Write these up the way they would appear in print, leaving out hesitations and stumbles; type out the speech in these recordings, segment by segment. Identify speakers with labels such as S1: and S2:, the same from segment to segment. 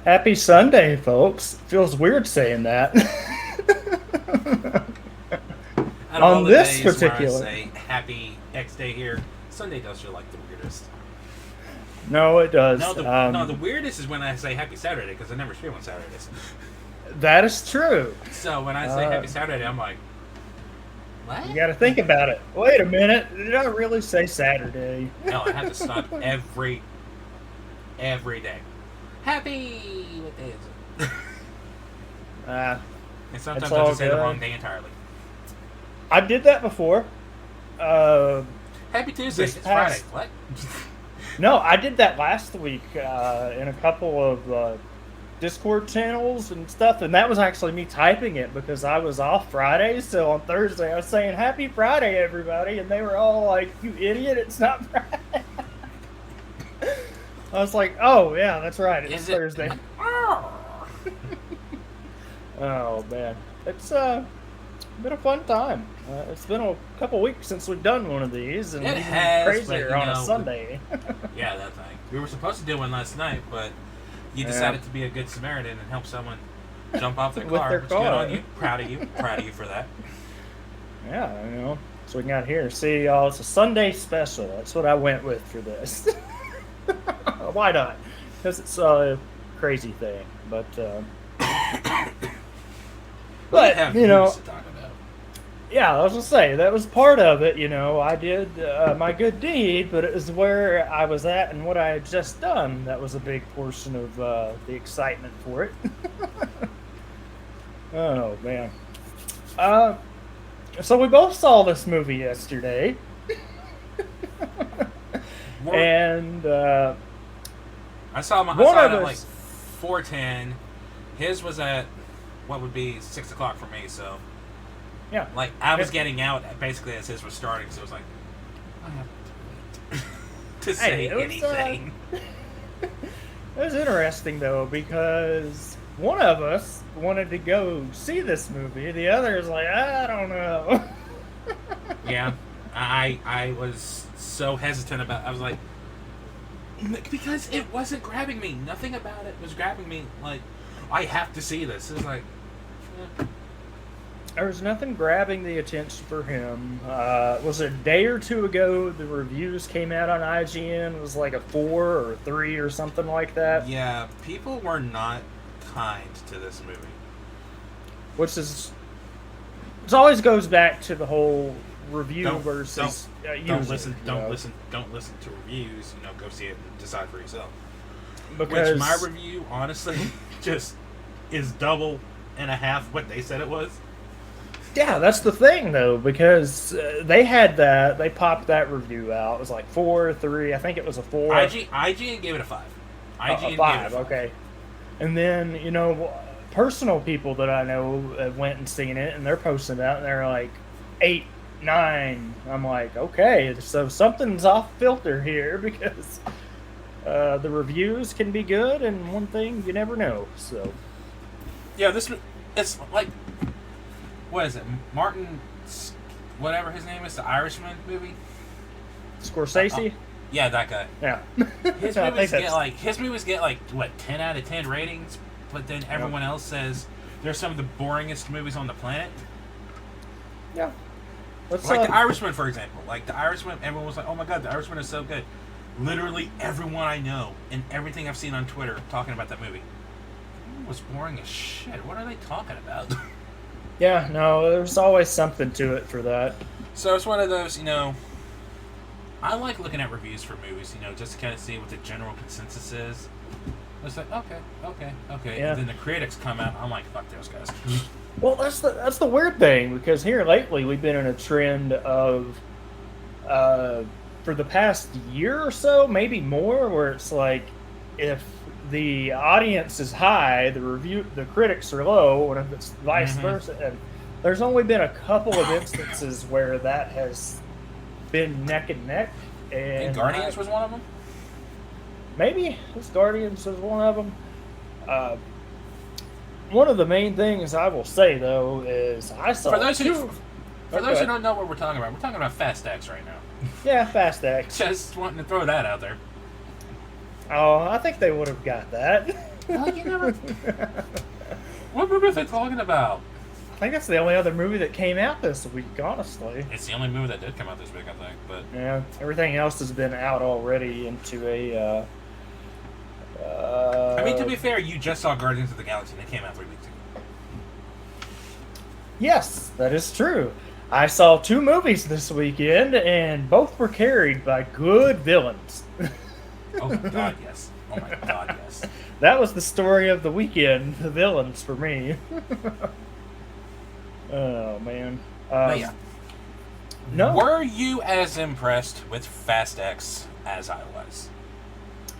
S1: Happy Sunday, folks. Feels weird saying that.
S2: Out of all
S1: On
S2: the
S1: this
S2: days where I
S1: particular.
S2: say happy X day here, Sunday does feel like the weirdest.
S1: No, it does.
S2: No, the weirdest is when I say happy Saturday because I never stream on Saturdays.
S1: That is true.
S2: So when I say happy Saturday, I'm like, what?
S1: You got to think about it. Wait a minute. Did I really say Saturday?
S2: No, I have to stop every day. Happy, what day is it?
S1: Uh,
S2: And sometimes
S1: it's
S2: I
S1: all
S2: just say the
S1: good.
S2: wrong day entirely.
S1: I did that before.
S2: Happy Tuesday.
S1: This
S2: It's
S1: past-
S2: Friday. What?
S1: No, I did that last week in a couple of Discord channels and stuff, and that was actually me typing it because I was off Friday. So on Thursday, I was saying "Happy Friday, everybody," and they were all like, "You idiot! It's not Friday." I was like, "Oh yeah, that's right. It's
S2: Is it-
S1: Thursday." Oh man, it's been a fun time. It's been a couple weeks since we've done one of these, and
S2: It
S1: even
S2: has,
S1: crazier
S2: but,
S1: on a
S2: know,
S1: Sunday.
S2: Yeah, that thing. We were supposed to do one last night, but you
S1: Yeah.
S2: decided to be a good Samaritan and help someone jump off their
S1: With
S2: car.
S1: their
S2: Which good
S1: car.
S2: on you. Proud of you. Proud of you for that.
S1: Yeah, so we got here. See, y'all, it's a Sunday special. That's what I went with for this. Why not? Because it's a crazy thing, but
S2: We have news to talk about.
S1: yeah, I was gonna say that was part of it. I did my good deed, but it was where I was at and what I had just done. That was a big portion of the excitement for it. Oh man. So we both saw this movie yesterday, and
S2: I saw it
S1: one of
S2: at like
S1: us-
S2: 4:10. His was at what would be 6 o'clock for me. So
S1: yeah,
S2: like I was getting out basically as his was starting. So it was like I have to wait to say
S1: Hey, it was,
S2: anything.
S1: It was interesting though because one of us wanted to go see this movie, the other is like, I don't know.
S2: Yeah, I was so hesitant about. I was like, because it wasn't grabbing me. Nothing about it was grabbing me. Like, I have to see this. It was like,
S1: There was nothing grabbing the attention for him. Was it a day or two ago the reviews came out on IGN? It was like a 4 or 3 or something like that.
S2: yeah, people were not kind to this movie.
S1: Which is, it always goes back to the whole review
S2: Don't-
S1: versus
S2: Don't
S1: user,
S2: listen.
S1: you
S2: Don't
S1: know?
S2: listen. Don't listen to reviews. Go see it and decide for yourself.
S1: Because
S2: Which my review, honestly, just is double and a half what they said it was.
S1: yeah, that's the thing though, because they popped that review out. It was like 4 or 3. I think it was a 4.
S2: IGN gave it a 5. IGN gave it a 5.
S1: Okay. And then personal people that I know have went and seen it, and they're posting that, and they're like 8, 9. I'm like, okay, so something's off filter here because the reviews can be good, and one thing you never know. So
S2: Yeah, it's like, what is it? Martin, whatever his name is, the Irishman movie.
S1: Scorsese,
S2: Yeah, that guy.
S1: yeah,
S2: His
S1: I
S2: movies
S1: think
S2: get like what 10 out of 10 ratings, but then everyone else says they're some of the boringest movies on the planet.
S1: yeah. Let's,
S2: Like The Irishman, for example. Like The Irishman, everyone was like, "Oh my god, The Irishman is so good." Literally everyone I know and everything I've seen on Twitter talking about that movie was boring as shit. What are they talking about?
S1: yeah, no, there's always something to it for that.
S2: So it's one of those, I like looking at reviews for movies, just to kind of see what the general consensus is. It's like, okay.
S1: Yeah.
S2: And then the critics come out, I'm like, fuck those guys.
S1: Well, that's the weird thing because here lately we've been in a trend of, for the past year or so, maybe more, where it's like if the audience is high, the critics are low, and if it's vice versa. And there's only been a couple of instances where that has been neck and neck. And
S2: Guardians was one of them?
S1: maybe this Guardians was one of them. One of the main things I will say though is I saw
S2: For those
S1: two.
S2: who don't know what we're talking about Fast X right now.
S1: Yeah, Fast X.
S2: Just wanting to throw that out there.
S1: Oh, I think they would have got that.
S2: Well, you never. What movie are they talking about?
S1: I think that's the only other movie that came out this week, honestly.
S2: It's the only movie that did come out this week, I think. But
S1: Yeah, everything else has been out already into a.
S2: I mean, to be fair, you just saw Guardians of the Galaxy, and it came out 3 weeks ago.
S1: Yes, that is true. I saw 2 movies this weekend, and both were carried by good villains.
S2: Oh my god, yes. Oh my god, yes.
S1: That was the story of the weekend, the villains for me. Oh, man.
S2: But yeah.
S1: No.
S2: Were you as impressed with Fast X as I was?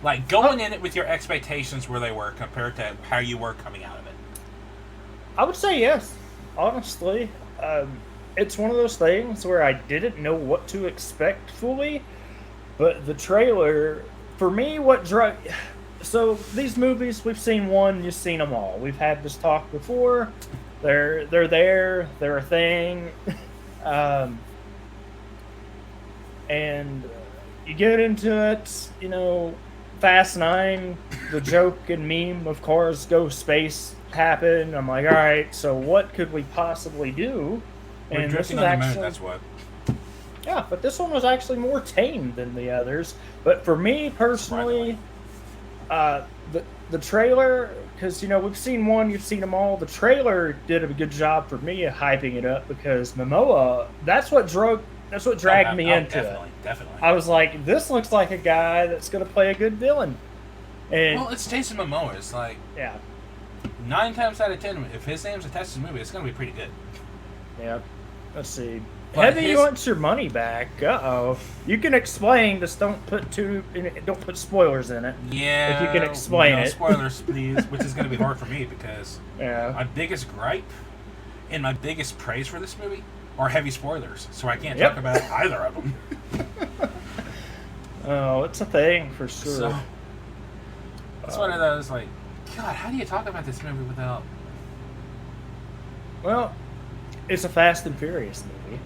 S2: Like, going in it with your expectations where they were compared to how you were coming out of it?
S1: I would say yes, honestly. It's one of those things where I didn't know what to expect fully, but the trailer, for me, what drove... So, these movies, we've seen one, you've seen them all. We've had this talk before. They're there, they're a thing. And you get into it, you know, Fast 9, the joke and meme of cars go space happened. I'm like, all right, so what could we possibly do?
S2: We're
S1: And this
S2: drifting
S1: is
S2: on the
S1: actually,
S2: moon, that's what.
S1: yeah, but this one was actually more tame than the others. But for me personally, the trailer, because you know we've seen one, you've seen them all. The trailer did a good job for me of hyping it up because Momoa. That's what dragged me into it.
S2: Definitely.
S1: I was like, this looks like a guy that's going to play a good villain. And
S2: Well, it's Jason Momoa. It's like
S1: yeah,
S2: 9 times out of 10, if his name's attached to the movie, it's going to be pretty good.
S1: yeah. Let's see.
S2: But
S1: Heavy wants your money back. Uh-oh. You can explain. Just don't put spoilers in it.
S2: Yeah.
S1: If you can explain
S2: no
S1: it.
S2: spoilers, please. Which is going to be hard for me because
S1: Yeah.
S2: my biggest gripe and my biggest praise for this movie are heavy spoilers. So I can't
S1: Yep.
S2: talk about either of them.
S1: Oh, it's a thing for sure.
S2: So it's one of those like, God, how do you talk about this movie without?
S1: Well, it's a Fast and Furious movie.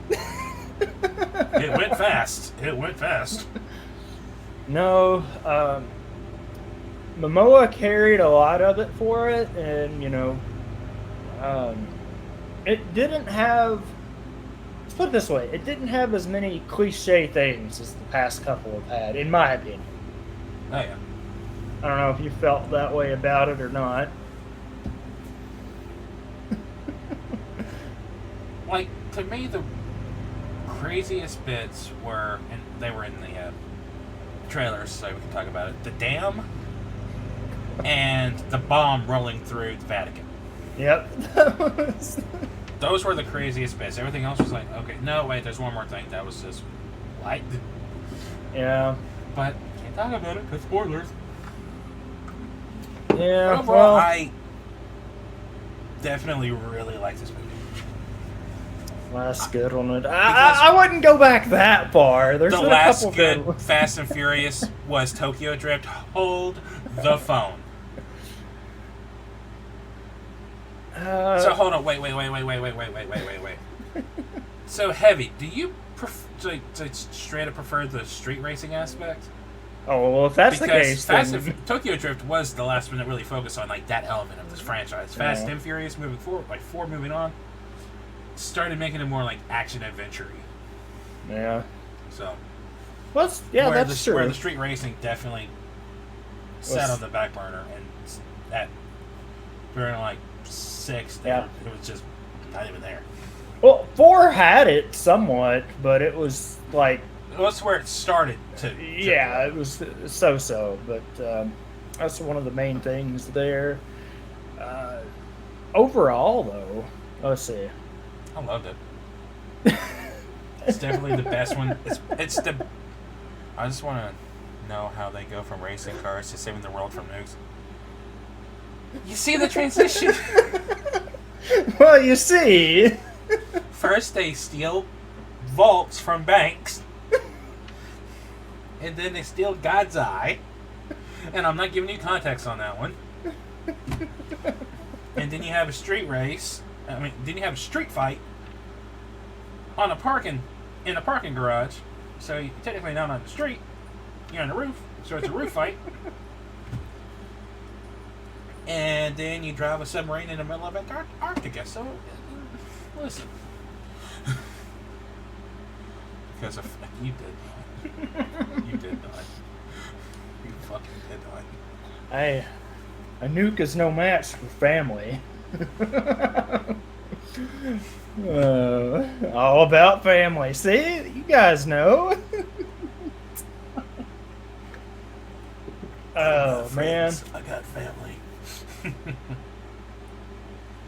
S2: It went fast. It went fast.
S1: No, Momoa carried a lot of it for it, and you know, it didn't have. Let's put it this way: it didn't have as many cliche things as the past couple have had, in my opinion.
S2: Oh yeah.
S1: I don't know if you felt that way about it or not.
S2: Like, to me, the craziest bits were, and they were in the trailers, so we can talk about it. The dam and the bomb rolling through the Vatican.
S1: Yep.
S2: Those were the craziest bits. Everything else was like, okay, no, wait, there's one more thing. That was just, what?
S1: Yeah.
S2: But can't talk about it because spoilers.
S1: Yeah.
S2: But overall,
S1: Well,
S2: I definitely really like this movie.
S1: last good one. I wouldn't go back that far. There's
S2: The
S1: been a
S2: last
S1: couple
S2: good
S1: ones.
S2: Fast and Furious was Tokyo Drift. Hold the phone. So hold on, wait. So Heavy, do you straight up prefer the street racing aspect?
S1: Oh well, if that's the case,
S2: Fast
S1: then...
S2: and Tokyo Drift was the last one that really focused on like that element of this franchise. Fast
S1: Yeah.
S2: and Furious moving forward, like 4 moving on, started making it more like action adventure-y.
S1: yeah.
S2: So
S1: Well, yeah,
S2: where
S1: that's
S2: Where
S1: true.
S2: the street racing definitely sat on the back burner, and at during like 6,
S1: Yeah.
S2: it was just not even there.
S1: Well, 4 had it somewhat, but it was like,
S2: That's where it started to.
S1: yeah, it was so-so. But that's one of the main things there. Overall, though, let's see.
S2: I loved it. It's definitely the best one. It's the. I just want to know how they go from racing cars to saving the world from nukes. You see the transition?
S1: Well, you see.
S2: First, they steal vaults from banks, and then they steal God's eye. And I'm not giving you context on that one. And then you have a street race. Then you have a street fight in a parking garage. So you're technically not on the street. You're on the roof. So it's a roof fight. and then you drive a submarine in the middle of Antarctica. So, listen. Because you did not. You did not. You fucking did not.
S1: Hey, a nuke is no match for family. All about family. See, you guys know. Oh man,
S2: I got family.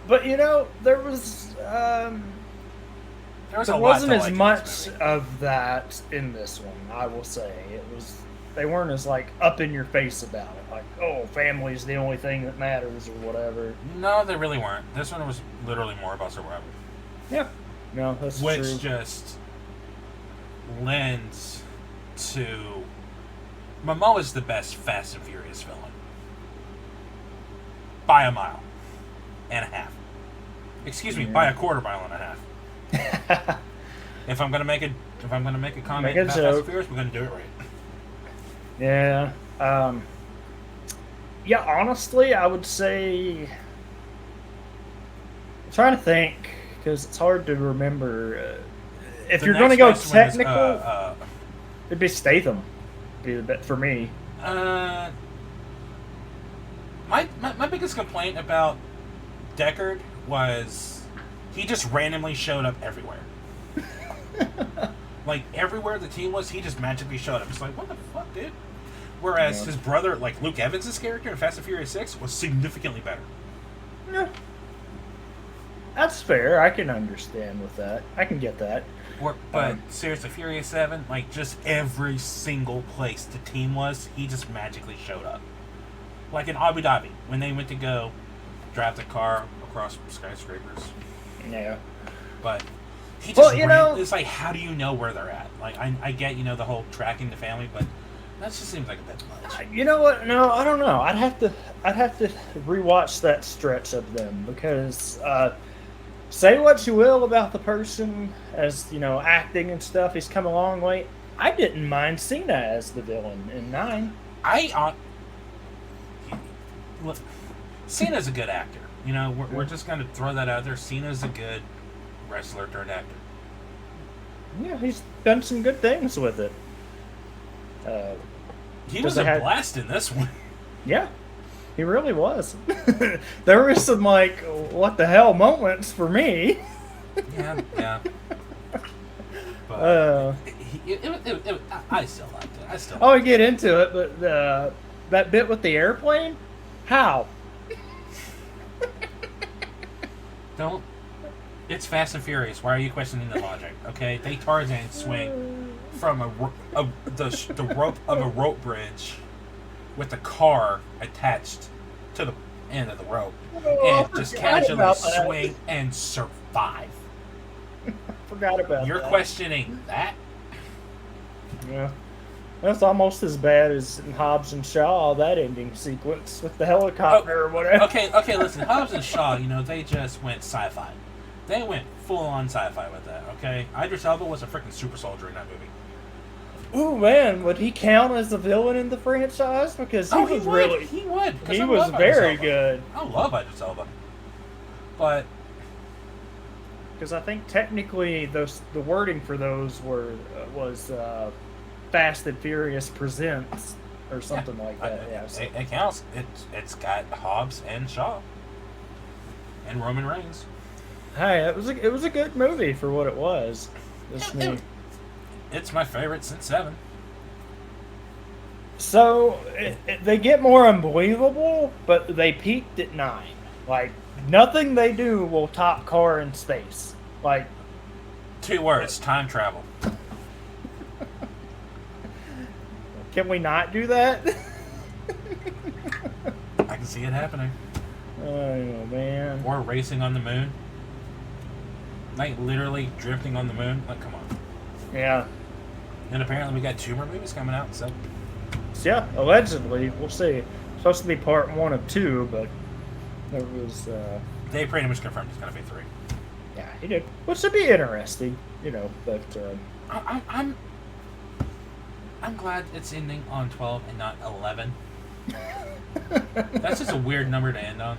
S1: but there wasn't as much of that in this one. I will say they weren't as like up in your face about it. Like, oh, family's the only thing that matters or whatever.
S2: No, they really weren't. This one was literally more about survival.
S1: Yeah, no, that's true.
S2: Which just lends to Momoa's the best Fast and Furious villain by a mile and a half. Excuse me, by a quarter mile and a half. If I'm gonna make a comment about Fast and Furious, we're gonna do it right.
S1: Yeah. Yeah. Honestly, I would say. I'm trying to think because it's hard to remember. If you're gonna go technical, it'd be Statham. Be the bit for me.
S2: My biggest complaint about Deckard was he just randomly showed up everywhere. Like everywhere the team was, he just magically showed up. It's like, what the fuck, dude? Whereas his brother, like Luke Evans' character in Fast and Furious 6, was significantly better.
S1: Yeah. That's fair. I can understand with that. I can get that.
S2: But seriously, Furious 7, like just every single place the team was, he just magically showed up. Like in Abu Dhabi, when they went to go drive the car across skyscrapers.
S1: Yeah.
S2: But he just it's like, how do you know where they're at? Like, I get, the whole tracking the family, but that just seems like a bit much.
S1: You know what? No, I don't know. I'd have to rewatch that stretch of them because say what you will about the person as acting and stuff, he's come a long way. I didn't mind Cena as the villain in 9.
S2: Look, Cena's a good actor. We're just gonna throw that out there. Cena's a good wrestler turned actor.
S1: Yeah, he's done some good things with it.
S2: He was a blast in this one.
S1: Yeah, he really was. There were some like, what the hell moments for me.
S2: Yeah. But I still liked it.
S1: I'll get into it, but that bit with the airplane, how?
S2: Don't. It's Fast and Furious. Why are you questioning the logic? Okay, they Tarzan swing from the rope of a rope bridge with the car attached to the end of the rope, and just casually swing and survive.
S1: Forgot about that.
S2: You're questioning that?
S1: Yeah. That's almost as bad as in Hobbs and Shaw, that ending sequence with the helicopter or whatever.
S2: Okay, listen, Hobbs and Shaw, they just went sci-fi. They went full-on sci-fi with that, okay? Idris Elba was a freaking super soldier in that movie.
S1: Ooh, man, would he count as a villain in the franchise? Because he was very good.
S2: I love Idris Elba. But...
S1: because I think technically the wording for those was Fast and Furious Presents or something like that.
S2: It counts. It's got Hobbs and Shaw and Roman Reigns.
S1: Hey, it was a good movie for what it was.
S2: It's my favorite since 7.
S1: So they get more unbelievable, but they peaked at 9. Like nothing they do will top car in space. Like
S2: 2 words: time travel.
S1: Can we not do that?
S2: I can see it happening.
S1: Oh man!
S2: Or racing on the moon. Like literally drifting on the moon. Like, come on.
S1: Yeah.
S2: And apparently we got 2 more movies coming out. So
S1: yeah, allegedly, we'll see. It's supposed to be part 1 of 2, but there was.
S2: They pretty much confirmed it's gonna be 3.
S1: Yeah, he did. Which would be interesting, But
S2: I'm glad it's ending on 12 and not 11. That's just a weird number to end on.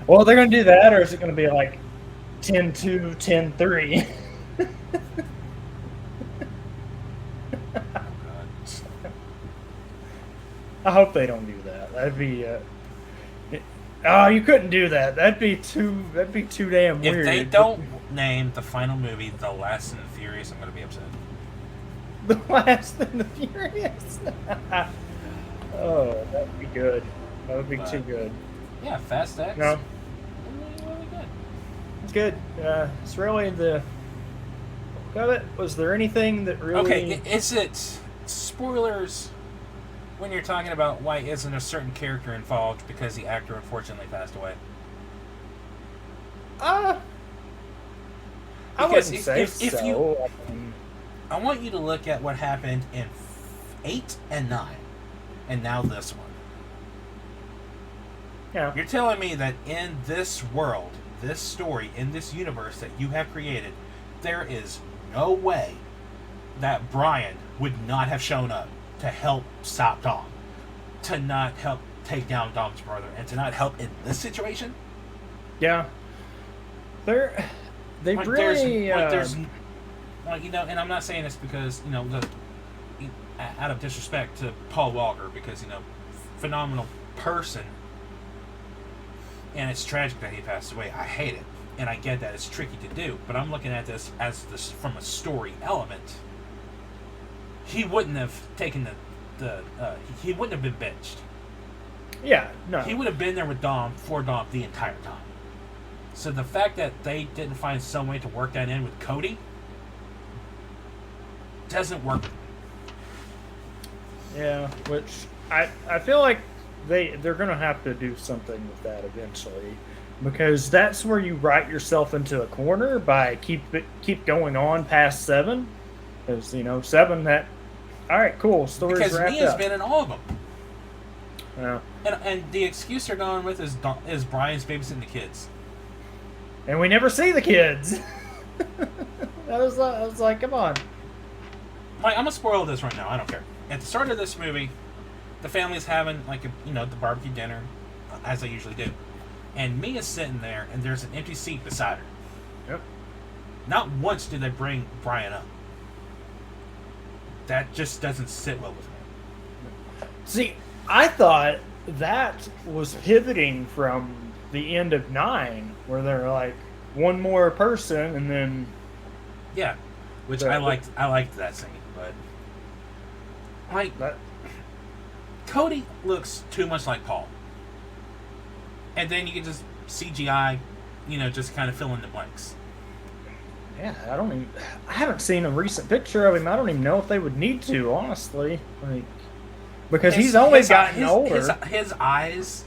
S1: Well, they're gonna do that, or is it gonna be like 10-2, 10-3?
S2: Oh god.
S1: I hope they don't do that. That'd be. Oh, you couldn't do that. That'd be too. That'd be too damn
S2: If
S1: weird.
S2: they don't name the final movie The Last and the Furious, I'm gonna be upset.
S1: The Last and the Furious. Oh, that'd be good. That would be too good.
S2: Yeah, Fast X.
S1: No,
S2: Really, really good.
S1: it's good. It's really the. Of it. Was there anything that really?
S2: Okay, is it spoilers when you're talking about why isn't a certain character involved because the actor unfortunately passed away?
S1: I
S2: Because
S1: wouldn't say
S2: if
S1: so.
S2: you-
S1: I mean,
S2: I want you to look at what happened in 8 and 9, and now this one.
S1: yeah.
S2: You're telling me that in this world, this story, in this universe that you have created, there is no way that Brian would not have shown up to help stop Dom, to not help take down Dom's brother, and to not help in this situation?
S1: Yeah. They
S2: Like,
S1: really.
S2: you know, and I'm not saying this because, you know, out of disrespect to Paul Walker, because, you know, phenomenal person, and it's tragic that he passed away. I hate it, and I get that it's tricky to do, but I'm looking at this as this from a story element. He wouldn't have taken he wouldn't have been benched.
S1: Yeah, no.
S2: He would have been there with Dom for Dom the entire time. So the fact that they didn't find some way to work that in with Cody doesn't work.
S1: Yeah, which I feel like they're gonna have to do something with that eventually, because that's where you write yourself into a corner by keep going on past 7, because 7 that all right, cool, story's
S2: Because
S1: wrapped
S2: Mia's
S1: up.
S2: been in all of them.
S1: Yeah.
S2: And the excuse they're going with is Brian's babysitting the kids.
S1: And we never see the kids. I was like, come on.
S2: I'm gonna spoil this right now. I don't care. At the start of this movie, the family's having like the barbecue dinner, as they usually do, and Mia's sitting there, and there's an empty seat beside her.
S1: Yep.
S2: Not once do they bring Brian up. That just doesn't sit well with me.
S1: See, I thought that was pivoting from the end of 9, where they're like one more person, and then
S2: Yeah, which
S1: But-
S2: I liked that scene, but like
S1: that,
S2: Cody looks too much like Paul, and then you can just CGI, just kind of fill in the blanks.
S1: yeah, I haven't seen a recent picture of him. I don't even know if they would need to, honestly, like, because he's only gotten older.
S2: His eyes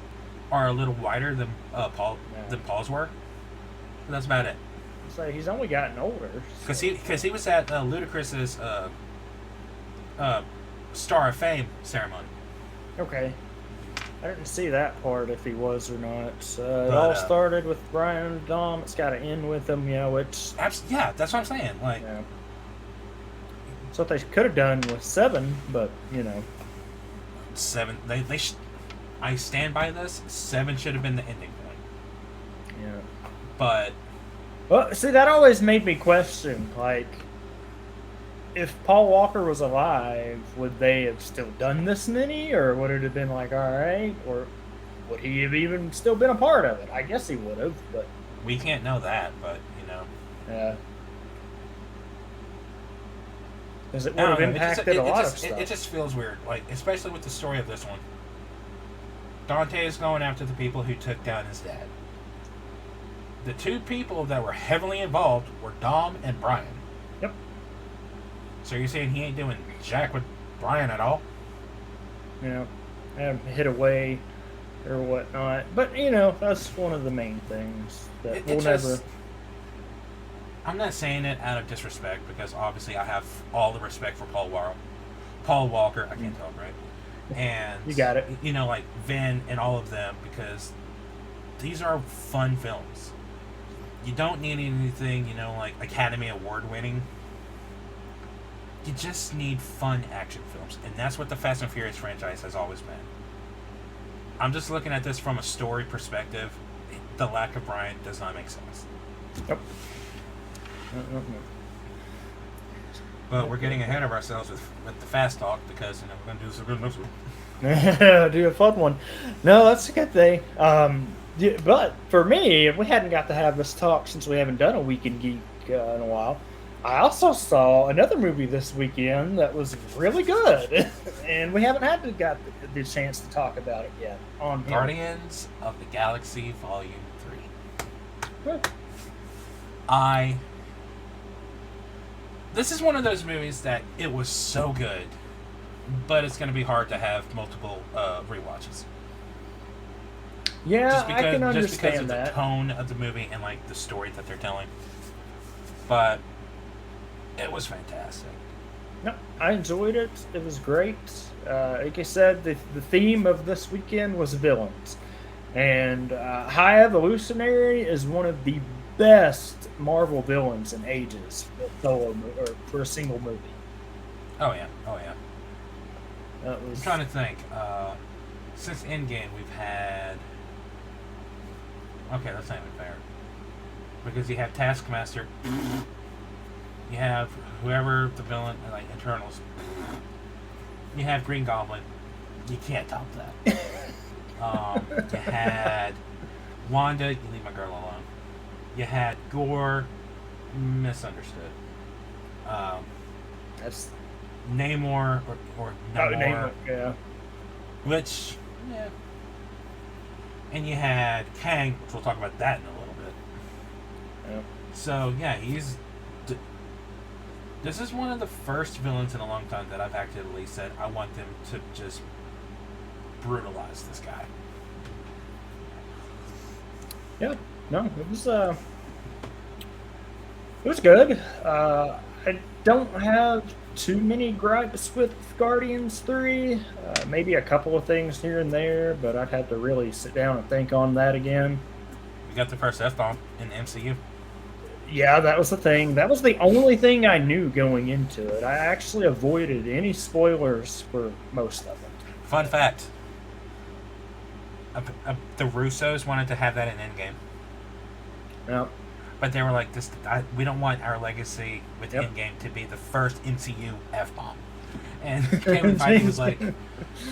S2: are a little wider than Paul's were. But that's about it.
S1: So he's only gotten older.
S2: Because he was at Ludacris's Star of Fame ceremony.
S1: Okay. I didn't see that part, if he was or not. It
S2: But,
S1: all started with Brian and Dom. It's got to end with them, which...
S2: Yeah, that's what I'm saying. Like,
S1: Yeah. That's what they could have done with 7, but,
S2: 7. I stand by this. 7 should have been the ending point.
S1: Yeah.
S2: But
S1: Well, see, that always made me question, like, if Paul Walker was alive, would they have still done this many, or would it have been like, all right, or would he have even still been a part of it? I guess he would have, but
S2: we can't know that. But
S1: yeah, because it
S2: I
S1: would have
S2: don't know,
S1: impacted a lot of
S2: it
S1: stuff.
S2: just feels weird. Like, especially with the story of this one. Dante is going after the people who took down his dad. The 2 people that were heavily involved were Dom and Brian.
S1: Yep.
S2: So you're saying he ain't doing jack with Brian at all?
S1: Have hit away or whatnot. But that's one of the main things that we'll never.
S2: I'm not saying it out of disrespect, because obviously I have all the respect for Paul Walker. I can't talk right. And
S1: You got it.
S2: Like Vin and all of them, because these are fun films. You don't need anything, like Academy Award winning. you just need fun action films, and that's what the Fast and Furious franchise has always been. I'm just looking at this from a story perspective. The lack of Brian does not make sense.
S1: Yep.
S2: But we're getting ahead of ourselves with the fast talk because we're going to do this again next week.
S1: Do a fun one. No, that's a good thing. Yeah, but for me, we hadn't got to have this talk since we haven't done a Weekend Geek in a while. I also saw another movie this weekend that was really good, and we haven't got the chance to talk about it yet. On here.
S2: Guardians of the Galaxy Volume 3.
S1: Good.
S2: This is one of those movies that it was so good, but it's going to be hard to have multiple rewatches.
S1: Yeah,
S2: Just because,
S1: I can understand
S2: just because of
S1: that.
S2: the tone of the movie and like the story that they're telling. But it was fantastic.
S1: No, I enjoyed it. It was great. Like I said, the theme of this weekend was villains. And High Evolutionary is one of the best Marvel villains in ages for a single movie.
S2: Oh yeah, oh yeah.
S1: That was
S2: I'm trying to think. Since Endgame, we've had. Okay, that's not even fair. Because you have Taskmaster. You have whoever the villain, like Eternals. You have Green Goblin. You can't top that. You had Wanda. You leave my girl alone. You had Gore. Misunderstood.
S1: that's
S2: Namor or Namor.
S1: Namor, yeah.
S2: Which, yeah. And you had Kang, which we'll talk about that in a little bit.
S1: Yeah.
S2: So, yeah, this is one of the first villains in a long time that I've actively said I want them to just brutalize this guy.
S1: Yeah, no, it was good. I don't have too many gripes with Guardians 3. Maybe a couple of things here and there, but I'd have to really sit down and think on that again.
S2: We got the first F-bomb in the MCU.
S1: Yeah, that was the thing. That was the only thing I knew going into it. I actually avoided any spoilers for most of it.
S2: Fun fact. The Russos wanted to have that in Endgame.
S1: Yeah.
S2: But they were like, we don't want our legacy with
S1: Yep.
S2: Endgame to be the first MCU F-bomb. And Kevin Feige was like,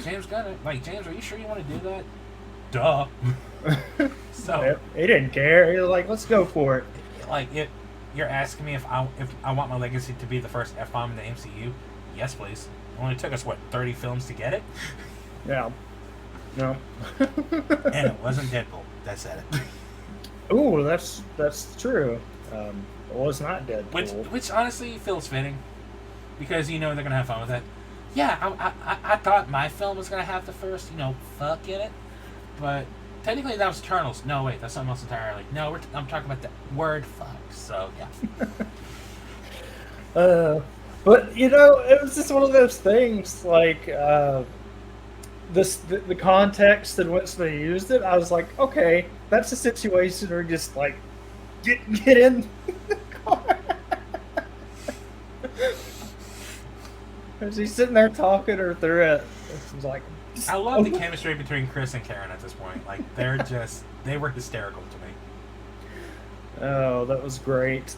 S2: James, are you sure you want to do that? Duh. So,
S1: Yep. He didn't care. He was like, let's go for it.
S2: like, you're asking me if I want my legacy to be the first F-bomb in the MCU? Yes, please. It only took us, 30 films to get it?
S1: Yeah. No.
S2: And it wasn't Deadpool that said it.
S1: Ooh, that's true. It was not Deadpool.
S2: Which honestly feels fitting, because they're gonna have fun with it. Yeah, I thought my film was gonna have the first fuck in it, but technically that was Eternals. No, wait, that's something else entirely. No, I'm talking about the word fuck. So yeah.
S1: But it was just one of those things. Like the context in which they used it, I was like, okay, that's a situation where just like get in the car. And she's sitting there talking her through it. She's like,
S2: I love the chemistry between Chris and Karen at this point. Like they were hysterical to me.
S1: oh, that was great.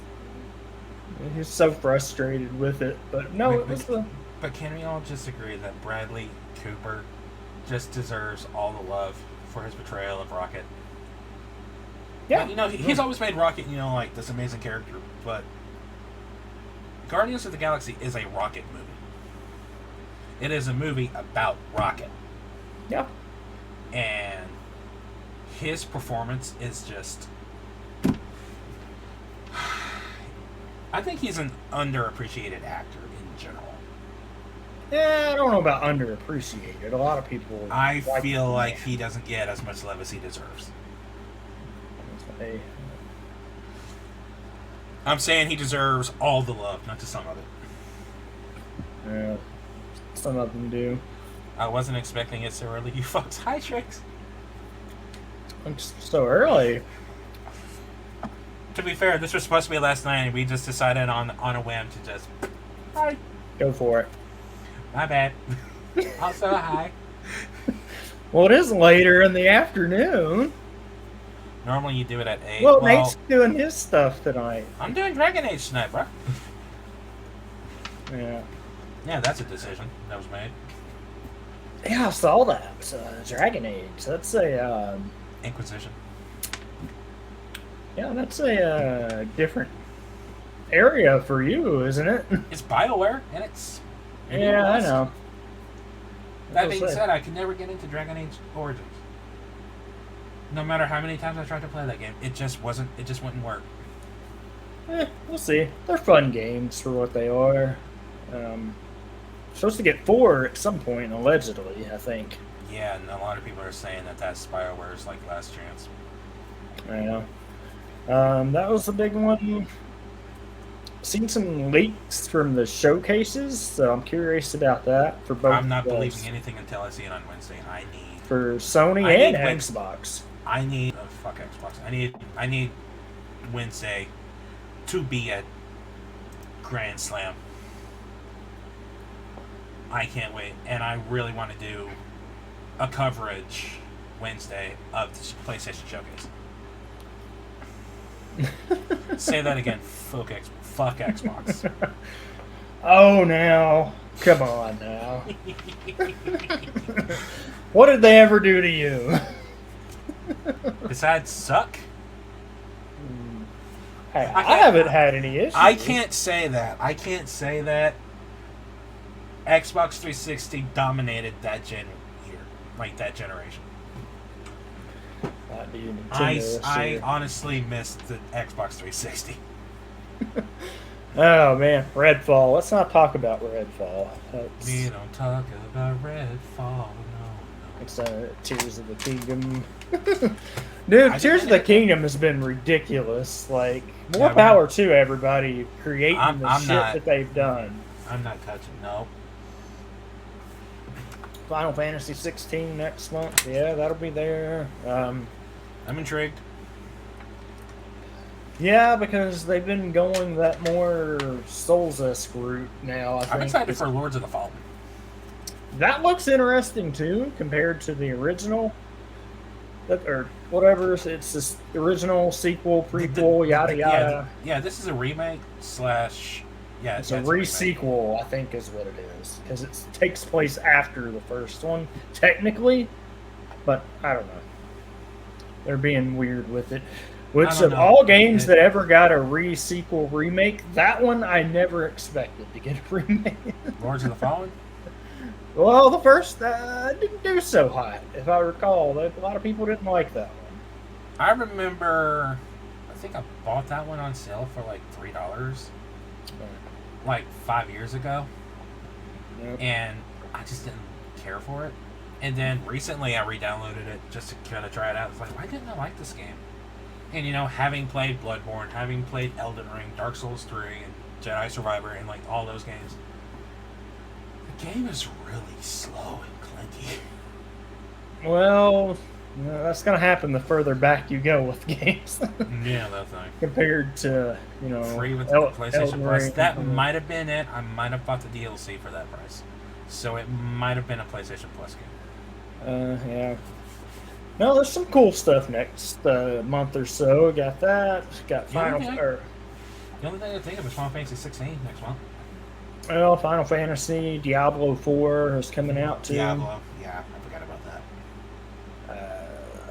S1: He's so frustrated with it, but no, it was the.
S2: But can we all just agree that Bradley Cooper just deserves all the love for his portrayal of Rocket?
S1: Yeah,
S2: he's always made Rocket, like this amazing character, but Guardians of the Galaxy is a Rocket movie. It is a movie about Rocket.
S1: Yeah.
S2: And his performance is just... I think he's an underappreciated actor in general.
S1: Yeah, I don't know about underappreciated. A lot of people.
S2: I feel like he doesn't get as much love as he deserves. I'm saying he deserves all the love, not just some of it.
S1: Yeah, some of them do.
S2: I wasn't expecting it so early. You fucks. Hi, Trix.
S1: So early.
S2: To be fair, this was supposed to be last night, and we just decided on a whim to just... Hi.
S1: Go for it.
S2: My bad. Also, hi.
S1: Well, it is later in the afternoon.
S2: Normally you do it at 8.
S1: Well,
S2: Well,
S1: Nate's doing his stuff tonight.
S2: I'm doing Dragon Age tonight, bro.
S1: Yeah.
S2: Yeah, that's a decision that was made.
S1: Yeah, I saw that. Dragon Age. That's a
S2: Inquisition.
S1: yeah, that's a different area for you, isn't it?
S2: It's BioWare, and it's...
S1: Yeah, I know.
S2: That being said, I could never get into Dragon Age Origins. No matter how many times I tried to play that game, it just wouldn't work.
S1: We'll see. They're fun games for what they are. Supposed to get 4 at some point, allegedly, I think.
S2: Yeah, and a lot of people are saying that that's BioWare's like last chance.
S1: I know. That was the big one. Seen some leaks from the showcases, so I'm curious about that for both.
S2: I'm not believing anything until I see it on Wednesday.
S1: For Sony and Xbox.
S2: I need fuck Xbox. I need Wednesday to be at Grand Slam. I can't wait, and I really want to do a coverage Wednesday of the PlayStation Showcase. Say that again. Fuck Xbox.
S1: Oh, now. Come on, now. What did they ever do to you?
S2: Besides suck?
S1: Hey, I haven't had any issues.
S2: I can't say that. Xbox 360 dominated that that generation. I honestly missed the Xbox 360.
S1: Oh man, Redfall. Let's not talk about Redfall.
S2: We don't talk about Redfall. No.
S1: It's Tears of the Kingdom. Dude, Tears of the Kingdom has been ridiculous. Like, more power to everybody creating the shit that they've done.
S2: I'm not touching. No.
S1: Final Fantasy 16 next month. Yeah, that'll be there.
S2: I'm intrigued.
S1: Yeah, because they've been going that more Souls-esque route now.
S2: I'm excited for Lords of the Fallen.
S1: That looks interesting too, compared to the original. Or whatever. It's this original, sequel, prequel, yada yada.
S2: Yeah, this is a remake / Yeah,
S1: it's a re-sequel, I think, is what it is, because it takes place after the first one, technically. But I don't know. They're being weird with it. Which of all games that ever got a re-sequel remake, that one I never expected to get a remake.
S2: Lords of the Fallen?
S1: Well, the first didn't do so hot, if I recall. A lot of people didn't like that one.
S2: I remember, I think I bought that one on sale for like $3. Like 5 years ago. Yep. And I just didn't care for it. And then recently I re-downloaded it just to kind of try it out. It's like, why didn't I like this game? And having played Bloodborne, having played Elden Ring, Dark Souls 3, and Jedi Survivor, and like all those games, the game is really slow and clunky.
S1: Well, that's gonna happen the further back you go with games.
S2: Yeah, that thing.
S1: Compared to
S2: free with the PlayStation Plus, that might have been it. I might have bought the DLC for that price, so it might have been a PlayStation Plus game.
S1: Yeah. No, there's some cool stuff next month or so. Got that. Got Final.
S2: The only thing I think of is Final Fantasy 16 next month.
S1: Well, Final Fantasy, Diablo 4 is coming out too.
S2: Diablo, yeah, I forgot about that.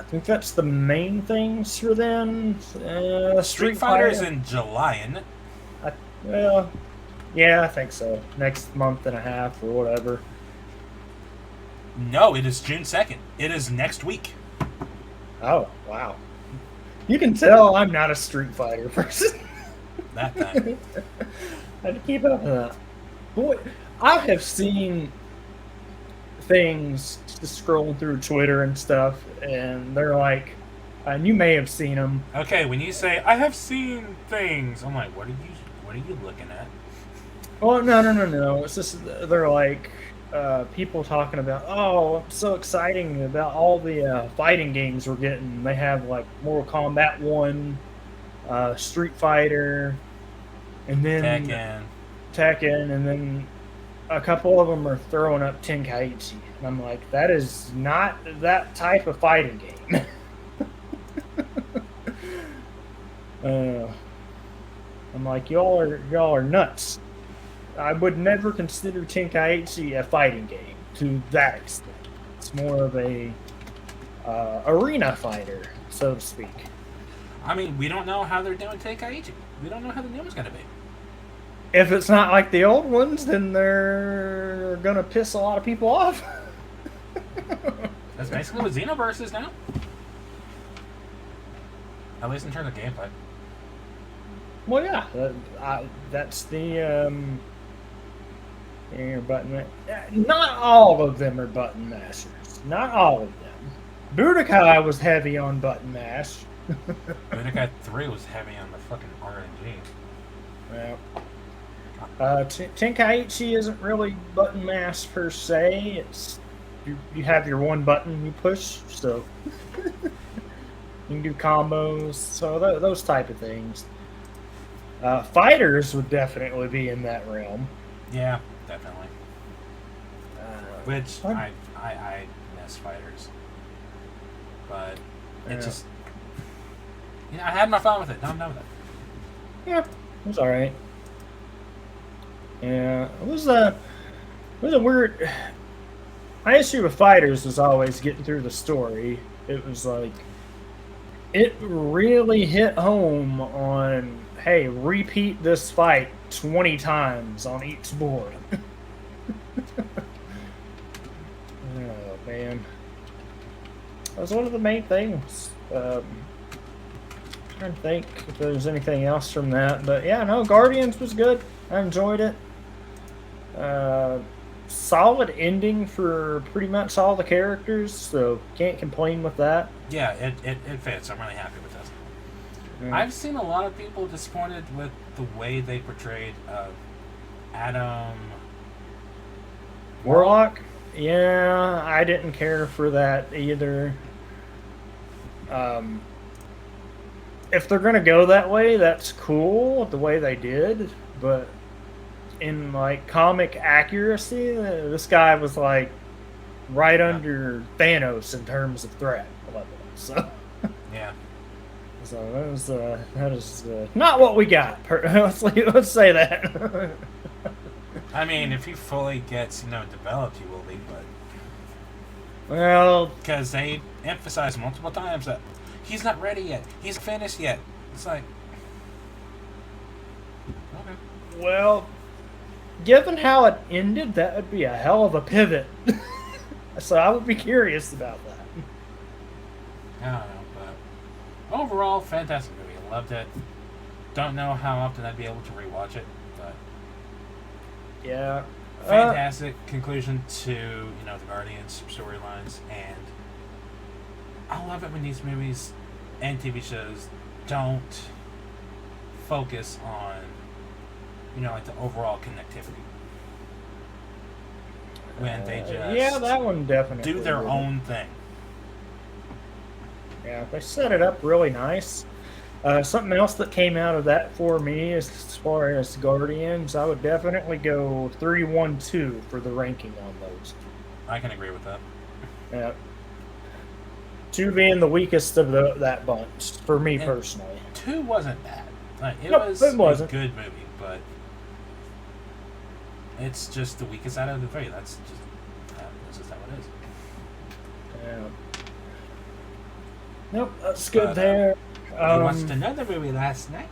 S1: I think that's the main things for them.
S2: Street Fighter is in July, isn't it?
S1: Well, yeah, I think so. Next month and a half or whatever.
S2: No, it is June 2nd. It is next week.
S1: Oh, wow. You can tell I'm not a Street Fighter person.
S2: That thing.
S1: I had to keep up with that. Boy, I have seen things just scrolling through Twitter and stuff, and they're like, and you may have seen them.
S2: Okay, when you say I have seen things, I'm like, what are you looking at?
S1: Oh no! It's just they're like people talking about, oh, it's so exciting about all the fighting games we're getting. They have like Mortal Kombat 1, Street Fighter, and then Tekken, and then a couple of them are throwing up Tenkaichi, and I'm like, that is not that type of fighting game. uh, I'm like, y'all are nuts. I would never consider Tenkaichi a fighting game to that extent. It's more of a arena fighter, so to speak.
S2: I mean, we don't know how they're doing Tenkaichi. We don't know how the new one's gonna be.
S1: If it's not like the old ones, then they're gonna piss a lot of people off.
S2: That's basically what Xenoverse is now. At least in terms of gameplay.
S1: Well, yeah, that's the button. Not all of them are button mashers. Not all of them. Budokai was heavy on button mash.
S2: Budokai 3 was heavy on the fucking RNG.
S1: Well, Tenkaichi isn't really button mash per se. It's you have your one button you push, so you can do combos. So those type of things. Fighters would definitely be in that realm.
S2: Yeah, definitely. Which I miss fighters, but it just I had my fun with it. I'm done with it.
S1: Yeah, it was all right. Yeah, it was a weird. My issue with fighters was always getting through the story. It was like it really hit home on, hey, repeat this fight 20 times on each board. Oh man, that was one of the main things. Trying to think if there's anything else from that, but yeah, no, Guardians was good. I enjoyed it. Solid ending for pretty much all the characters, so can't complain with that.
S2: Yeah, it fits. I'm really happy with this. I've seen a lot of people disappointed with the way they portrayed Adam
S1: Warlock. Yeah, I didn't care for that either. If they're gonna go that way, that's cool. The way they did, but in like comic accuracy, this guy was like right under Thanos in terms of threat level. So
S2: yeah.
S1: So that is not what we got. Let's say that.
S2: I mean, if he fully gets developed, he will be, but
S1: well,
S2: because they emphasize multiple times that he's not ready yet, he's finished yet. It's like, okay.
S1: Well, given how it ended, that would be a hell of a pivot. So I would be curious about that.
S2: I don't know, but overall, fantastic movie. I loved it. Don't know how often I'd be able to rewatch it, but
S1: yeah,
S2: fantastic conclusion to the Guardians storylines, and I love it when these movies and TV shows don't focus on like the overall connectivity. When they just
S1: that one definitely
S2: do their own thing.
S1: Yeah, they set it up really nice. Something else that came out of that for me as far as Guardians, I would definitely go 3-1-2 for the ranking on those.
S2: I can agree with that.
S1: Yeah. 2 being the weakest of that bunch, for me personally.
S2: 2 wasn't bad. It
S1: wasn't
S2: a good movie, but it's just the weakest out of the 3. That's just how it is.
S1: Yeah. Nope, that's good there.
S2: I watched another movie last night.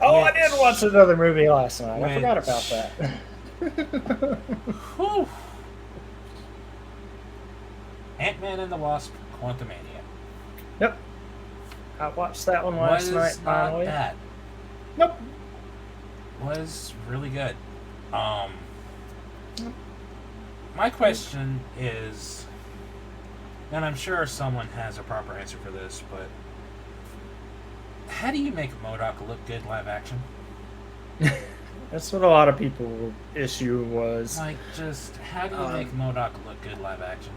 S1: Oh, I did watch another movie last night. I forgot about that.
S2: Whew. Ant-Man and the Wasp: Quantumania.
S1: Yep. I watched that one last night, finally.
S2: Not bad.
S1: Nope.
S2: Was really good. My question is, and I'm sure someone has a proper answer for this, but how do you make MODOK look good live action?
S1: That's what a lot of people's issue was.
S2: Like, just how do you make MODOK look good live action?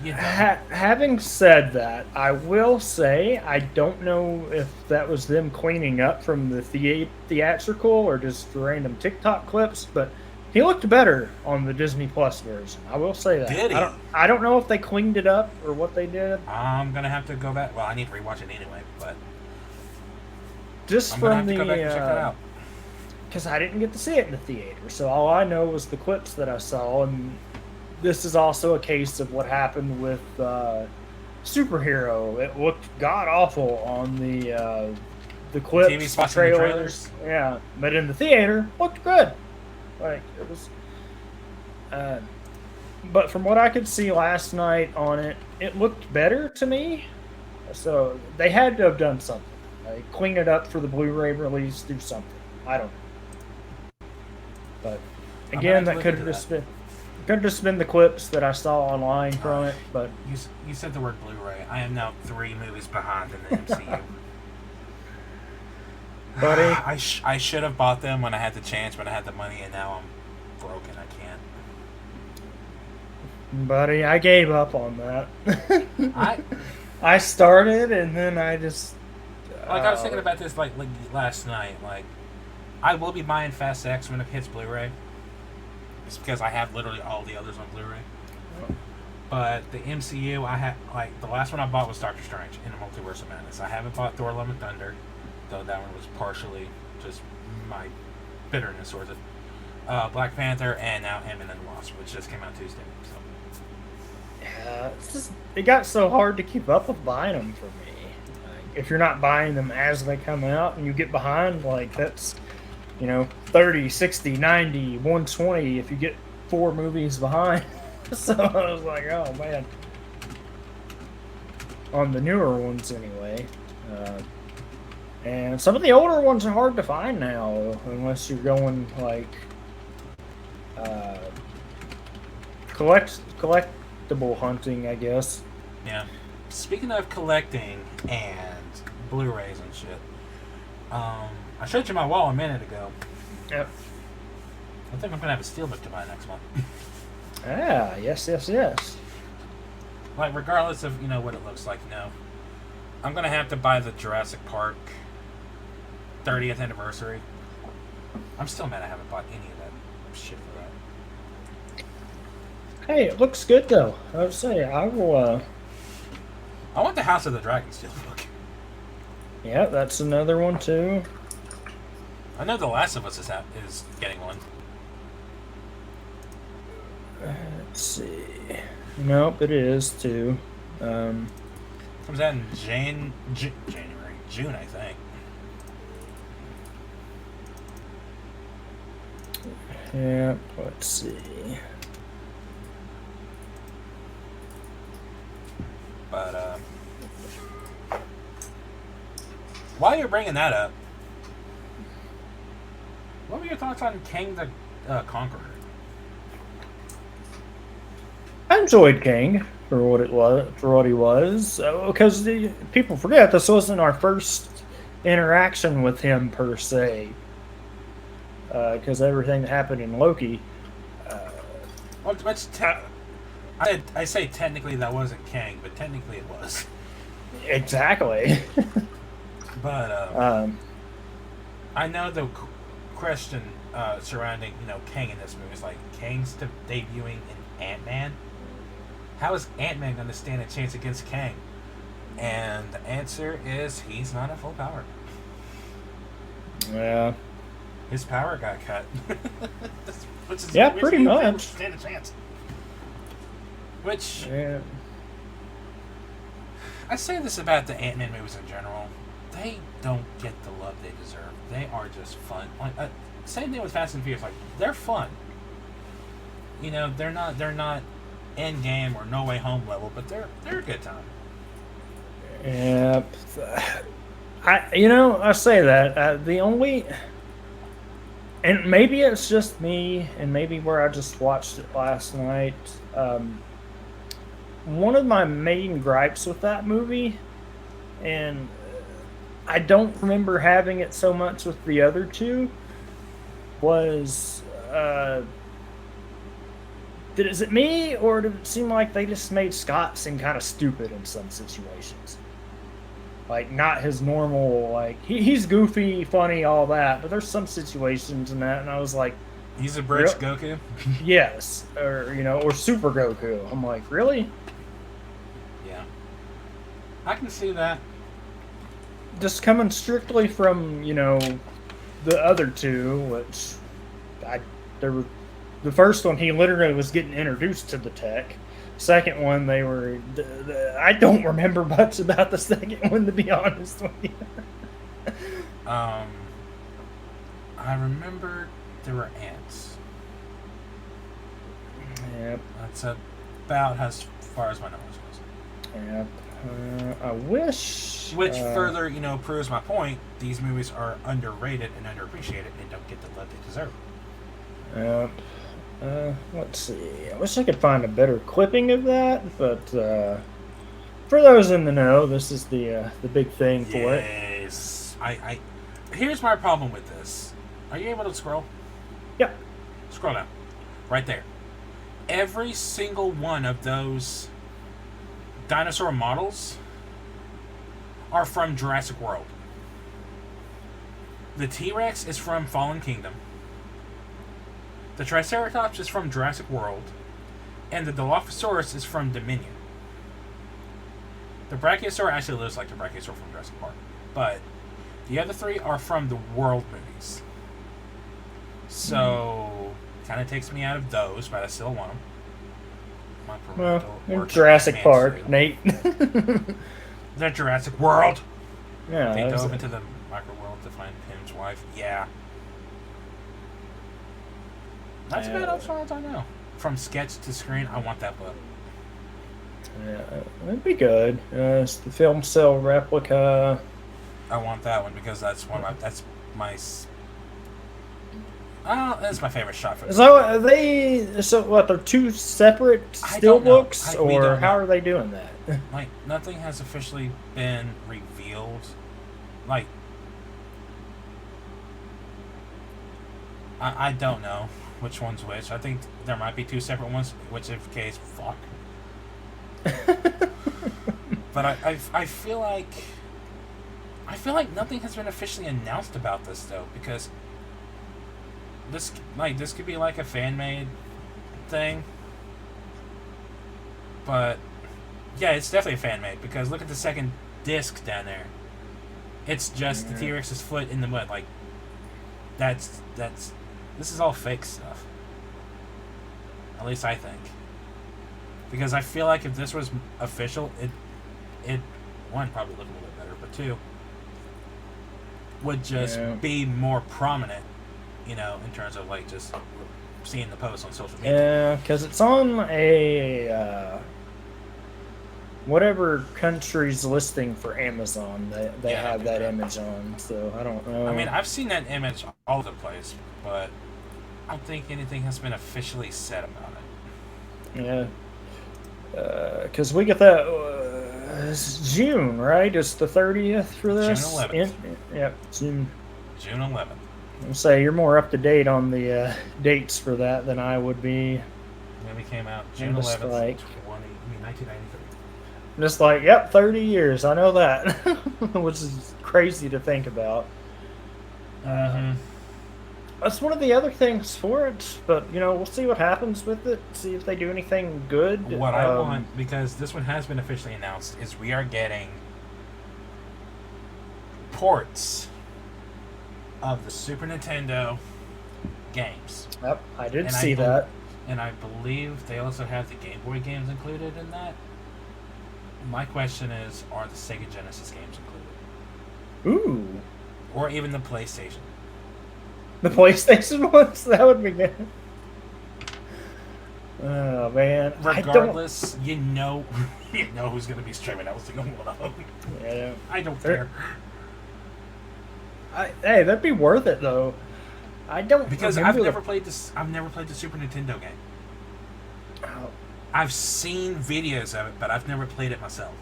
S2: You don't.
S1: Having said that, I will say I don't know if that was them cleaning up from the theatrical or just random TikTok clips, but he looked better on the Disney Plus version. I will say that.
S2: Did he?
S1: I don't know if they cleaned it up or what they did.
S2: I'm gonna have to go back. Well, I need to rewatch it anyway, but
S1: Just
S2: I'm gonna
S1: from
S2: have to go back and check that
S1: the
S2: out.
S1: because I didn't get to see it in the theater, so all I know was the clips that I saw, and this is also a case of what happened with superhero. It looked god awful on the
S2: TV
S1: clips, the
S2: spots and the
S1: trailers.
S2: trailers.
S1: Yeah, but in the theater, looked good. Like it was. Uh, but from what I could see last night on it, it looked better to me. So they had to have done something. Like, clean it up for the Blu-ray release. Do something. I don't know. But again, that could have just been the clips that I saw online from it. But
S2: You said the word Blu-ray. I am now 3 movies behind in the MCU.
S1: buddy,
S2: I should have bought them when I had the chance, when I had the money, and now I'm broken. I can't.
S1: buddy, I gave up on that.
S2: I
S1: I started and then I just
S2: I was thinking about this like last night. Like, I will be buying Fast X when it hits Blu-ray. It's because I have literally all the others on Blu-ray. But the MCU, I have like the last one I bought was Doctor Strange in the Multiverse of Madness. I haven't bought Thor: Love and Thunder, though that one was partially just my bitterness towards it. Black Panther, and now Ant-Man and the Wasp, which just came out Tuesday. So
S1: it's just, it got so hard to keep up with buying them for me. Like, if you're not buying them as they come out and you get behind, like that's 30, 60, 90, 120 if you get 4 movies behind. So I was like, oh man. On the newer ones anyway. And some of the older ones are hard to find now unless you're going like collectible hunting, I guess.
S2: yeah. Speaking of collecting and Blu-rays and shit, I showed you my wall a minute ago.
S1: Yep.
S2: I think I'm gonna have a steelbook to buy next month.
S1: Ah, yes.
S2: Like, regardless of what it looks like, I'm gonna have to buy the Jurassic Park 30th anniversary. I'm still mad I haven't bought any of that shit for that.
S1: Hey, it looks good though. I would say I will.
S2: I want the House of the Dragon steelbook.
S1: Yeah, that's another one too.
S2: I know The Last of Us is getting one.
S1: Let's see. Nope, it is too.
S2: Comes out in June, I think.
S1: Yeah, let's see.
S2: But while you're bringing that up, what were your thoughts on King the Conqueror?
S1: I enjoyed King for what it was, for what he was, because people forget this wasn't our first interaction with him per se. Because everything that happened in Loki.
S2: Well, I say technically that wasn't King, but technically it was.
S1: Exactly.
S2: But I know the question surrounding King in this movie is like King's debuting in Ant-Man. How is Ant-Man going to stand a chance against Kang? And the answer is he's not at full power.
S1: Yeah.
S2: His power got cut.
S1: Yeah, pretty much.
S2: Stand a chance. Which
S1: Yeah.
S2: I say this about the Ant-Man movies in general. They don't get the love they deserve. They are just fun. Like same thing with Fast and Furious. Like they're fun. They're not end game or No Way Home level, but they're a good time.
S1: Yeah. I say that the only, and maybe it's just me, and maybe where I just watched it last night. One of my main gripes with that movie, and I don't remember having it so much with the other two, was Is it me, or did it seem like they just made Scott seem kind of stupid in some situations? Like, not his normal, like, he's goofy, funny, all that, but there's some situations in that, and I was like,
S2: He's a bridge
S1: real?
S2: Goku.
S1: Yes. Or, or Super Goku. I'm like, really?
S2: Yeah, I can see that.
S1: Just coming strictly from, the other two, which I, there were, the first one, he literally was getting introduced to the tech. Second one, they were. I don't remember much about the second one, to be honest with you.
S2: Um, I remember there were ants.
S1: Yep.
S2: That's about as far as my knowledge goes.
S1: Yep. I wish.
S2: Which further, proves my point. These movies are underrated and underappreciated and don't get the love they deserve.
S1: Yep. Let's see. I wish I could find a better clipping of that, but for those in the know, this is the big thing for it.
S2: Yes. Here's my problem with this. Are you able to scroll?
S1: Yep.
S2: Scroll down. Right there. Every single one of those dinosaur models are from Jurassic World. The T-Rex is from Fallen Kingdom. The Triceratops is from Jurassic World. And the Dilophosaurus is from Dominion. The Brachiosaur actually looks like the Brachiosaur from Jurassic Park. But the other three are from the World movies. So, kind of takes me out of those, but I still want them.
S1: Well, in Jurassic Park, Nate.
S2: The Jurassic World.
S1: Yeah,
S2: they dove into the micro world to find Pim's wife. Yeah. That's about as far as I know. From sketch to screen, I want that book.
S1: Yeah, that'd be good. It's the film cell replica.
S2: I want that one because that's that's my favorite shot for.
S1: So are they? So what? They're two separate still books, or how are they doing that?
S2: Like nothing has officially been revealed. Like I don't know which one's which. I think there might be two separate ones. Which, if case, fuck. But I feel like nothing has been officially announced about this though, because this could be like a fan made thing. But yeah, it's definitely a fan made because look at the second disc down there. It's just the T-Rex's foot in the mud. Like that's this is all fake stuff. At least I think. Because I feel like if this was official, it one probably look a little bit better, but two would just be more prominent, in terms of like just seeing the post on social media.
S1: Yeah, because it's on a whatever country's listing for Amazon. They have that image on, so I don't know.
S2: I mean, I've seen that image all over the place, but I don't think anything has been officially said about it.
S1: Yeah. Because we get that it's June, right? It's the 30th for this.
S2: June 11th.
S1: Yep, June
S2: 11th.
S1: I'll say you're more up to date on the dates for that than I would be.
S2: Movie came out June 11th, 1993.
S1: Just like, yep, 30 years. I know that, which is crazy to think about. That's one of the other things for it, but we'll see what happens with it. See if they do anything good.
S2: What I want, because this one has been officially announced, is we are getting ports of the Super Nintendo games.
S1: Yep, I did see that.
S2: And I believe they also have the Game Boy games included in that. My question is, are the Sega Genesis games included?
S1: Ooh.
S2: Or even the PlayStation.
S1: The PlayStation ones? That would be good. Oh, man.
S2: Regardless, you know who's going to be streaming that single one of them.
S1: Yeah.
S2: I don't care.
S1: Hey, that'd be worth it, though. I don't
S2: because I've never played this. I've never played the Super Nintendo game.
S1: Oh.
S2: I've seen videos of it, but I've never played it myself.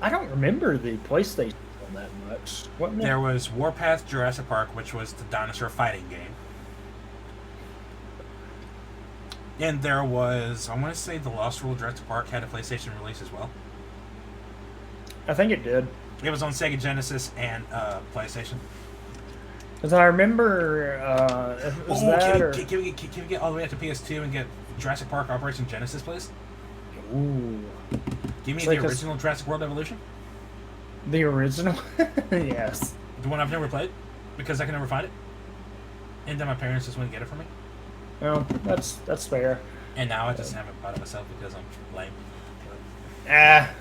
S1: I don't remember the PlayStation that much.
S2: There was Warpath Jurassic Park, which was the dinosaur fighting game. And there was, I want to say, the Lost World Jurassic Park had a PlayStation release as well.
S1: I think it did.
S2: It was on Sega Genesis and PlayStation.
S1: Because I remember, if it was that or...
S2: Can we get all the way up to PS2 and get Jurassic Park Operation Genesis, please?
S1: Ooh.
S2: Give me the original Jurassic World Evolution.
S1: The original? Yes.
S2: The one I've never played, because I can never find it. And then my parents just wouldn't get it for me.
S1: Well, that's fair.
S2: And now I just haven't bought it myself because I'm lame.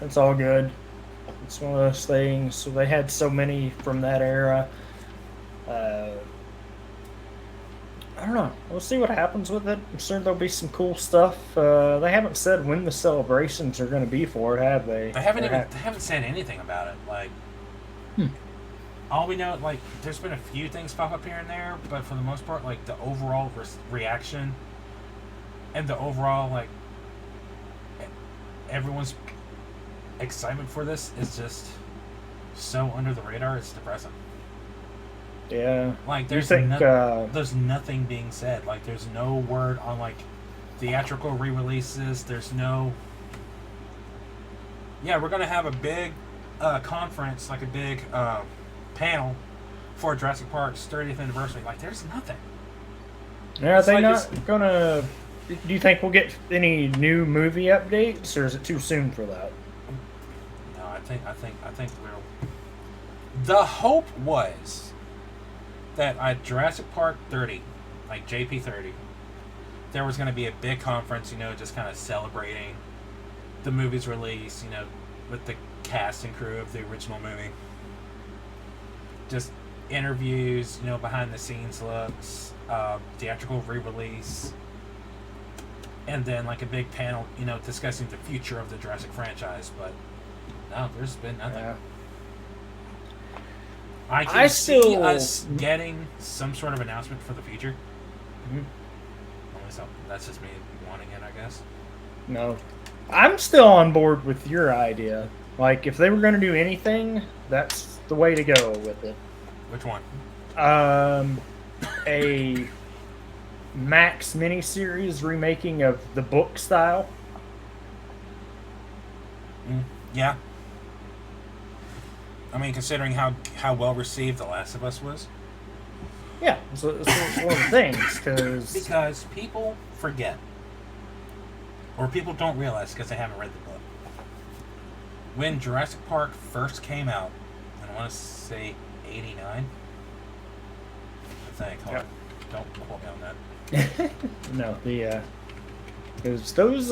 S1: It's all good. It's one of those things. So they had so many from that era. I don't know. We'll see what happens with it. I'm sure there'll be some cool stuff. They haven't said when the celebrations are going to be for it, have they?
S2: They haven't said anything about it. Like, all we know, like, there's been a few things pop up here and there, but for the most part, like, the overall reaction and the overall, like, everyone's excitement for this is just so under the radar. It's depressing.
S1: Yeah.
S2: Like, there's nothing being said. Like, there's no word on, like, theatrical re-releases. There's no... Yeah, we're going to have a big conference, like a big panel for Jurassic Park's 30th anniversary. Like, there's nothing.
S1: Yeah, are they not going to... Do you think we'll get any new movie updates, or is it too soon for that?
S2: No, I think we'll... The hope was that at Jurassic Park 30, like JP 30, there was going to be a big conference, you know, just kind of celebrating the movie's release, you know, with the cast and crew of the original movie. Just interviews, you know, behind the scenes looks, theatrical re-release, and then like a big panel, you know, discussing the future of the Jurassic franchise. But no, there's been nothing. Yeah. I can see us getting some sort of announcement for the future. Mm-hmm. So that's just me wanting it, I guess.
S1: No. I'm still on board with your idea. Like, if they were going to do anything, that's the way to go with it.
S2: Which one?
S1: A Max miniseries remaking of the book style.
S2: Yeah. I mean, considering how well received The Last of Us was.
S1: Yeah, it's one of the things,
S2: because people forget, or people don't realize because they haven't read the book. When Jurassic Park first came out, I want to say '89. I think. Hold on. Don't quote me on that.
S1: No, because those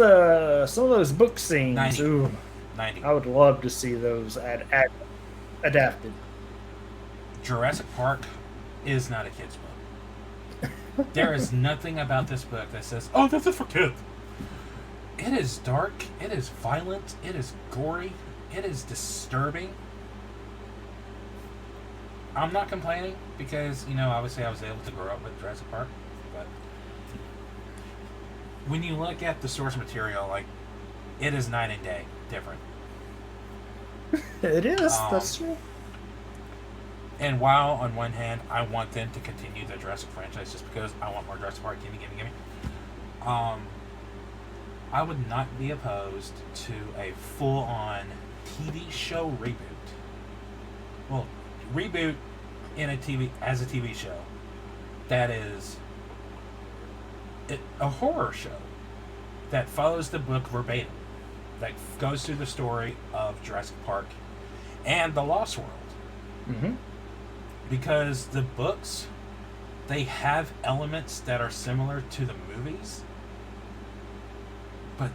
S1: some of those book scenes.
S2: 90.
S1: Ooh,
S2: 90.
S1: I would love to see those adapted.
S2: Jurassic Park is not a kid's book. There is nothing about this book that says, "Oh, this is for kids." It is dark. It is violent. It is gory. It is disturbing. I'm not complaining because, you know, obviously I was able to grow up with Jurassic Park, but when you look at the source material, like, it is night and day different.
S1: It is. That's true.
S2: And while on one hand I want them to continue the Jurassic franchise just because I want more Jurassic Park, gimme, I would not be opposed to a full-on TV show reboot. Well, reboot in a TV show that is a horror show that follows the book verbatim, that goes through the story of Jurassic Park and the Lost World.
S1: Mm-hmm.
S2: Because the books, they have elements that are similar to the movies, but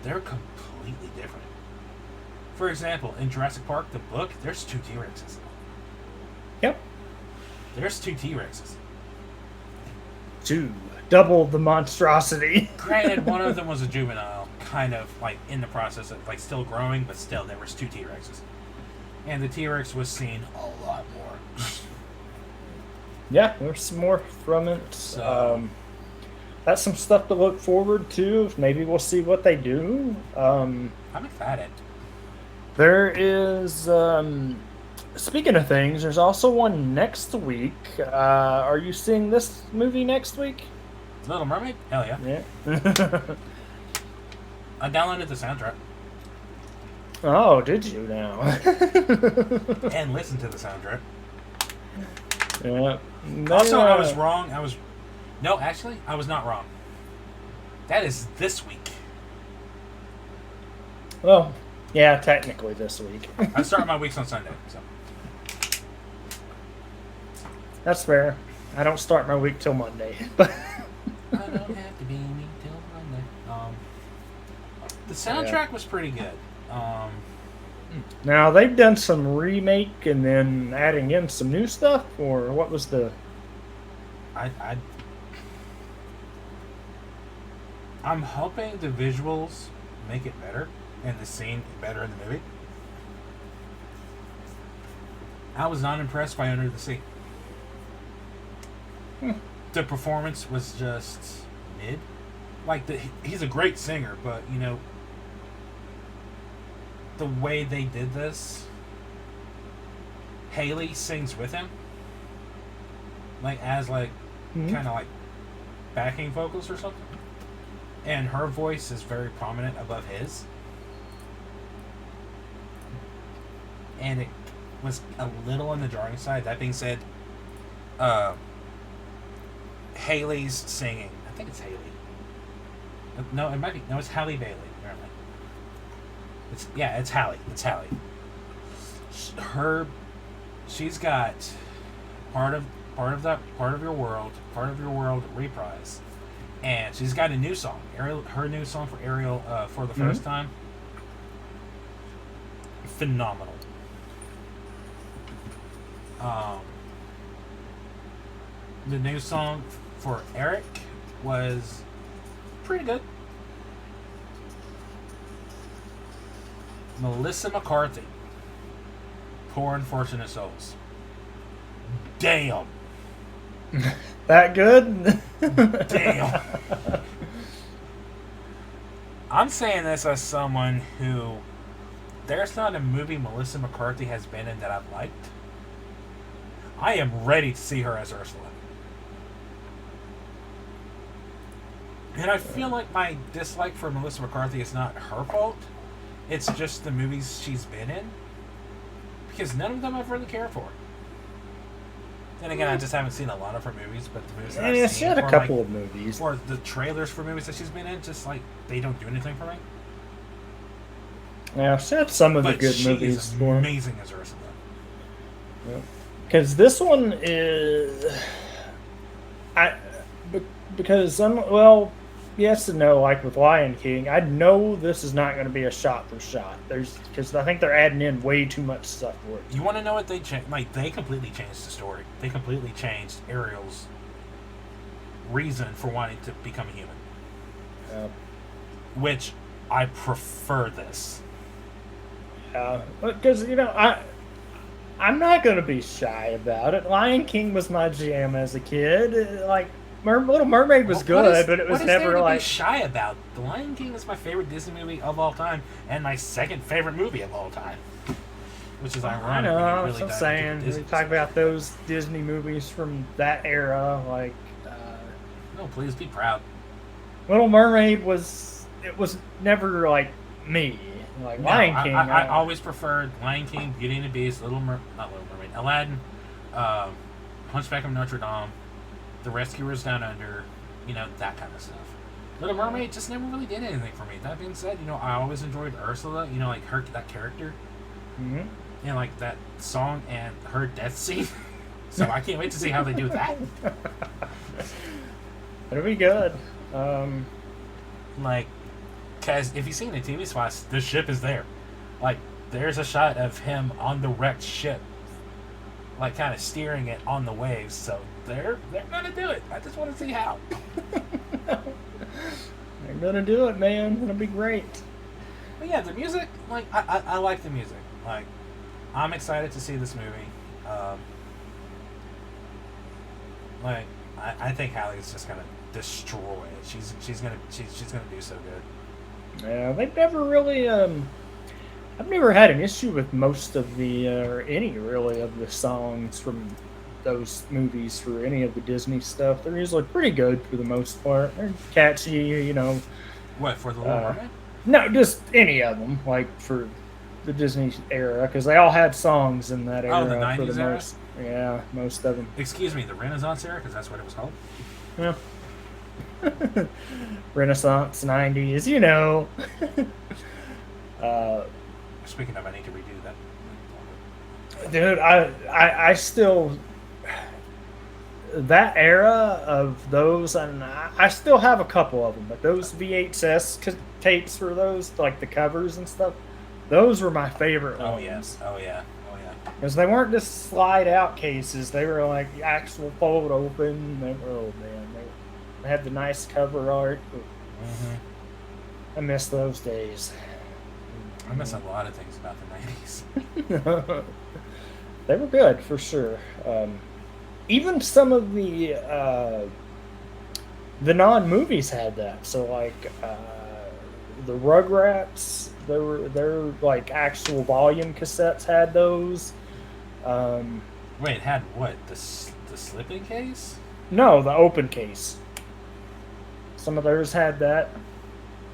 S2: they're completely different. For example, in Jurassic Park, the book, there's 2 T-Rexes.
S1: Yep.
S2: There's 2 T-Rexes.
S1: 2. Double the monstrosity.
S2: Granted, one of them was a juvenile, kind of like in the process of like still growing, but still there was 2 T-Rexes. And the T-Rex was seen a lot more.
S1: Yeah, there's some more from it. So, that's some stuff to look forward to. Maybe we'll see what they do.
S2: I'm excited.
S1: There is, speaking of things, there's also one next week. Are you seeing this movie next week?
S2: Little Mermaid? Hell yeah.
S1: Yeah.
S2: I downloaded the soundtrack
S1: Oh, did you now?
S2: and listened to the soundtrack.
S1: Yeah.
S2: Also, I was wrong. No, actually, I was not wrong. That is this week.
S1: Well, yeah, technically this week.
S2: I start my weeks on Sunday, so.
S1: That's fair. I don't start my week till Monday, but
S2: I don't have to be me till Monday. The soundtrack was pretty good.
S1: now they've done some remake and then adding in some new stuff, or what was the?
S2: I'm hoping the visuals make it better and the scene better in the movie. I was not impressed by Under the Sea. The performance was just mid. Like he's a great singer, but you know the way they did this. Haley sings with him, like as kind of like backing vocals or something, and her voice is very prominent above his, and it was a little on the jarring side. That being said, Haley's singing. I think it's Haley. No, it might be. No, it's Halle Bailey. Never mind. It's Halle. It's Halle. She's got part of your world reprise, and she's got a new song. Her new song for Ariel for the first time. Phenomenal. The new song for Eric was pretty good. Melissa McCarthy, Poor Unfortunate Souls. Damn.
S1: That good?
S2: Damn. I'm saying this as someone who there's not a movie Melissa McCarthy has been in that I've liked. I am ready to see her as Ursula. And I feel like my dislike for Melissa McCarthy is not her fault. It's just the movies she's been in. Because none of them I've really cared for. Then again, I just haven't seen a lot of her movies, but the movies that I've seen...
S1: she had a couple of movies.
S2: Or the trailers for movies that she's been in, just like, they don't do anything for me.
S1: Yeah, she had some of the good
S2: she
S1: movies.
S2: Is amazing as Ursula.
S1: Because this one is... Because, yes and no, like with Lion King, I know this is not going to be a shot for shot. Because I think they're adding in way too much stuff for it.
S2: You want to know what they changed? Like, they completely changed the story. They completely changed Ariel's reason for wanting to become a human. Which, I prefer this.
S1: Because, I'm not going to be shy about it. Lion King was my jam as a kid. Like, Little Mermaid was good, but it was never like...
S2: What is there to be shy about? The Lion King is my favorite Disney movie of all time, and my second favorite movie of all time. Which is ironic.
S1: I know,
S2: really
S1: that's what I'm saying. We talk about those Disney movies from that era, like...
S2: no, please be proud.
S1: Little Mermaid was never, like, me. Like, Lion King...
S2: I always preferred Lion King, Beauty and the Beast, not Little Mermaid, Aladdin, Hunchback of Notre Dame, The Rescuers Down Under, that kind of stuff. Little Mermaid just never really did anything for me. That being said, I always enjoyed Ursula, like that character.
S1: Mm-hmm.
S2: And like that song and her death scene. So I can't wait to see how they do that.
S1: It'll be good.
S2: Because if you've seen the TV spots, the ship is there. Like, there's a shot of him on the wrecked ship, like kind of steering it on the waves. So they're gonna do it. I just want to see how.
S1: They're gonna do it, man. It'll be great.
S2: But yeah, the music, like I like the music. Like, I'm excited to see this movie. I think Halle's just gonna destroy it. She's gonna do so good.
S1: Yeah, they've never really. I've never had an issue with most of the or any really of the songs from those movies for any of the Disney stuff. They're usually pretty good for the most part. They're catchy, you know.
S2: What, for the Little Mermaid?
S1: No, just any of them, like for the Disney era, because they all had songs in that era.
S2: Oh, the 90s
S1: for the
S2: era?
S1: most. Yeah, most of them.
S2: Excuse me, the Renaissance era, because that's what it was called.
S1: Yeah. Renaissance, 90s, you know.
S2: Speaking of, I need to redo that.
S1: Dude, I still that era of those, and I still have a couple of them, but those VHS tapes for those, like the covers and stuff, those were my favorite
S2: Oh,
S1: ones.
S2: yes. Oh, yeah. Oh, yeah.
S1: Because they weren't just slide out cases; they were like actual fold open. They were, oh man, they had the nice cover art.
S2: Mm-hmm.
S1: I miss those days.
S2: I miss a lot of things about the 90s.
S1: They were good for sure. Even some of the non-movies had that. So like the Rugrats, they're like actual volume cassettes had those.
S2: Wait, it had what? The slipping case?
S1: No, the open case. Some of theirs had that.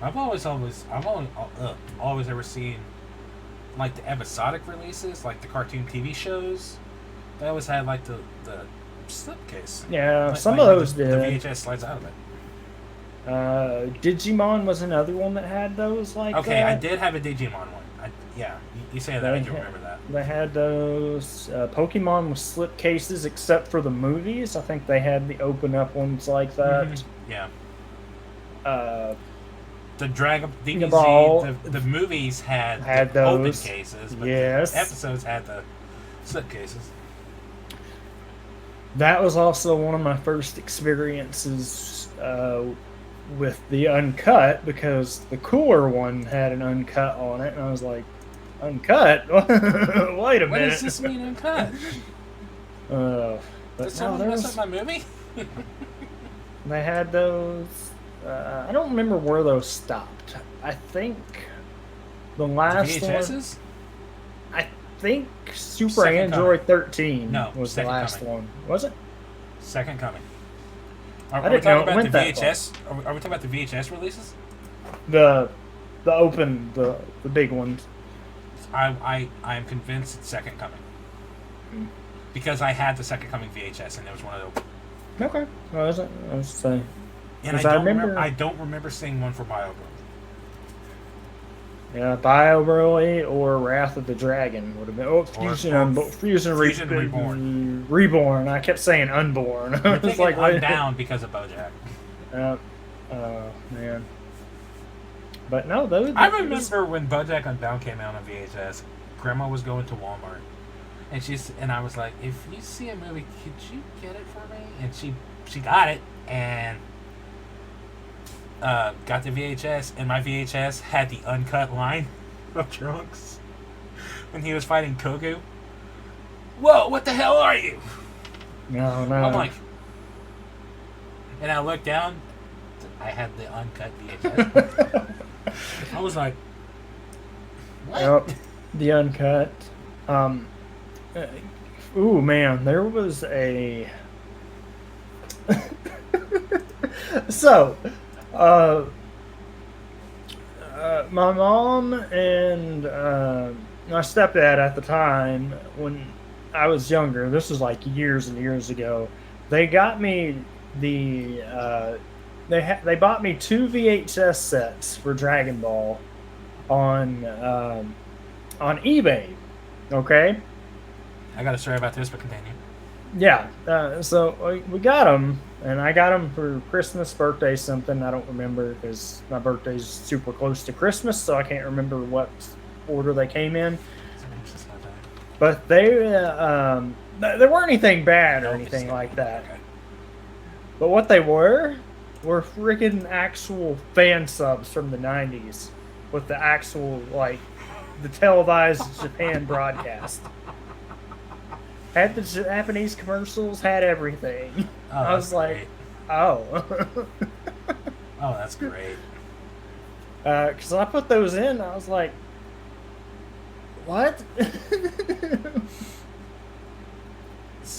S2: I've always ever seen like the episodic releases, like the cartoon TV shows. They always had like the slipcase.
S1: Yeah,
S2: like,
S1: some
S2: like
S1: of those
S2: the
S1: did.
S2: VHS slides out of it.
S1: Digimon was another one that had those like
S2: Okay,
S1: that.
S2: I did have a Digimon one. You say that, I do remember that.
S1: They had those. Pokemon with slip cases, except for the movies. I think they had the open up ones like that.
S2: Mm-hmm. Yeah.
S1: The
S2: Dragon DBZ,
S1: Ball
S2: the movies had the
S1: those
S2: open cases, but
S1: yes.
S2: the episodes had the slip cases.
S1: That was also one of my first experiences with the uncut, because the cooler one had an uncut on it, and I was like, uncut? Wait a minute.
S2: What does this mean, uncut?
S1: But
S2: Did someone mess up my movie?
S1: They had those. I don't remember where those stopped. I think the last
S2: VHSs?
S1: one. I think Super
S2: Second
S1: Android
S2: Coming.
S1: 13 was the
S2: Second
S1: last
S2: Coming.
S1: one. Was it?
S2: Second Coming.
S1: I
S2: Are we
S1: didn't
S2: talking
S1: know it
S2: about
S1: went
S2: the
S1: that
S2: VHS? Are we talking about the VHS releases?
S1: The open, the big ones.
S2: I am convinced it's Second Coming. Because I had the Second Coming VHS and there was one of those.
S1: Okay. I was saying.
S2: And I don't remember seeing one for Bio Bros.
S1: Yeah, Bio Broly or Wrath of the Dragon would have been. Oh, Fusion
S2: Reborn.
S1: Reborn. I kept saying Unborn.
S2: You're
S1: It's like
S2: Unbound because of BoJack.
S1: Oh man. But no, those.
S2: I remember when BoJack Unbound came out on VHS. Grandma was going to Walmart, and I was like, "If you see a movie, could you get it for me?" And she got it and got the VHS, and my VHS had the uncut line of Trunks when he was fighting Kogu. Whoa! What the hell are you?
S1: No.
S2: I'm like, and I looked down. I had the uncut VHS. I was like, what?
S1: Yep, the uncut. Ooh man, there was a. So, my mom and my stepdad at the time, when I was younger, this was like years and years ago, they got me they bought me 2 VHS sets for Dragon Ball on eBay. Okay.
S2: I got a story about this, but continue.
S1: Yeah. So we got them, and I got them for Christmas, birthday, something. I don't remember because my birthday's super close to Christmas, so I can't remember what order they came in. But they weren't anything bad or anything like that. But what they were freaking actual fan subs from the 90s with the actual, like, the televised Japan broadcast. Had the Japanese commercials, had everything.
S2: Oh,
S1: I was like,
S2: great.
S1: oh.
S2: Oh, that's great.
S1: Because I put those in, I was like, what?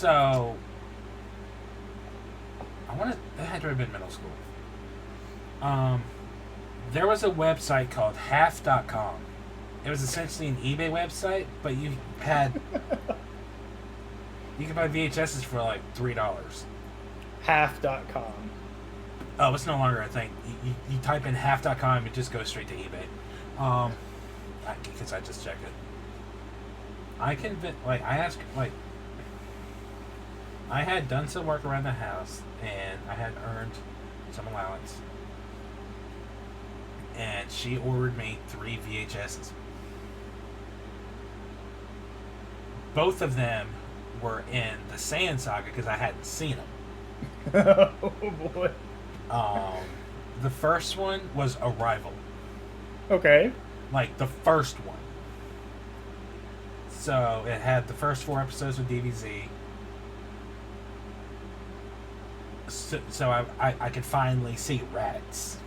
S2: So, it had to have been middle school. There was a website called half.com. It was essentially an eBay website, but you could buy VHSs for like $3.
S1: Half.com.
S2: Oh, it's no longer a thing. You type in half.com, it just goes straight to eBay. Because I just checked it. I had done some work around the house, and I had earned some allowance. And she ordered me 3 VHSs. Both of them were in the Sand Saga because I hadn't seen them.
S1: Oh boy.
S2: The first one was Arrival.
S1: Okay.
S2: Like the first one. So it had the first 4 episodes of DBZ. So I could finally see rats.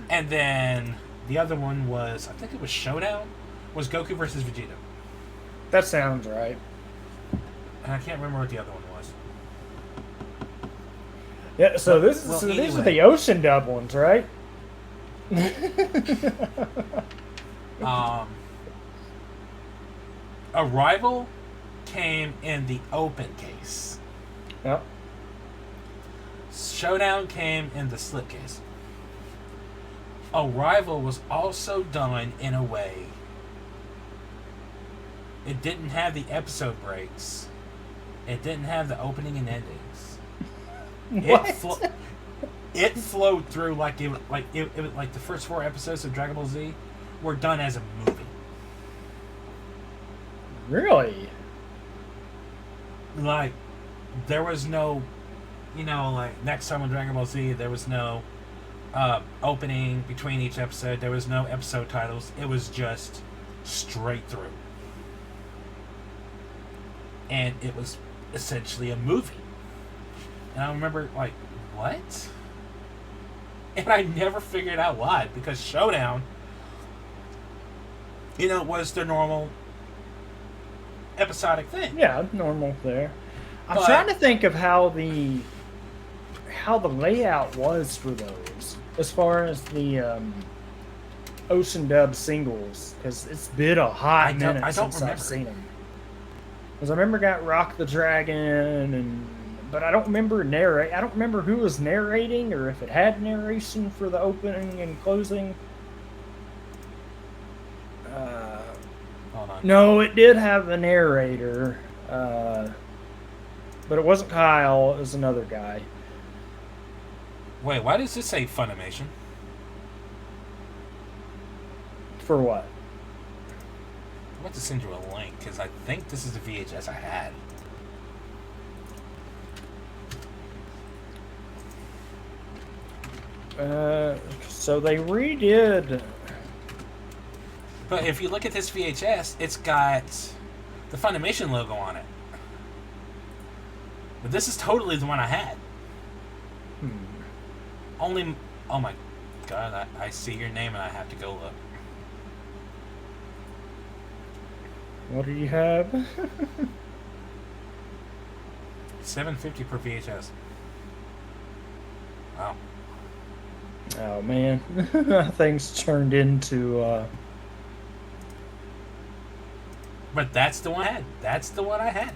S2: And then the other one was, I think it was Showdown, was Goku versus Vegeta.
S1: That sounds right.
S2: And I can't remember what the other one was.
S1: Yeah, so these are the Ocean Dub ones, right?
S2: Arrival came in the open case.
S1: Yep.
S2: Showdown came in the slip case. Arrival was also done in a way. It didn't have the episode breaks. It didn't have the opening and endings.
S1: What?
S2: It flowed through like the first 4 episodes of Dragon Ball Z were done as a movie.
S1: Really?
S2: Like, there was no, like next time on Dragon Ball Z, there was no opening between each episode. There was no episode titles. It was just straight through. And it was essentially a movie. And I remember, like, what? And I never figured out why. Because Showdown, was the normal episodic thing.
S1: Yeah, normal there. I'm trying to think of how the layout was for those, as far as the Ocean Dub singles, because it's been a hot minute since I've seen them. Because I remember got Rock the Dragon, but I don't remember I don't remember who was narrating or if it had narration for the opening and closing.
S2: Hold on.
S1: No, it did have a narrator, but it wasn't Kyle. It was another guy.
S2: Wait, why does this say Funimation?
S1: For what?
S2: I'm about to send you a link because I think this is the VHS I had.
S1: So they redid.
S2: But if you look at this VHS, it's got the Funimation logo on it. But this is totally the one I had. Only, oh my god, I see your name and I have to go look.
S1: What do you have?
S2: $7.50 per VHS. Wow.
S1: Oh man, things turned into.
S2: But that's the one I had. That's the one I had.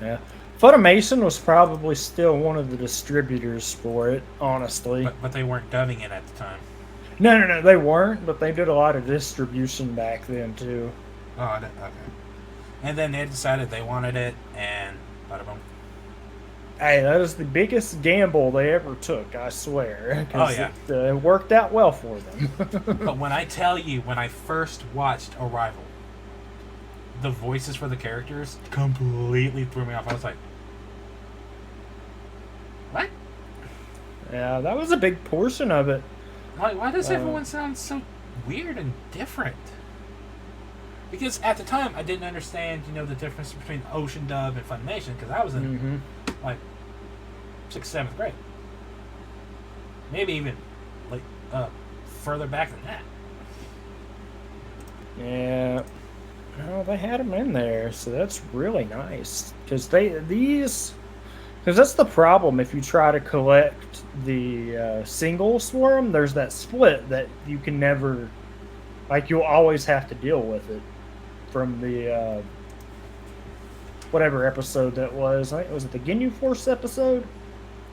S1: Yeah, Funimation was probably still one of the distributors for it, honestly.
S2: But they weren't dubbing it at the time.
S1: No, they weren't. But they did a lot of distribution back then too.
S2: Oh, okay. And then they decided they wanted it, and bada boom.
S1: Hey, that was the biggest gamble they ever took, I swear.
S2: Oh, yeah.
S1: It worked out well for them.
S2: But when I tell you, when I first watched Arrival, the voices for the characters completely threw me off. I was like, what?
S1: Yeah, that was a big portion of it.
S2: Like, why does everyone sound so weird and different? Because at the time, I didn't understand, the difference between Ocean Dub and Funimation, because I was in, like, 6th, 7th grade. Maybe even, like, further back than that.
S1: Yeah. No, they had them in there, so that's really nice. Because that's the problem. If you try to collect the singles for them, there's that split that you can never, like, you'll always have to deal with it from the whatever episode that was. I think was it the Ginyu Force episode?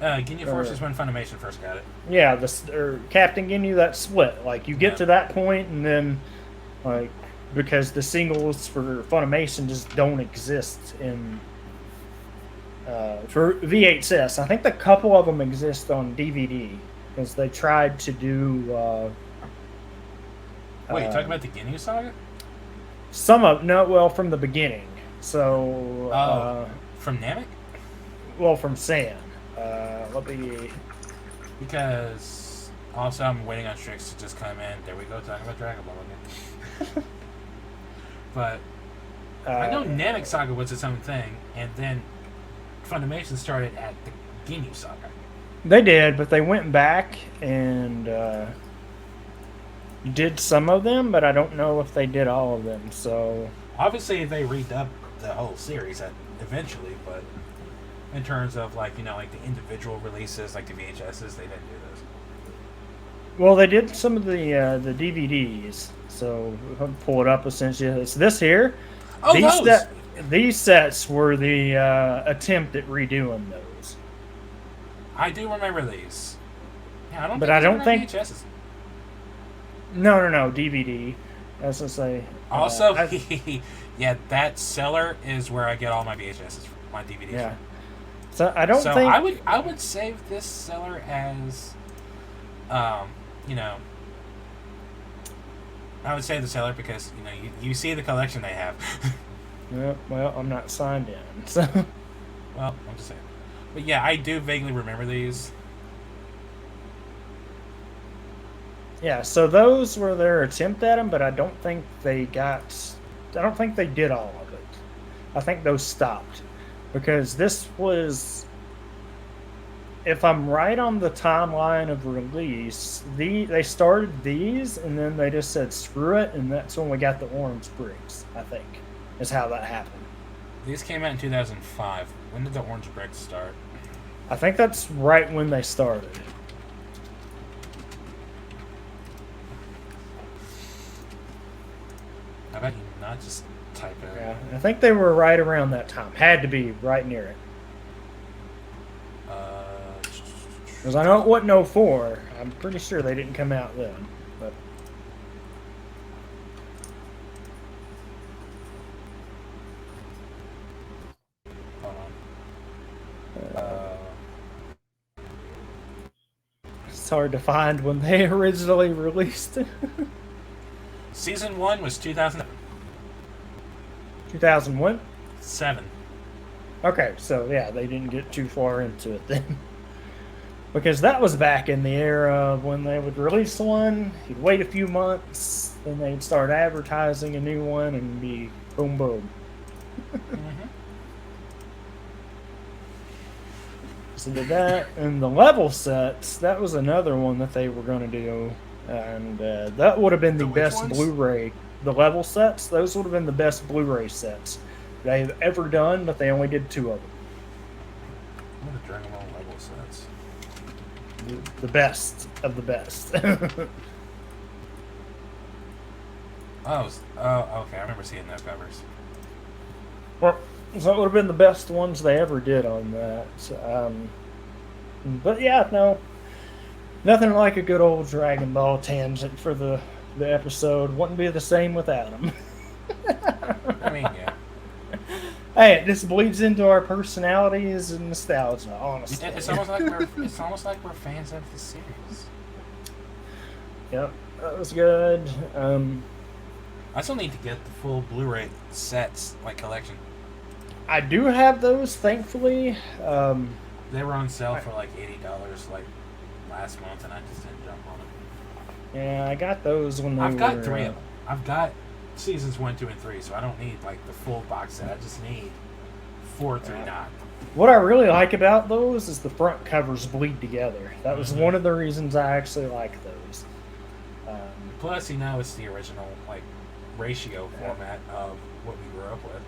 S2: Ginyu Force is when Funimation first got it.
S1: Yeah, or Captain Ginyu, that split. Like you get to that point, and then like because the singles for Funimation just don't exist in for VHS. I think the couple of them exist on DVD because they tried to do.
S2: Wait, you talking about the Ginyu Saga?
S1: Some of no, well, from the beginning. So.
S2: From Namek?
S1: Well, from Sam. Let me.
S2: Because also I'm waiting on Strix to just come in. There we go, talking about Dragon Ball again. But I know Namek Saga was its own thing, and then Funimation started at the Ginyu Saga.
S1: They did, but they went back and did some of them, but I don't know if they did all of them. So
S2: obviously they redubbed the whole series eventually, but in terms of like like the individual releases, like the VHSs, they didn't do those.
S1: Well, they did some of the DVDs. So I'll pull it up. Essentially, it's this here.
S2: Oh,
S1: These sets were the attempt at redoing those.
S2: I do remember these. Yeah,
S1: I don't think
S2: VHSs.
S1: No, DVD. As I say.
S2: Also, yeah, that seller is where I get all my VHSs, my DVDs.
S1: Yeah. So I don't think
S2: I would save this seller as, I would save the seller because you see the collection they have.
S1: Yeah, well, I'm not signed in, so.
S2: Well, I'm just saying. But yeah, I do vaguely remember these.
S1: Yeah, so those were their attempt at them, but I don't think they did all of it. I think those stopped. Because this was, if I'm right on the timeline of release, they started these, and then they just said, screw it, and that's when we got the Orange Bricks, I think, is how that happened.
S2: These came out in 2005. When did the Orange Bricks start?
S1: I think that's right when they started.
S2: How about you not just type it?
S1: Yeah, I think they were right around that time. Had to be right near it. Because I know it wasn't 04. I'm pretty sure they didn't come out then. But
S2: hold on.
S1: It's hard to find when they originally released it.
S2: Season 1 was 2000.
S1: 2001?
S2: 7.
S1: Okay, so yeah, they didn't get too far into it then. Because that was back in the era of when they would release one, you'd wait a few months, then they'd start advertising a new one and be boom boom. So did that, and the level sets, that was another one that they were going to do. And that would have been the best
S2: ones?
S1: Blu-ray. The level sets, those would have been the best Blu-ray sets they've ever done, but they only did 2 of them.
S2: What are the Dragon Ball level sets?
S1: The best of the best.
S2: Oh, okay. I remember seeing those covers.
S1: Well, so it would have been the best ones they ever did on that. But yeah, no. Nothing like a good old Dragon Ball tangent for the episode. Wouldn't be the same without them.
S2: I mean, yeah.
S1: Hey, this bleeds into our personalities and nostalgia, honestly.
S2: It's almost like we're fans of the series.
S1: Yep, that was good.
S2: I still need to get the full Blu-ray sets, like collection.
S1: I do have those, thankfully.
S2: They were on sale for like $80 like last month, and I just didn't jump on it.
S1: Yeah, I got those when they
S2: I've got
S1: were,
S2: 3 of them. I've got seasons 1, 2, and 3, so I don't need like the full box set. I just need 4 through 9.
S1: What I really like about those is the front covers bleed together. That was one of the reasons I actually like those.
S2: Plus, it's the original, like, ratio format of what we grew up with.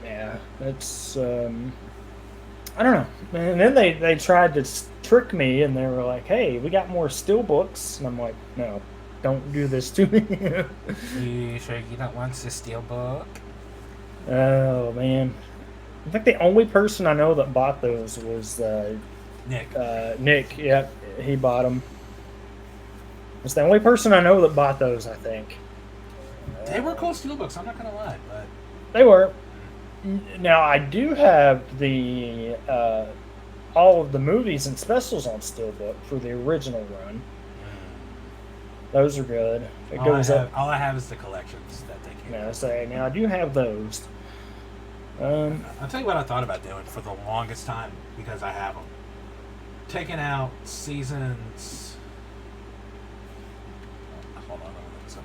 S1: Yeah, it's I don't know. And then they tried to trick me, and they were like, "Hey, we got more steel books," and I'm like, "No, don't do this to me."
S2: You sure you don't want the steel book?
S1: Oh man, I think the only person I know that bought those was
S2: Nick.
S1: Nick. Yep, he bought them. It's the only person I know that bought those. I think
S2: They were cool steel books, I'm not gonna lie, but
S1: they were. Now I do have the all of the movies and specials on Steelbook for the original run. Those are good. It goes up.
S2: all I have is the collections that they came.
S1: Now, say now I do have those.
S2: I'll tell you what I thought about doing for the longest time because I have them. Taking out seasons. Hold on, let me look this up.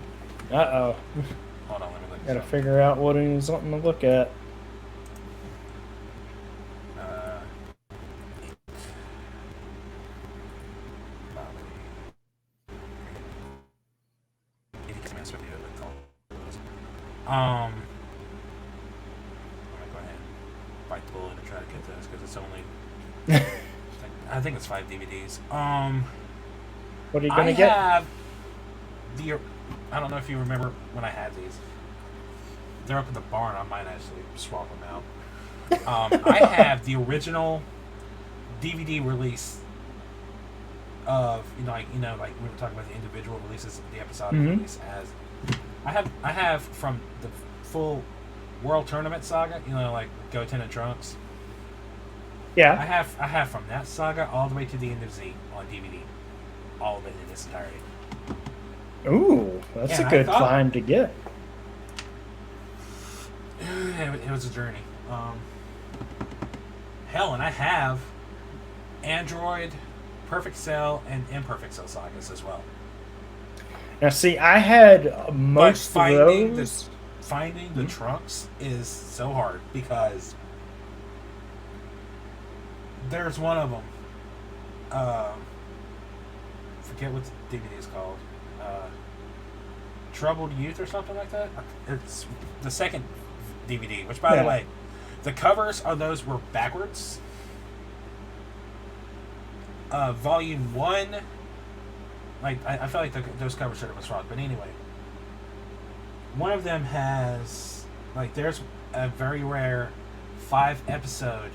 S1: Oh,
S2: Hold on, let me look this
S1: gotta
S2: up.
S1: figure out what he's wanting to look at.
S2: I'm gonna go ahead and bite the bullet and try to get this because it's only. I think it's 5 DVDs.
S1: What are you
S2: I
S1: gonna get?
S2: have the. I don't know if you remember when I had these. They're up in the barn. I might actually swap them out. I have the original DVD release of like we were talking about the individual releases, the episodic release as. I have from the full World Tournament saga, like Goten and Trunks.
S1: Yeah.
S2: I have from that saga all the way to the end of Z on DVD, all of it in its entirety.
S1: Ooh, that's
S2: Yeah,
S1: a good find to get.
S2: It was a journey. Hell, and I have Android, Perfect Cell, and Imperfect Cell sagas as well.
S1: Now, see, I had most of those.
S2: Finding the Trunks is so hard because there's one of them. Forget what the DVD is called. Troubled Youth or something like that. It's the second DVD, which, by the way, the covers of those were backwards. Volume 1, I feel like those covers should have been wrong, but anyway, one of them has there's a very rare 5-episode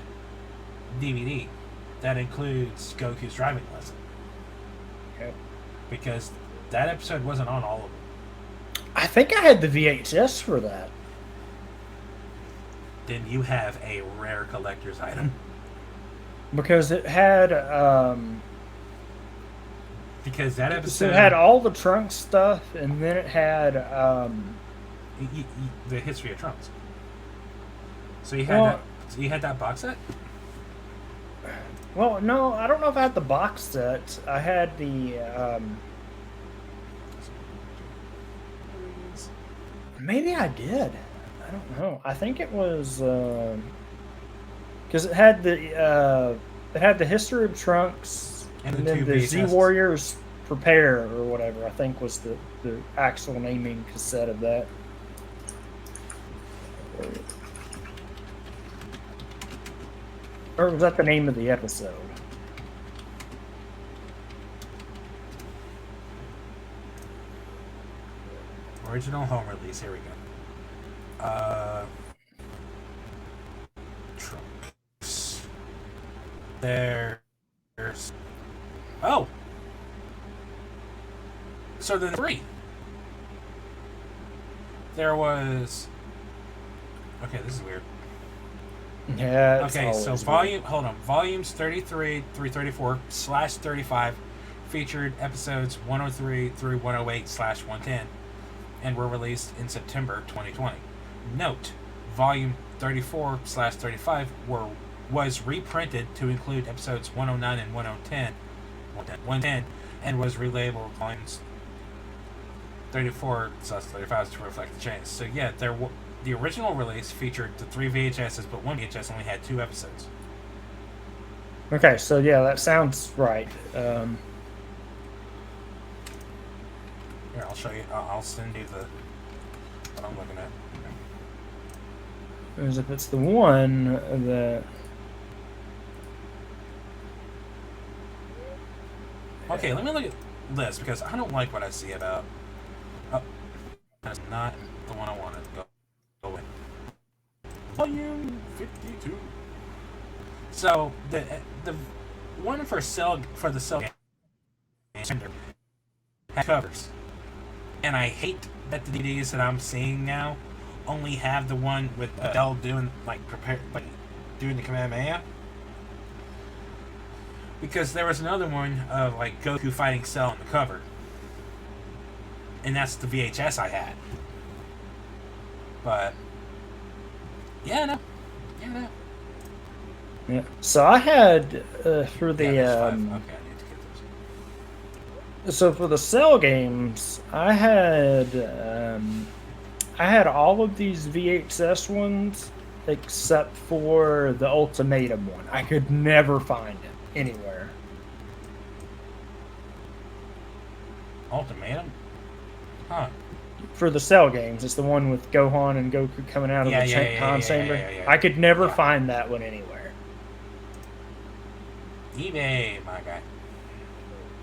S2: DVD that includes Goku's driving lesson.
S1: Okay.
S2: Because that episode wasn't on all of them.
S1: I think I had the VHS for that.
S2: Then you have a rare collector's item.
S1: Because it had
S2: because that episode,
S1: so it had all the Trunks stuff, and then it had
S2: the history of Trunks. So you had that box set?
S1: Well, no, I don't know if I had the box set. I had the maybe I did. I don't know. I think it was because it had the history of Trunks, and then the Z Warriors Prepare or whatever. I think was the actual naming cassette of that. Or was that the name of the episode?
S2: Original home release. Here we go. Trunks. There's. Oh. So then 3. There was. Okay, this is weird.
S1: Yeah.
S2: Okay, so volumes 33 through 34/35 featured episodes 103 through 108/110, and were released in September 2020. Note: volume 34/35 was reprinted to include episodes 109 and 110, and was relabeled volumes 34/35 to reflect the change. So yeah, the original release featured the 3 VHSs, but one VHS only had 2 episodes.
S1: Okay, so yeah, that sounds right.
S2: Here, I'll show you. I'll send you what I'm looking at.
S1: As if it's the one that.
S2: Okay, let me look at this because I don't like what I see about. Oh, that's not the one I wanted. Go away. Volume 52. So the one for the cell game has covers, and I hate that the DVDs that I'm seeing now only have the one with Adele doing doing the Kamehameha. Because there was another one of like Goku fighting Cell on the cover, and that's the VHS I had. But no.
S1: Yeah. So I had for the
S2: Okay, I need to get those.
S1: so for the Cell games, I had all of these VHS ones except for the Ultimatum one. I could never find it anywhere.
S2: Ultimatum? Huh.
S1: For the Cell games, it's the one with Gohan and Goku coming out of the time chamber. I could never find that one anywhere.
S2: eBay, my guy.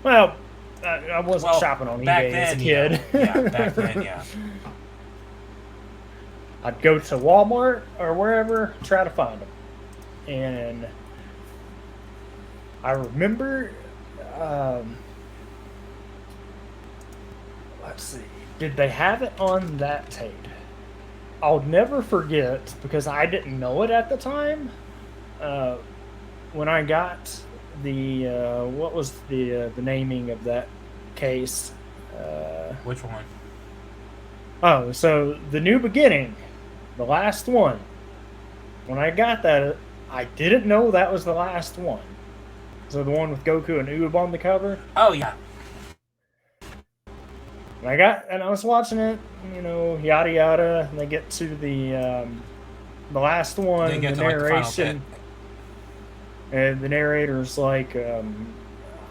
S1: Well, I wasn't shopping on eBay as a kid.
S2: Back then, yeah.
S1: I'd go to Walmart or wherever, try to find them. And I remember, let's see, did they have it on that tape? I'll never forget, because I didn't know it at the time, when I got the, what was the naming of that case?
S2: Which one?
S1: Oh, so the New Beginning, the last one. When I got that, I didn't know that was the last one. So the one with Goku and Oob on the cover.
S2: Oh yeah.
S1: And I was watching it, yada yada, and they get to the last one,
S2: They get
S1: the
S2: to,
S1: narration, and the narrator's like,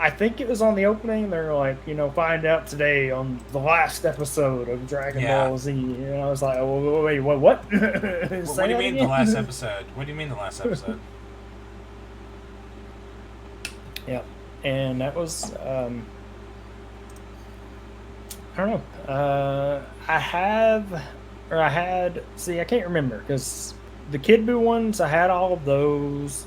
S1: I think it was on the opening. They're like, find out today on the last episode of Dragon Ball Z. And I was like, oh, wait, what? What
S2: do you mean the last episode? What do you mean the last episode?
S1: Yeah, and that was, I don't know. I had, see, I can't remember, because the Kid Buu ones, I had all of those.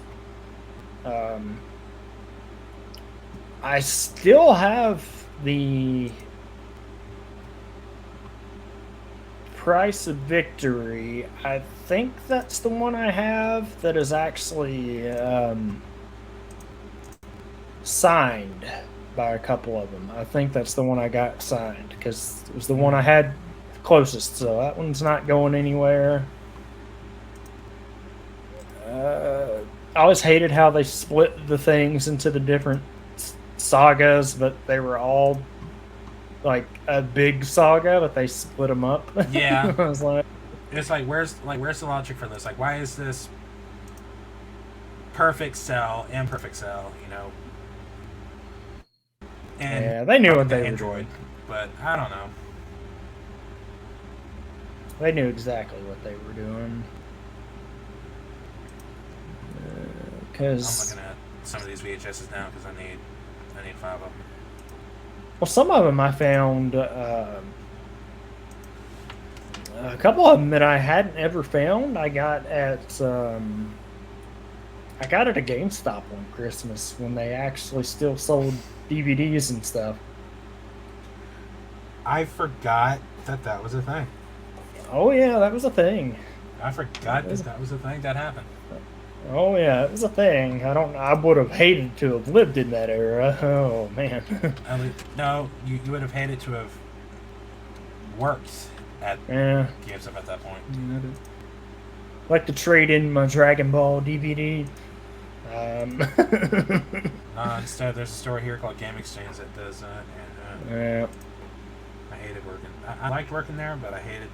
S1: I still have the Price of Victory. I think that's the one I have that is actually signed by a couple of them. I think that's the one I got signed because it was the one I had closest, so that one's not going anywhere. I always hated how they split the things into the different sagas, but they were all like a big saga, but they split them up.
S2: Yeah.
S1: I was like,
S2: it's where's the logic for this? Like, why is this Perfect Cell, Imperfect Cell, And
S1: yeah, they knew what they
S2: Android,
S1: were doing.
S2: But I don't know.
S1: They knew exactly what they were doing.
S2: I'm looking at some of these VHSs now because I need 5 of them.
S1: Well, some of them I found, a couple of them that I hadn't ever found. I got at a GameStop on Christmas when they actually still sold DVDs and stuff.
S2: I forgot that was a thing.
S1: Oh yeah, that was a thing.
S2: I forgot that was a thing that happened.
S1: Oh yeah, it was a thing. I would have hated to have lived in that era. Oh man.
S2: No, you would have hated to have worked at GameStop at that point.
S1: Yeah, I'd like to trade in my Dragon Ball DVD.
S2: Instead, there's a store here called Game Exchange that does that, and
S1: Yeah.
S2: I hated working. I liked working there, but I hated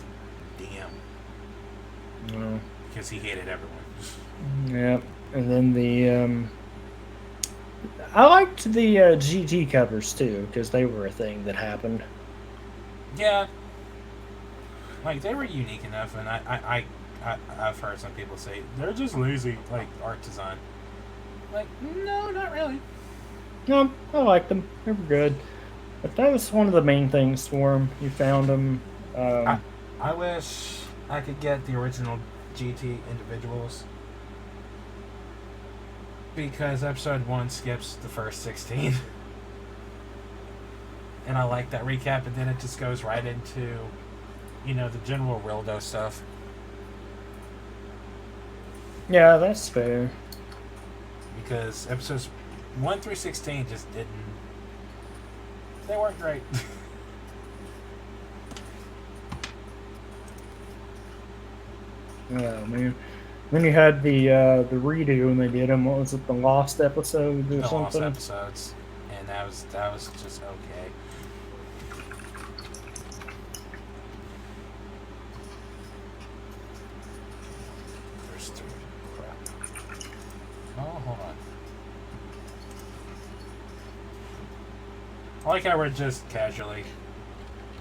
S2: the DM
S1: No.
S2: because he hated everyone.
S1: Yeah, and then I liked the GT covers too because they were a thing that happened.
S2: Yeah. like they were unique enough, and I've heard some people say they're just lazy, like art design. Like, no, not really.
S1: No, I liked them. They were good. But that was one of the main things for them. You found them.
S2: I I wish I could get the original GT individuals because episode 1 skips the first 16. And I like that recap, and then it just goes right into, the general Rildo stuff.
S1: Yeah, that's fair.
S2: Because episodes 1 through 16 just didn't. They weren't great.
S1: Oh man. Then you had the redo when they did them. What was it? The Lost episode or
S2: The
S1: something?
S2: Lost episodes, and that was just okay. There's 3. Crap. Oh, hold on. I like how we're just casually.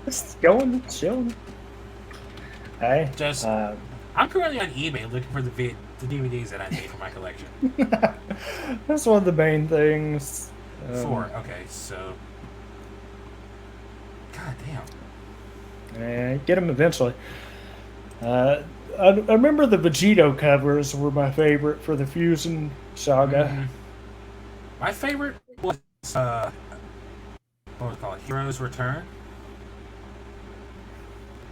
S1: Just going, chilling. Hey,
S2: Just. I'm currently on eBay looking for the DVDs that I need for my collection.
S1: that's one of the main things.
S2: 4. Okay, so. God damn.
S1: Get them eventually. I remember the Vegito covers were my favorite for the Fusion Saga.
S2: Mm-hmm. My favorite was what was it called? Heroes Return.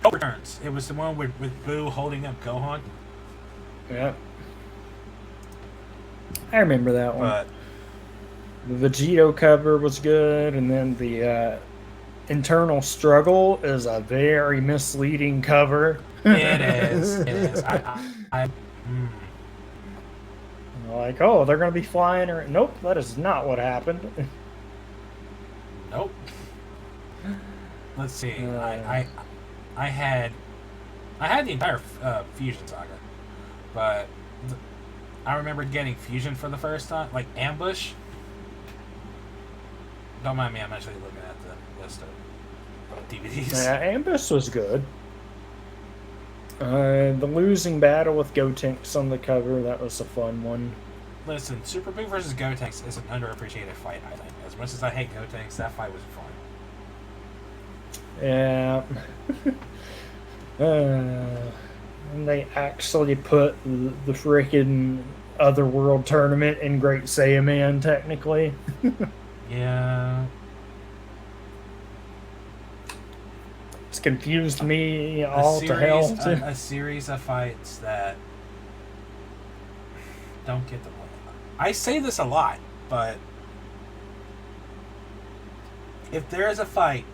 S2: Oh, Returns. It was the one with Boo holding up Gohan.
S1: Yeah. I remember that one.
S2: But
S1: The Vegito cover was good, and then the Internal Struggle is a very misleading cover.
S2: it is. It is.
S1: Like, oh, they're going to be flying. Or nope, that is not what happened.
S2: Nope. Let's see. I had the entire Fusion Saga, but I remember getting Fusion for the first time, like Ambush. Don't mind me, I'm actually looking at the list of DVDs.
S1: Yeah, Ambush was good. The losing battle with Gotenks on the cover, that was a fun one.
S2: Listen, Super Boo vs. Gotenks is an underappreciated fight, I think. As much as I hate Gotenks, that fight was fun.
S1: Yeah. And they actually put the freaking Otherworld tournament in Great Saiyaman, technically.
S2: Yeah.
S1: It's confused me all to hell.
S2: A series of fights that don't get the love. I say this a lot, but if there is a fight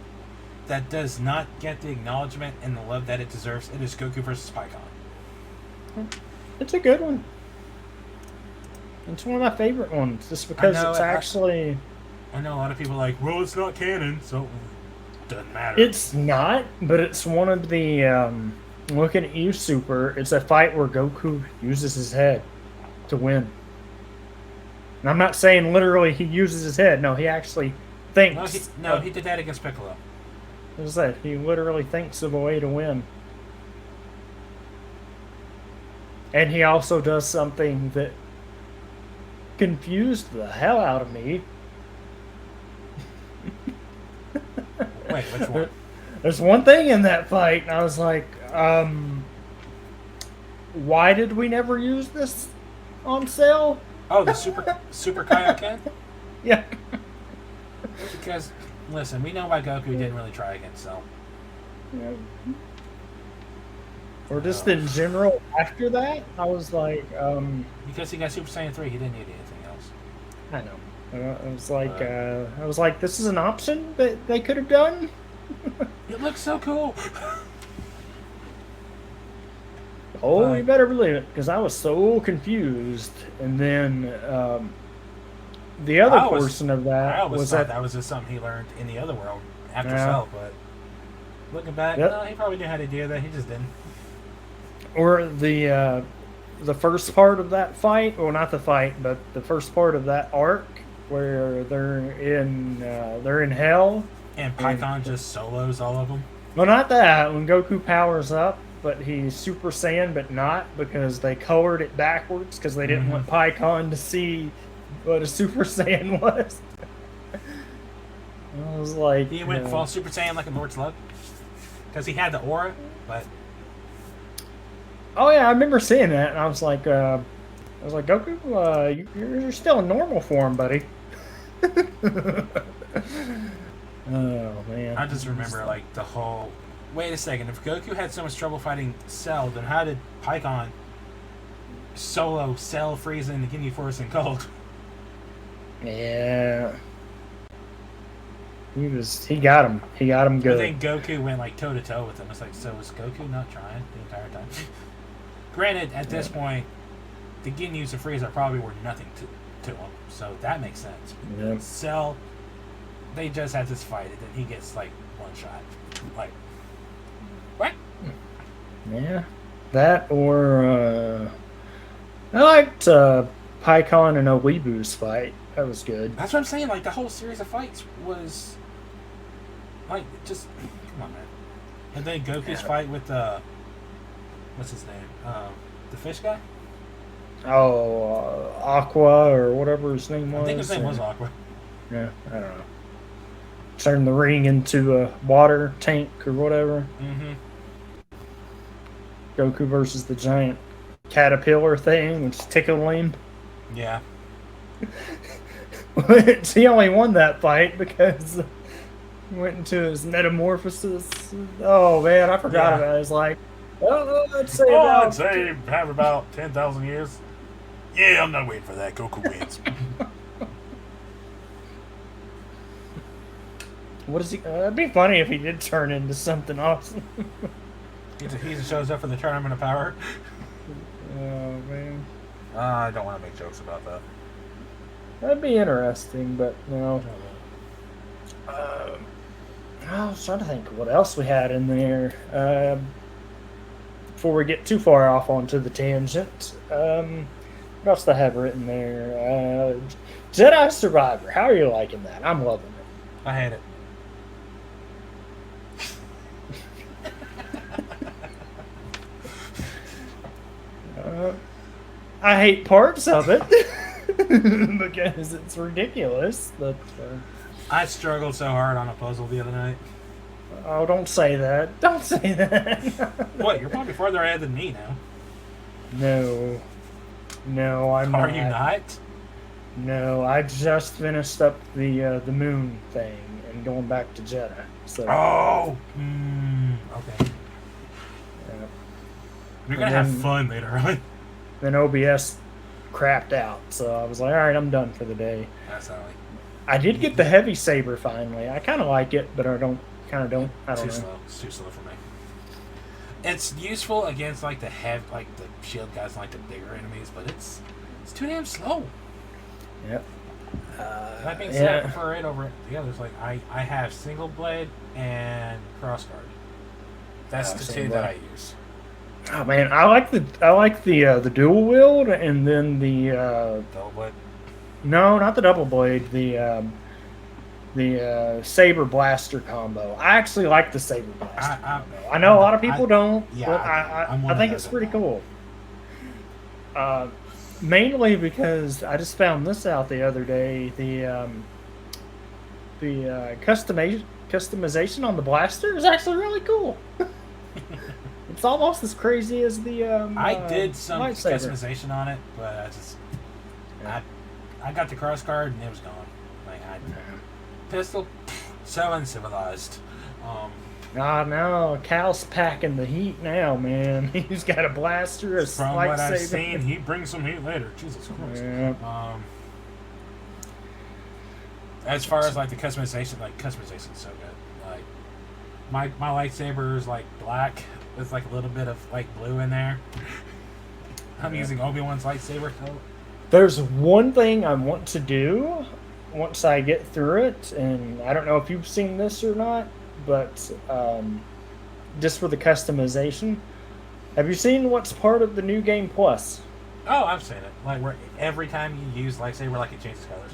S2: that does not get the acknowledgement and the love that it deserves, it is Goku versus Pikkon.
S1: It's a good one. It's one of my favorite ones, just because it's actually...
S2: I know a lot of people are like, well, it's not canon, so it doesn't matter.
S1: It's not, but it's one of the... looking at you, Super, it's a fight where Goku uses his head to win. And I'm not saying literally he uses his head. No, he actually thinks.
S2: No, he did that against Piccolo.
S1: What is that? He literally thinks of a way to win. And he also does something that confused the hell out of me.
S2: Wait, which one?
S1: There's one thing in that fight, and I was like, why did we never use this on Cell?
S2: Oh, the Super Kaioken?
S1: Yeah.
S2: Because, listen, we know why Goku didn't really try against Cell.
S1: Yeah. Or just in general, after that, I was like,
S2: because he got Super Saiyan 3, he didn't need anything else.
S1: I know. I was like, this is an option that they could have done?
S2: It looks so cool!
S1: Oh, you better believe it, because I was so confused. And then the other portion of that was
S2: that was just something he learned in the other world after Cell, but looking back, no, he probably knew how to do that, he just didn't.
S1: Or the first part of that fight, well, not the fight, but the first part of that arc where they're in hell,
S2: and Pikkon just solos all of them.
S1: Well, not that. When Goku powers up, but he's Super Saiyan, but not because they colored it backwards because they didn't
S2: Hmm.
S1: want Pycon to see what a Super Saiyan was. I was like,
S2: He went full Super Saiyan like a Lord Slug because he had the aura, but
S1: oh yeah, I remember seeing that, and I was like, Goku, you're still in normal form, buddy. Oh man,
S2: I just remember like the whole. Wait a second. If Goku had so much trouble fighting Cell, then how did Pycon solo Cell, Frieza, and the Ginyu Force and Cold?
S1: yeah, he got him
S2: But
S1: good.
S2: then Goku went like toe to toe with him. It's like, so was Goku not trying the entire time? Granted, at this point, the Ginyus and Frieza probably were nothing to him, so that makes sense.
S1: Yeah.
S2: Cell, they just had this fight, and then he gets like one shot. Like, what?
S1: Yeah, that or I liked Pycon and Oweebu's fight. That was good.
S2: That's what I'm saying. Like the whole series of fights was like just come on, man. And then Goku's
S1: Yeah.
S2: fight with what's his name? The fish guy.
S1: Oh, Aqua or whatever his name was.
S2: I think his name was Aqua.
S1: Yeah, I don't know. Turn the ring into a water tank or whatever.
S2: Mm-hmm.
S1: Goku versus the giant caterpillar thing, which is tickling.
S2: Yeah.
S1: He only won that fight because he went into his metamorphosis. Oh man, I forgot
S2: Yeah.
S1: about it. It's like, oh, let's say
S2: Oh,
S1: about
S2: I'd say have about 10,000 years. Yeah, I'm not waiting for that. Goku wins.
S1: what is he? It'd be funny if he did turn into something awesome.
S2: he just shows up for the tournament of power.
S1: Oh man,
S2: I don't want to make jokes about that.
S1: that'd be interesting, but no. I was trying to think what else we had in there. Before we get too far off onto the tangent, what else do I have written there? Jedi Survivor. How are you liking that? I'm loving it.
S2: I hate it.
S1: I hate parts of it because it's ridiculous. But
S2: I struggled so hard on a puzzle the other night.
S1: oh, don't say that! Don't say that!
S2: What? You're probably farther ahead than me now.
S1: No, no, I'm
S2: Are
S1: not.
S2: you not?
S1: No, I just finished up the moon thing and going back to Jeddah. So
S2: Oh. Okay.
S1: yeah.
S2: You're gonna
S1: And
S2: have
S1: then-
S2: fun later on.
S1: Then OBS crapped out, so I was like, all right, I'm done for the day.
S2: That's how
S1: I did get the heavy saber finally. I kind of like it, but I don't. I don't
S2: too
S1: know.
S2: slow. It's too slow for me. It's useful against like like the shield guys, and, like the bigger enemies, but it's too damn slow.
S1: Yep.
S2: That being said, I
S1: Yeah.
S2: prefer it over the others. Like I have single blade and cross guard. That's
S1: Oh,
S2: the
S1: single
S2: two that I
S1: blade.
S2: use.
S1: Oh man, I like the dual wield and then the
S2: Double blade.
S1: no, not the double blade, the saber blaster combo. I actually like the saber blaster. I know a lot of people don't,
S2: yeah,
S1: but
S2: I'm one
S1: I
S2: of
S1: think
S2: those
S1: it's
S2: that
S1: pretty
S2: don't.
S1: cool. Mainly because I just found this out the other day. The customization on the blaster is actually really cool. It's almost as crazy as the
S2: I did some
S1: lightsaber.
S2: customization on it, but I got the cross guard and it was gone. Like pistol, so uncivilized.
S1: Ah, no, Cal's packing the heat now, man. He's got a blaster, a
S2: From
S1: lightsaber.
S2: what I've seen, he brings some heat later. Jesus Christ.
S1: Yeah.
S2: As far as like the customization, is so good. Like my lightsaber is like black with like a little bit of like blue in there. I'm
S1: Yeah.
S2: using Obi-Wan's lightsaber coat.
S1: There's one thing I want to do once I get through it, and I don't know if you've seen this or not, but just for the customization, have you seen what's part of the new game plus?
S2: Oh, I've seen it. Like where every time you use lightsaber, like it changes colors.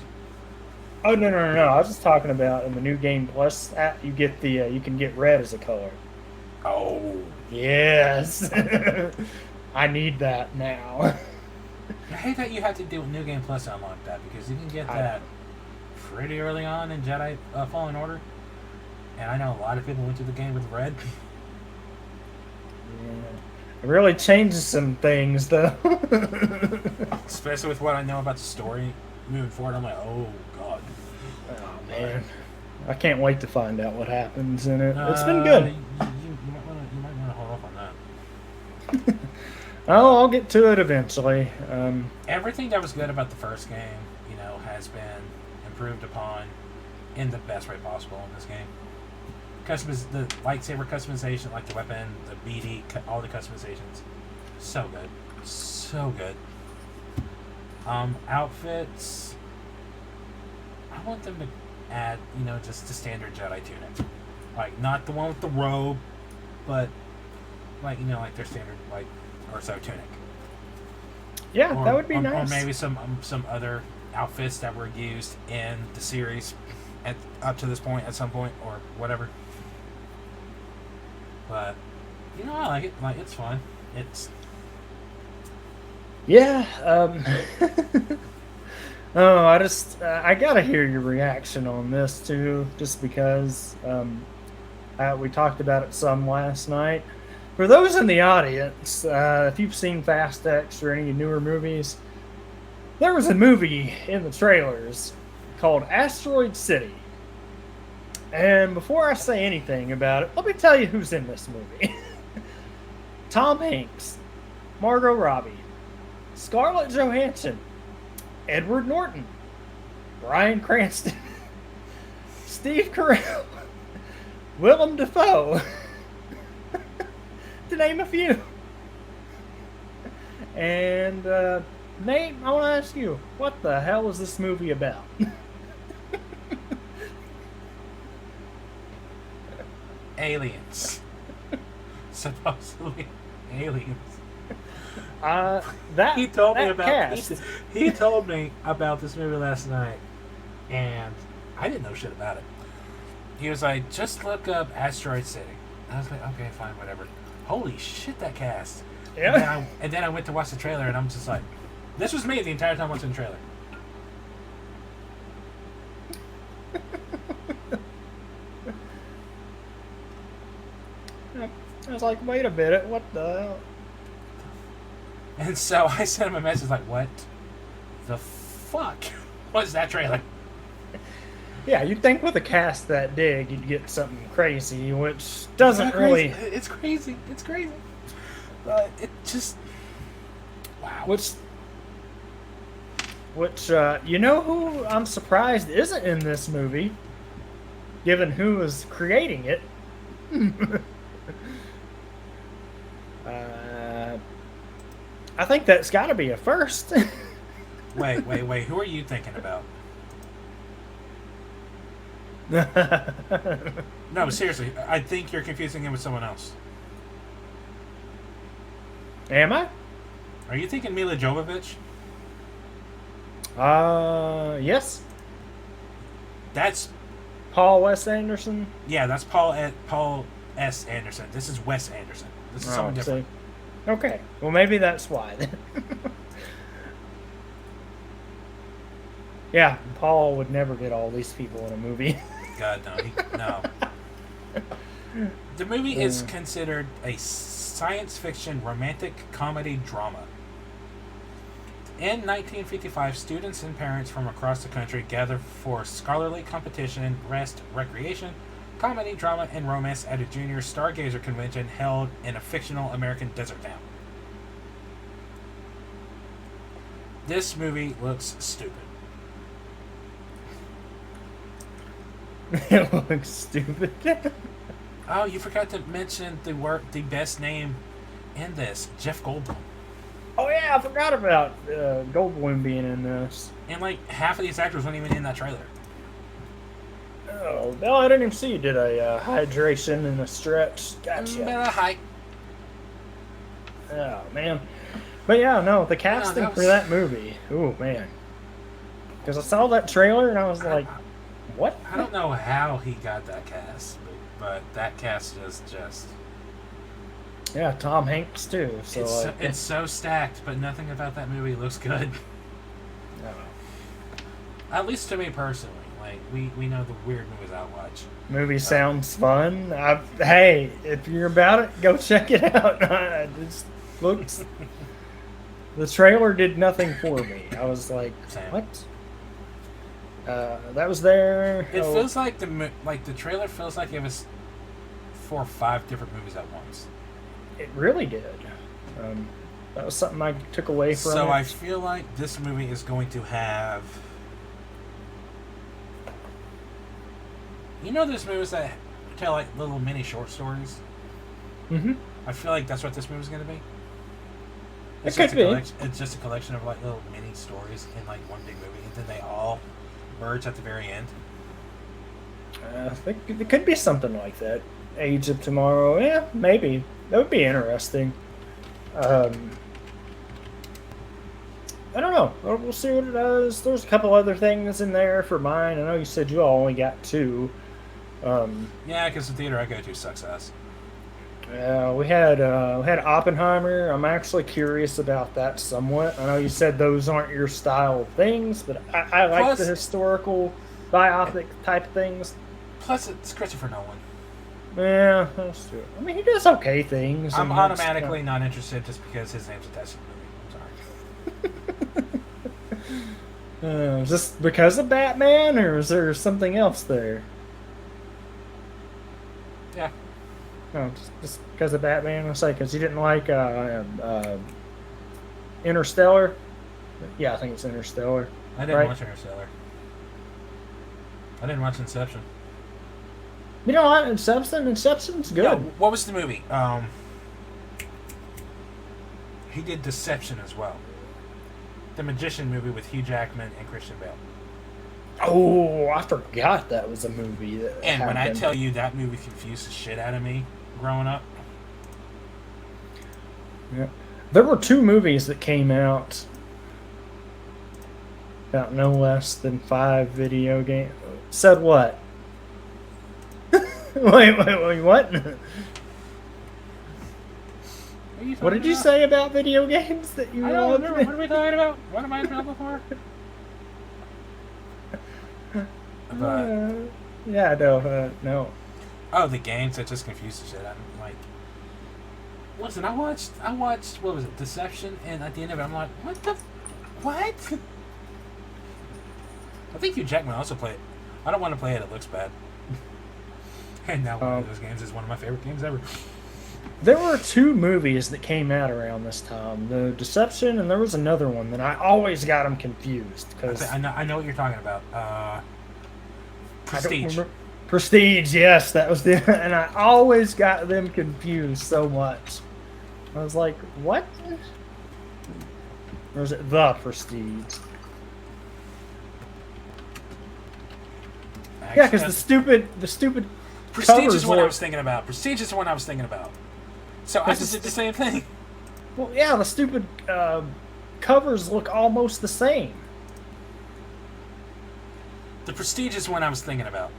S1: Oh no. I was just talking about in the new game plus app, you get the you can get red as a color.
S2: Oh,
S1: Yes. I need that now.
S2: I hate that you have to do New Game Plus to unlock that because you can get
S1: I
S2: that
S1: know.
S2: pretty early on in Jedi Fallen Order, and I know a lot of people went to the game with red.
S1: Yeah. It really changes some things, though.
S2: Especially with what I know about the story moving forward. I'm like, oh god.
S1: Oh,
S2: But
S1: man. I can't wait to find out what happens in it. It's been good.
S2: you might want to hold off on that.
S1: Oh,
S2: But
S1: I'll get to it eventually.
S2: everything that was good about the first game, has been improved upon in the best way possible in this game. The lightsaber customization, like the weapon, the BD, all the customizations, so good, so good. Outfits, I want them to add, just the standard Jedi tunic, like not the one with the robe, but like their standard or so tunic,
S1: Yeah, that would be
S2: or
S1: nice.
S2: maybe some other outfits that were used in the series up to this point at some point or whatever. But I like it. Like it's fun. It's
S1: Yeah. Oh, I gotta hear your reaction on this too, just because we talked about it some last night. For those in the audience, if you've seen Fast X or any newer movies, there was a movie in the trailers called Asteroid City. And before I say anything about it, let me tell you who's in this movie. Tom Hanks, Margot Robbie, Scarlett Johansson, Edward Norton, Bryan Cranston, Steve Carell, Willem Dafoe, to name a few. And Nate, I want to ask you, what the hell is this movie about?
S2: aliens. Supposedly aliens.
S1: That
S2: He told me
S1: that
S2: about
S1: cast.
S2: he told me about this movie last night, and I didn't know shit about it. He was like, "Just look up Asteroid City." I was like, "Okay, fine, whatever." Holy shit, that cast!
S1: Yeah.
S2: And then I went to watch the trailer, and I'm just like, "This was me the entire time watching the trailer."
S1: I was like, wait a minute, what the hell?
S2: And so I sent him a message like, "What the fuck was that trailer?"
S1: Yeah, you'd think with a cast that big, you'd get something crazy, which doesn't really.
S2: It's crazy. It's crazy. But it just wow.
S1: Which you know who I'm surprised isn't in this movie, given who is creating it. I think that's got to be a first.
S2: Wait. Who are you thinking about? No, seriously. I think you're confusing him with someone else.
S1: Am I?
S2: Are you thinking Mila Jovovich?
S1: Yes.
S2: That's
S1: Paul Wes Anderson.
S2: yeah. That's Paul S. Anderson. This is Wes Anderson. This is someone different.
S1: See. Okay. Well, maybe that's why then. Yeah, Paul would never get all these people in a movie.
S2: God no, no. The movie is considered a science fiction romantic comedy drama. In 1955, students and parents from across the country gather for scholarly competition, rest, recreation, comedy, drama, and romance at a junior stargazer convention held in a fictional American desert town. This movie looks stupid.
S1: It looks stupid.
S2: Oh, you forgot to mention the best name in this, Jeff Goldblum.
S1: Oh yeah, I forgot about Goldblum being in this.
S2: And like half of these actors weren't even in that trailer.
S1: Oh, no, I didn't even see you did a hydration and a stretch. Gotcha.
S2: Better hike.
S1: Oh man, but yeah, no, the casting for that movie. Oh man, because I saw that trailer and I was like, what?
S2: I don't know how he got that cast, but that cast is just
S1: Yeah, Tom Hanks too. So
S2: It's so stacked, but nothing about that movie looks good.
S1: no.
S2: At least to me personally. Like we know the weird movies I watch.
S1: Movie sounds fun. Hey, if you're about it, go check it out. This looks. The trailer did nothing for me. I was like,
S2: Same.
S1: what? That was there.
S2: It feels like the trailer feels like it was 4 or 5 different movies at once.
S1: It really did. That was something I took away from it.
S2: So I feel like this movie is going to have. You know, there's movies that tell like little mini short stories.
S1: Mm-hmm.
S2: I feel like that's what this movie's going to be.
S1: It could be.
S2: It's just a collection of like little mini stories in like one big movie, and then they all merge at the very end.
S1: It could be something like that. Age of Tomorrow. Yeah, maybe. That would be interesting. I don't know. We'll see what it does. There's a couple other things in there for mine. I know you said you only got 2.
S2: Yeah, because the theater I go to sucks ass.
S1: We had Oppenheimer. I'm actually curious about that somewhat. I know you said those aren't your style of things, but I like
S2: Plus,
S1: the historical biopic type things.
S2: Plus, it's Christopher Nolan.
S1: Yeah, that's true. I mean, he does okay things.
S2: I'm automatically not interested just because his name's attached to the movie. I'm sorry.
S1: Is this because of Batman, or is there something else there?
S2: Yeah.
S1: No, just because of Batman. I say because you didn't like Interstellar. Yeah, I think it's Interstellar.
S2: I didn't watch Interstellar. I didn't watch Inception.
S1: You know what? Inception's good.
S2: Yeah, what was the movie? He did Deception as well. The Magician movie with Hugh Jackman and Christian Bale.
S1: Oh, I forgot that was a movie.
S2: And when I tell you that movie confused the shit out of me growing up.
S1: Yeah. There were 2 movies that came out about no less than 5 video games. Said what? wait, what? What did you say about video games that you
S2: I don't remember. What are we talking about? What am I in trouble for?
S1: Yeah, no.
S2: Oh, the games that just confused the shit out of me. Like, listen, I watched. What was it, Deception? And at the end of it, I'm like, what? I think Hugh Jackman also played. I don't want to play it. It looks bad. And now one of those games is one of my favorite games ever.
S1: There were 2 movies that came out around this time: the Deception, and there was another one that I always got them confused because
S2: I know what you're talking about. Prestige.
S1: Prestige, yes, that was the, and I always got them confused so much. I was like, what? Or is it The Prestige? Yeah, because the stupid
S2: Prestige is what I
S1: were,
S2: was thinking about. Prestige is the one I was thinking about. So I just did the same thing.
S1: Well, yeah, the stupid covers look almost the same.
S2: The Prestige is one I was thinking about.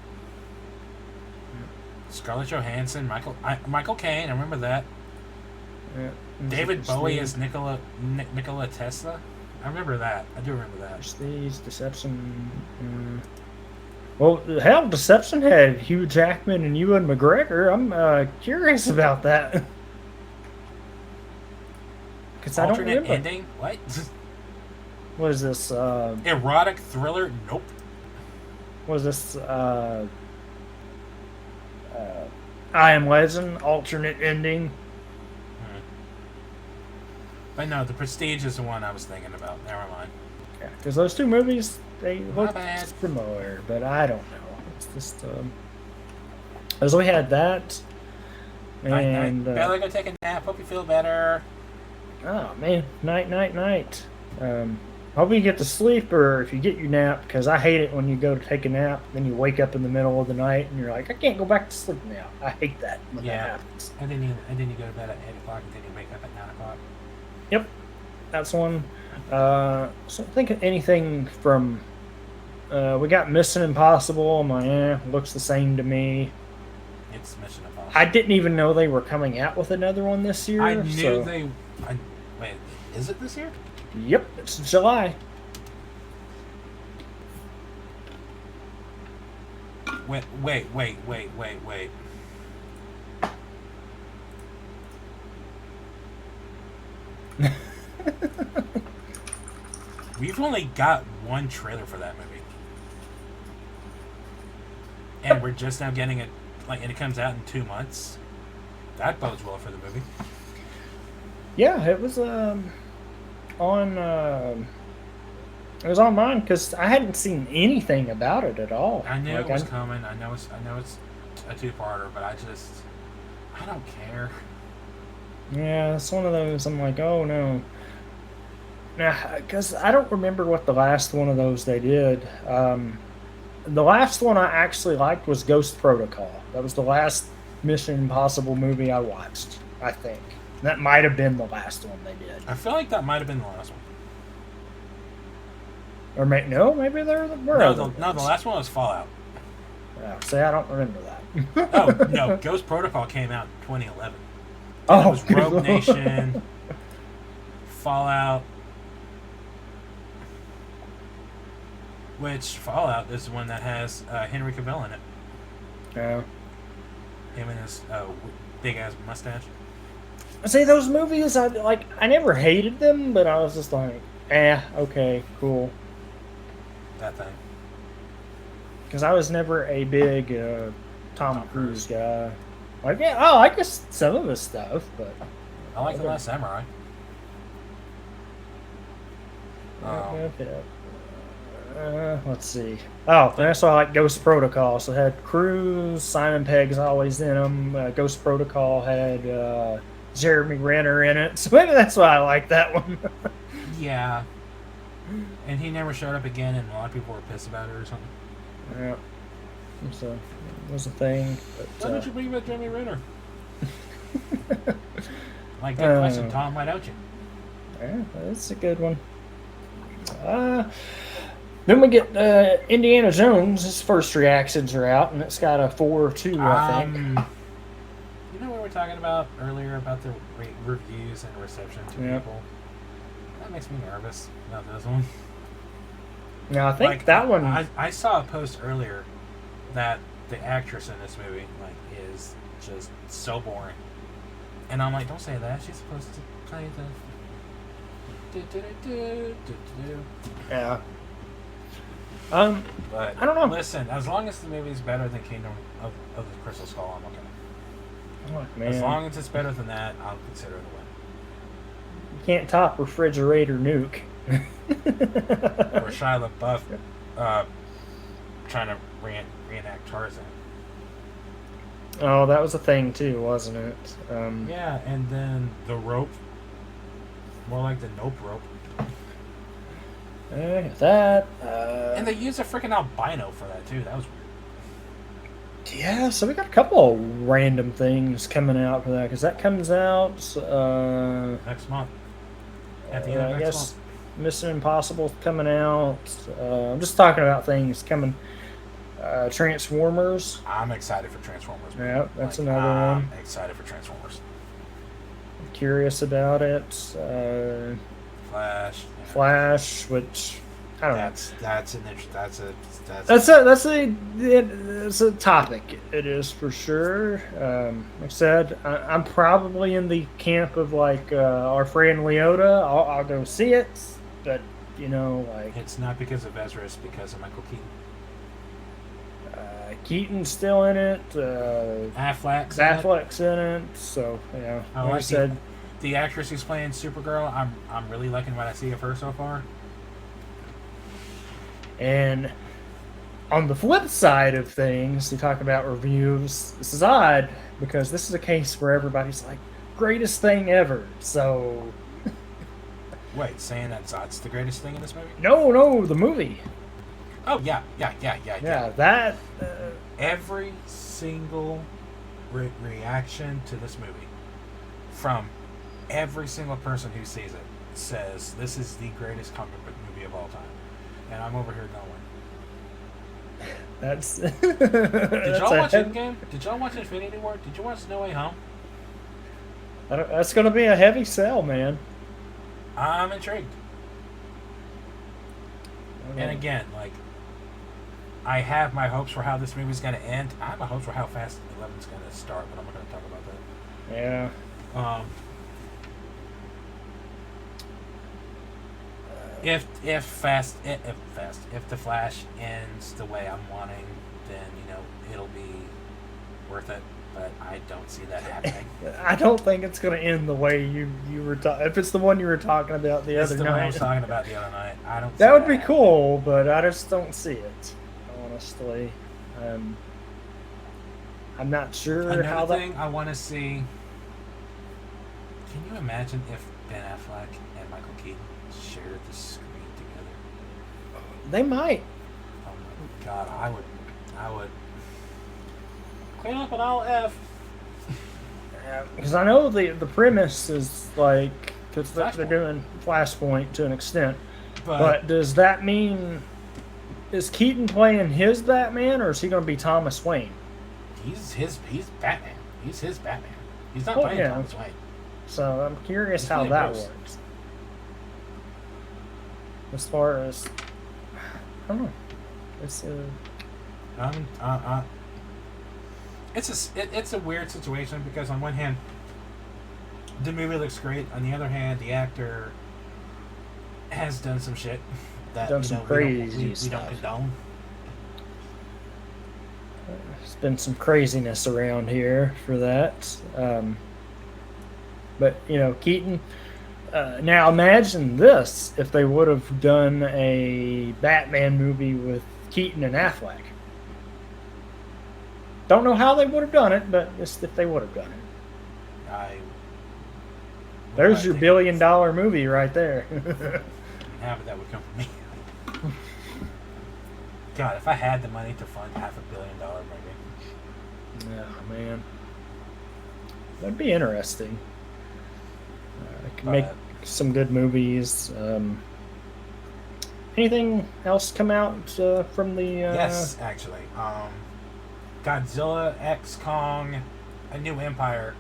S2: Scarlett Johansson, Michael Caine, I remember that.
S1: Yeah,
S2: David Bowie as Nikola Tesla. I remember that. I do remember that.
S1: Prestige, Deception. Well, hell, Deception had Hugh Jackman and Ewan McGregor. I'm curious about that. Because I don't
S2: Alternate
S1: remember.
S2: ending? What?
S1: What is this?
S2: Erotic thriller? Nope.
S1: What is this? I Am Legend, alternate ending.
S2: But no, The Prestige is the one I was thinking about. Never mind.
S1: Yeah, because those 2 movies, they look
S2: bad.
S1: similar, but I don't know. It's just as we had that, and
S2: Bella, go take a nap. Hope you feel better.
S1: Oh man, night. Hope you get to sleep, or if you get your nap, because I hate it when you go to take a nap, then you wake up in the middle of the night and you're like, I can't go back to sleep now. I hate that when that happens.
S2: And then you go to bed at 8 o'clock, and then you wake up at 9 o'clock.
S1: Yep, that's one. So I think anything from we got Mission Impossible. I'm like, looks the same to me.
S2: It's Mission Impossible.
S1: I didn't even know they were coming out with another one this
S2: I
S1: year.
S2: knew
S1: So,
S2: they. Wait, is it this year?
S1: yep, it's July.
S2: Wait. We've only got one trailer for that movie, and we're just now getting it. Like, and it comes out in 2 months. That bodes well for the movie.
S1: Yeah, it was on it was on mine because I hadn't seen anything about it at all.
S2: I knew
S1: Like
S2: it was coming. I know it's a two-parter, but I don't care.
S1: yeah, it's one of those. I'm like, oh no. Nah, because I don't remember what the last one of those they did. The last one I actually liked was Ghost Protocol. That was the last Mission Impossible movie I watched, I think. That might have been the last one they did.
S2: I feel like that might have been the last one.
S1: Or no, maybe there were
S2: No,
S1: other
S2: the last one was Fallout.
S1: Yeah, see, I don't remember that.
S2: Oh, no, Ghost Protocol came out in 2011.
S1: Oh,
S2: it was Rogue Nation, Fallout, which Fallout is the one that has Henry Cavill in it.
S1: Yeah.
S2: Him and his big ass mustache.
S1: See, those movies, I never hated them, but I was just like, okay, cool.
S2: That thing.
S1: Because I was never a big Tom Cruise guy. Like, yeah, I like some of his stuff, but
S2: I like The Last Samurai.
S1: Let's see. Oh, that's why I like Ghost Protocol. So it had Cruise, Simon Pegg's always in them. Ghost Protocol had Jeremy Renner in it, so maybe that's why I like that one.
S2: Yeah. And he never showed up again, and a lot of people were pissed about it or something.
S1: Yeah. So it was a thing. But,
S2: why don't you bring back Jeremy Renner? Like, good question, Tom. Why don't you?
S1: Yeah, that's a good one. Then we get Indiana Jones. His first reactions are out, and it's got a 4.2, I think.
S2: You know what we were talking about earlier about the reviews and reception to people? That makes me nervous about this one.
S1: Now, I think that one...
S2: I saw a post earlier that the actress in this movie is just so boring. And I'm like, don't say that. She's supposed to play the...
S1: Yeah.
S2: But
S1: I don't know.
S2: Listen, as long as the movie's better than Kingdom of the Crystal Skull, I'm okay.
S1: Oh, man.
S2: As long as it's better than that, I'll consider it a win.
S1: You can't top Refrigerator Nuke.
S2: Or Shia LaBeouf trying to reenact Tarzan.
S1: Oh, that was a thing too, wasn't it?
S2: Yeah, and then the rope. More like the Nope rope.
S1: That.
S2: And they used a freaking albino for that too. That was weird.
S1: Yeah, so we got a couple of random things coming out for that, because that comes out
S2: next month. At the end of next month.
S1: Mission Impossible's coming out. I'm just talking about things coming. Transformers.
S2: I'm excited for Transformers.
S1: Yeah, that's another one.
S2: I'm excited for Transformers.
S1: I'm curious about it.
S2: Flash.
S1: Flash, which I don't know. That's a topic. It is for sure. Like I said, I'm probably in the camp of like our friend Leota. I'll go see it, but
S2: it's not because of Ezra. It's because of Michael Keaton.
S1: Keaton's still in it.
S2: Affleck's
S1: in it. So like I said.
S2: The actress who's playing Supergirl, I'm really liking what I see of her so far.
S1: And on the flip side of things, to talk about reviews, this is odd because this is a case where everybody's like, greatest thing ever. So.
S2: Wait, saying that Zod's the greatest thing in this movie?
S1: No, the movie.
S2: Oh, yeah.
S1: Yeah, that.
S2: Every single reaction to this movie from every single person who sees it says this is the greatest comic book movie of all time. And I'm over here going,
S1: That's
S2: Did
S1: that's
S2: y'all
S1: a
S2: watch
S1: heavy,
S2: Endgame? Did y'all watch Infinity War? Did you watch No Way Home?
S1: that's going to be a heavy sell, man.
S2: I'm intrigued. And
S1: Okay.
S2: again, like, I have my hopes for how this movie's going to end. I have my hopes for how Fast 11's going to start, but I'm not going to talk about
S1: Yeah.
S2: that. If the Flash ends the way I'm wanting, then it'll be worth it. But I don't see that happening.
S1: I don't think it's going to end the way you were if it's the one you were talking about the
S2: It's
S1: other
S2: the one I
S1: night.
S2: was talking about the other night. I don't.
S1: That
S2: See
S1: would be
S2: happening.
S1: cool, but I just don't see it. Honestly, um, I'm not sure how
S2: Another
S1: that.
S2: thing I want to see. Can you imagine if Ben Affleck and Michael Keaton shared the screen together?
S1: They might.
S2: Oh my god, I would clean up an all F.
S1: Because I know the premise is like because they're
S2: Flashpoint.
S1: doing Flashpoint to an extent,
S2: But
S1: but does that mean is Keaton playing his Batman or is he going to be Thomas Wayne?
S2: he's Batman. He's his Batman. He's not
S1: Oh,
S2: playing
S1: yeah.
S2: Thomas Wayne.
S1: So I'm curious
S2: He's
S1: how
S2: playing
S1: that
S2: Bruce.
S1: works. As far as I don't know, it's
S2: It's a weird situation because on one hand, the movie looks great. On the other hand, the actor has done some shit that
S1: Done some
S2: we
S1: crazy
S2: don't
S1: stuff.
S2: condone.
S1: there's been some craziness around here for that. But Keaton. Now imagine this if they would have done a Batman movie with Keaton and Affleck. Don't know how they would have done it, but just if they would have done it.
S2: I
S1: There's your
S2: think
S1: billion-dollar movie right there.
S2: half of that would come from me. God, if I had the money to fund $500 million movie,
S1: Oh man, that'd be interesting. I can make
S2: but
S1: some good movies. Anything else come out from the?
S2: yes, actually, Godzilla X Kong, A New Empire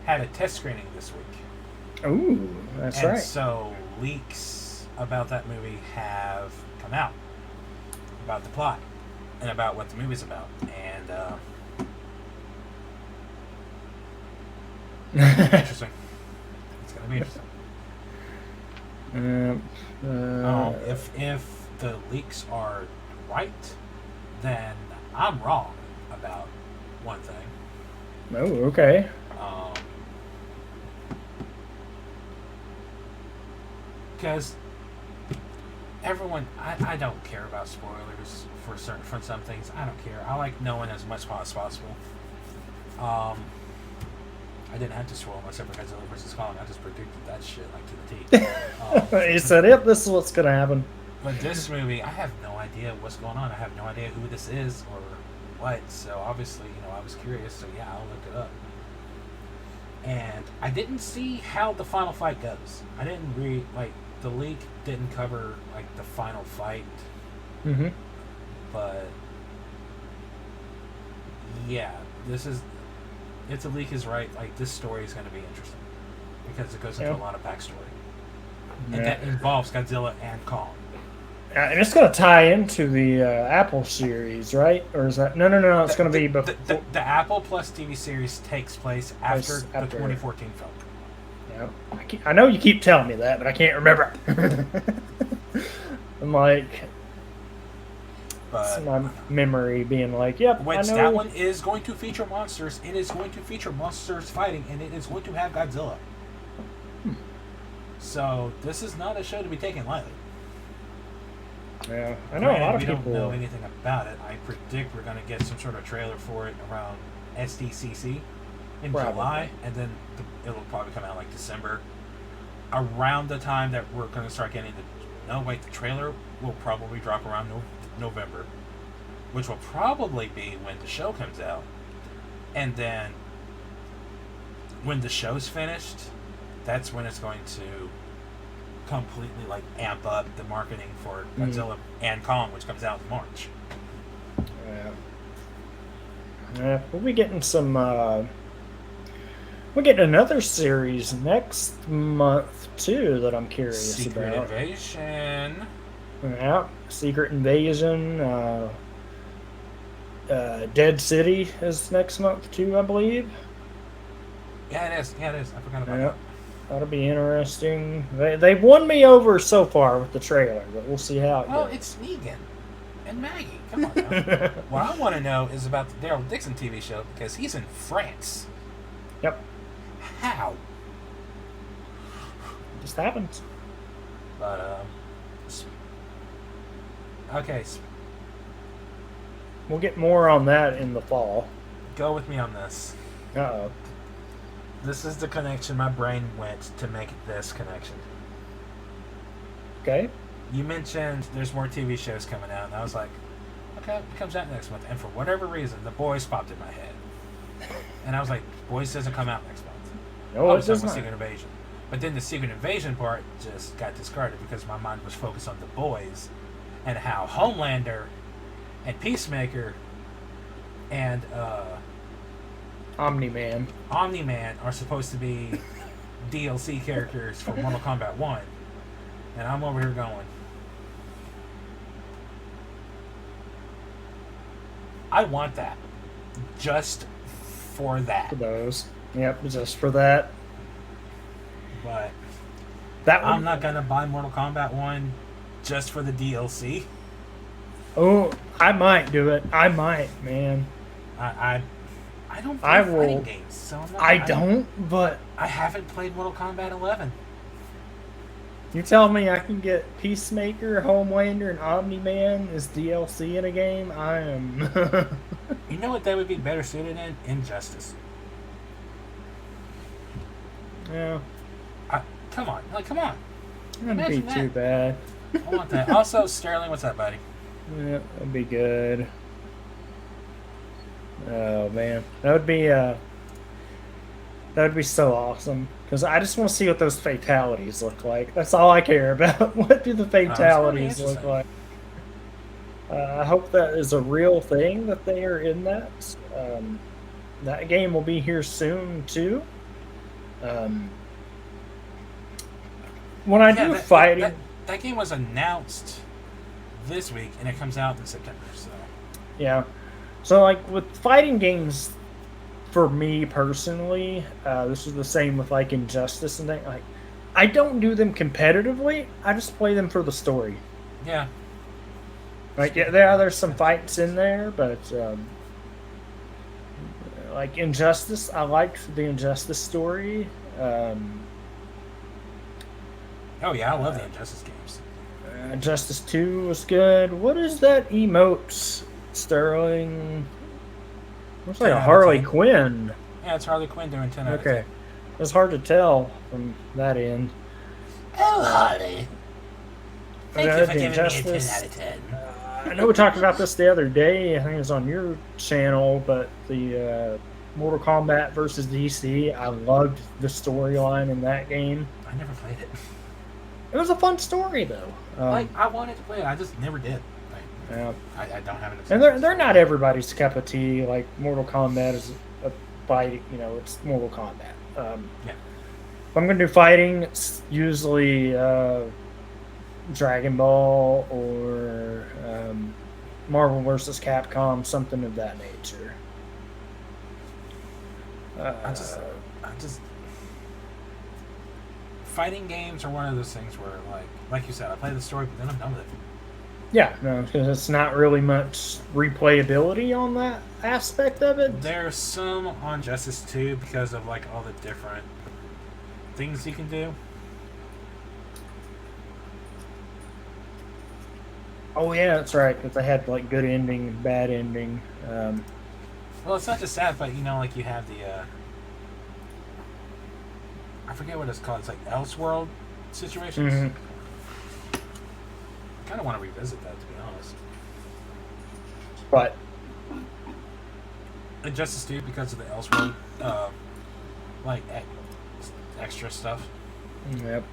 S2: had a test screening this week.
S1: Ooh, that's
S2: And
S1: right.
S2: so leaks about that movie have come out about the plot and about what the movie's about, and interesting. It's gonna be interesting. If the leaks are right, then I'm wrong about one thing.
S1: Oh, okay.
S2: Because everyone, I don't care about spoilers for some things. I don't care. I like knowing as much as possible. I didn't have to spoil myself for Godzilla vs. Kong. I just predicted that shit like to the T.
S1: He said, "Yep, this is what's gonna happen."
S2: But this movie, I have no idea what's going on. I have no idea who this is or what. So obviously, I was curious. So yeah, I'll look it up. And I didn't see how the final fight goes. I didn't read the leak didn't cover the final fight,
S1: Mm-hmm.
S2: but yeah, if the leak is right, this story is going to be interesting because it goes into
S1: Yeah.
S2: a lot of backstory,
S1: Yeah.
S2: and that involves Godzilla and Kong.
S1: And it's gonna tie into the Apple series, right? Or is that no? It's gonna be before.
S2: The Apple Plus TV series takes place after the
S1: after.
S2: 2014 film.
S1: Yeah. I know you keep telling me that, but I can't remember. I'm like, it's
S2: But
S1: my memory being like, "Yep,
S2: which
S1: I know."
S2: that one is going to feature monsters. It is going to feature monsters fighting, and it is going to have Godzilla. So this is not a show to be taken lightly.
S1: Yeah, I know a lot of
S2: we
S1: people.
S2: don't know anything about it. I predict we're going to get some sort of trailer for it around SDCC in
S1: Probably.
S2: July, and then it'll probably come out December. Around the time that we're going to start getting the trailer will probably drop around November, which will probably be when the show comes out, and then when the show's finished, that's when it's going to completely amp up the marketing for Godzilla and Kong, which comes out in March.
S1: Yeah. Yeah, we'll be getting some. We're getting another series next month too that I'm curious
S2: Secret
S1: about.
S2: Invasion.
S1: Yeah, Secret Invasion. Dead City is next month too, I believe.
S2: Yeah, it is. Yeah, it is. I forgot about
S1: Yeah,
S2: that.
S1: that'll be interesting. They've won me over so far with the trailer, but we'll see how it
S2: Well,
S1: goes.
S2: it's Negan and Maggie. Come on now. What I want to know is about the Daryl Dixon TV show because he's in France.
S1: Yep,
S2: How?
S1: just happens.
S2: But okay,
S1: We'll get more on that in the fall.
S2: go with me on this.
S1: Uh-oh.
S2: This is the connection my brain went to make this connection.
S1: Okay.
S2: You mentioned there's more TV shows coming out, and I was like, okay, it comes out next month. And for whatever reason, The Boys popped in my head. And I was like, Boys doesn't come out next month.
S1: No,
S2: I
S1: it
S2: was
S1: does
S2: talking about
S1: not.
S2: Secret Invasion. But then the Secret Invasion part just got discarded because my mind was focused on The Boys and how Homelander and Peacemaker and
S1: Omni-Man.
S2: Omni-Man are supposed to be DLC characters for Mortal Kombat 1. And I'm over here going, I want that. Just for that.
S1: For those. Yep, just for that.
S2: But
S1: That
S2: I'm
S1: one.
S2: not going to buy Mortal Kombat 1 just for the DLC.
S1: Oh, I might do it. I might, man.
S2: I don't play
S1: I
S2: fighting
S1: will.
S2: games, so I'm not,
S1: I don't, but
S2: I haven't played Mortal Kombat 11.
S1: you tell me I can get Peacemaker, Homelander, and Omni-Man as DLC in a game? I am.
S2: You know what they would be better suited in? Injustice.
S1: Yeah,
S2: Come on. Come on.
S1: it wouldn't be
S2: Imagine
S1: too bad.
S2: I want that. Also, Sterling, what's up, buddy?
S1: Yeah, that'd be good. Oh man, that would be so awesome. Because I just want to see what those fatalities look like. That's all I care about. What do the fatalities look
S2: interesting.
S1: like? I hope that is a real thing that they are in that. That game will be here soon too. When I do fighting,
S2: that game was announced this week, and it comes out in September. So
S1: yeah. So like with fighting games, for me personally, this is the same with like Injustice and things. Like, I don't do them competitively. I just play them for the story.
S2: yeah,
S1: Like yeah, there's some fights in there, but like Injustice, I liked the Injustice story.
S2: oh yeah, I love the Injustice games.
S1: Injustice 2 was good. What is that emote, Sterling? Looks like
S2: 10
S1: a
S2: out of
S1: Harley
S2: 10.
S1: Quinn.
S2: Yeah, it's Harley Quinn doing 10 out of
S1: Okay.
S2: 10.
S1: It's hard to tell from that end.
S2: Oh, Harley. Thank
S1: Okay,
S2: you for
S1: the
S2: giving me a 10
S1: Injustice.
S2: out of 10.
S1: I know we talked about this the other day. I think it was on your channel, but the Mortal Kombat versus DC. I loved the storyline in that game.
S2: I never played it.
S1: It was a fun story, though.
S2: I wanted to play it, I just never did.
S1: Yeah.
S2: I don't have an
S1: And they're not everybody's cup of tea. Like Mortal Kombat is a fight. You know, it's Mortal Kombat.
S2: Yeah.
S1: If I'm gonna do fighting, it's usually Dragon Ball or Marvel versus Capcom, something of that nature.
S2: I just fighting games are one of those things where like you said, I play the story, but then I'm done with it.
S1: Yeah, no, because it's not really much replayability on that aspect of it.
S2: There's some on Justice 2 because of like all the different things you can do.
S1: Oh yeah, that's right. Because they had like good ending and bad ending.
S2: Well, it's not just that, but you know, like you have the I forget what it's called. It's like Elseworld situations.
S1: Mhm.
S2: I kind of want to revisit that, to be honest.
S1: But
S2: Injustice 2 because of the Elseworld, like extra stuff.
S1: yep.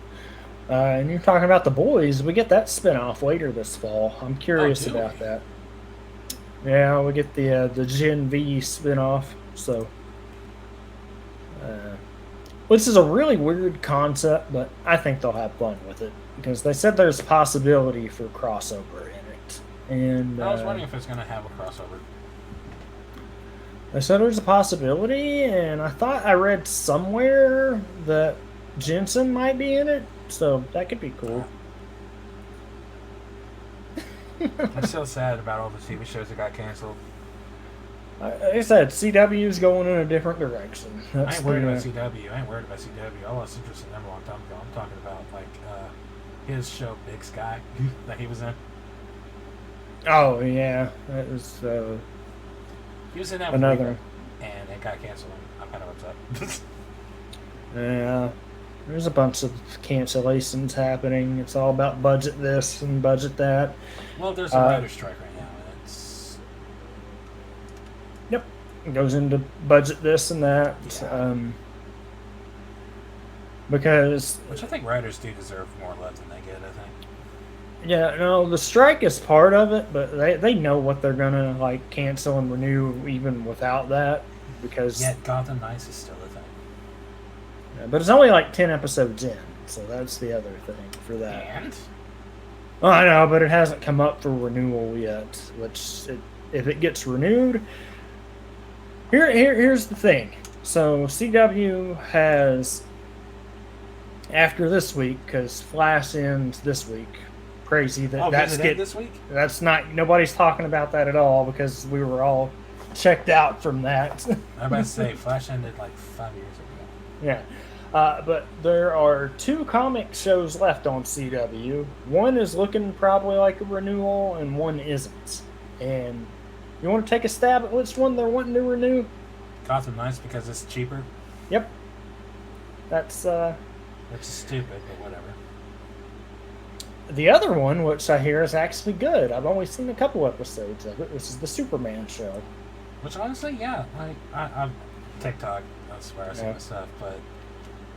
S1: And you're talking about The Boys. We get that spinoff later this fall. I'm curious
S2: do we?
S1: about that. Yeah, we get the Gen V spinoff. So, uh, which is a really weird concept, but I think they'll have fun with it because they said there's a possibility for crossover in it, and
S2: I was wondering if it's going to have a crossover.
S1: they said there's a possibility, and I thought I read somewhere that Jensen might be in it, so that could be cool.
S2: I'm so sad about all the TV shows that got canceled.
S1: Like I said, CW's going in a different direction.
S2: I ain't worried about CW. I ain't worried about CW. I lost interest in them a long time ago. I'm talking about like his show Big Sky that he was in.
S1: Oh yeah, that was
S2: He was in that
S1: another.
S2: with and it got canceled. I'm kind of upset.
S1: Yeah, there's a bunch of cancellations happening. It's all about budget this and budget that.
S2: Well, there's a writer's strike right now, and it's
S1: Yep, it goes into budget this and that.
S2: Yeah.
S1: Because
S2: which I think writers do deserve more love than they get. I think.
S1: yeah, no, the strike is part of it, but they know what they're gonna like cancel and renew even without that because.
S2: Yet Gotham Knights is still a thing.
S1: Yeah, but it's only like 10 episodes in, so that's the other thing for that.
S2: And
S1: Oh, I know, but it hasn't come up for renewal yet. If it gets renewed, here's the thing. So CW has after this week because Flash ends this week. Crazy that
S2: this week.
S1: that's not nobody's talking about that at all because we were all checked out from that.
S2: I'm about to say Flash ended like 5 years ago.
S1: Yeah. But there are 2 comic shows left on CW. One is looking probably like a renewal, and one isn't. And you want to take a stab at which one they're wanting to renew?
S2: Gotham Knights because it's cheaper.
S1: Yep. That's
S2: Which is stupid, but whatever.
S1: the other one, which I hear is actually good. I've only seen a couple episodes of it. This is the Superman show.
S2: Which honestly, yeah, like I'm TikTok. That's where I see my stuff, but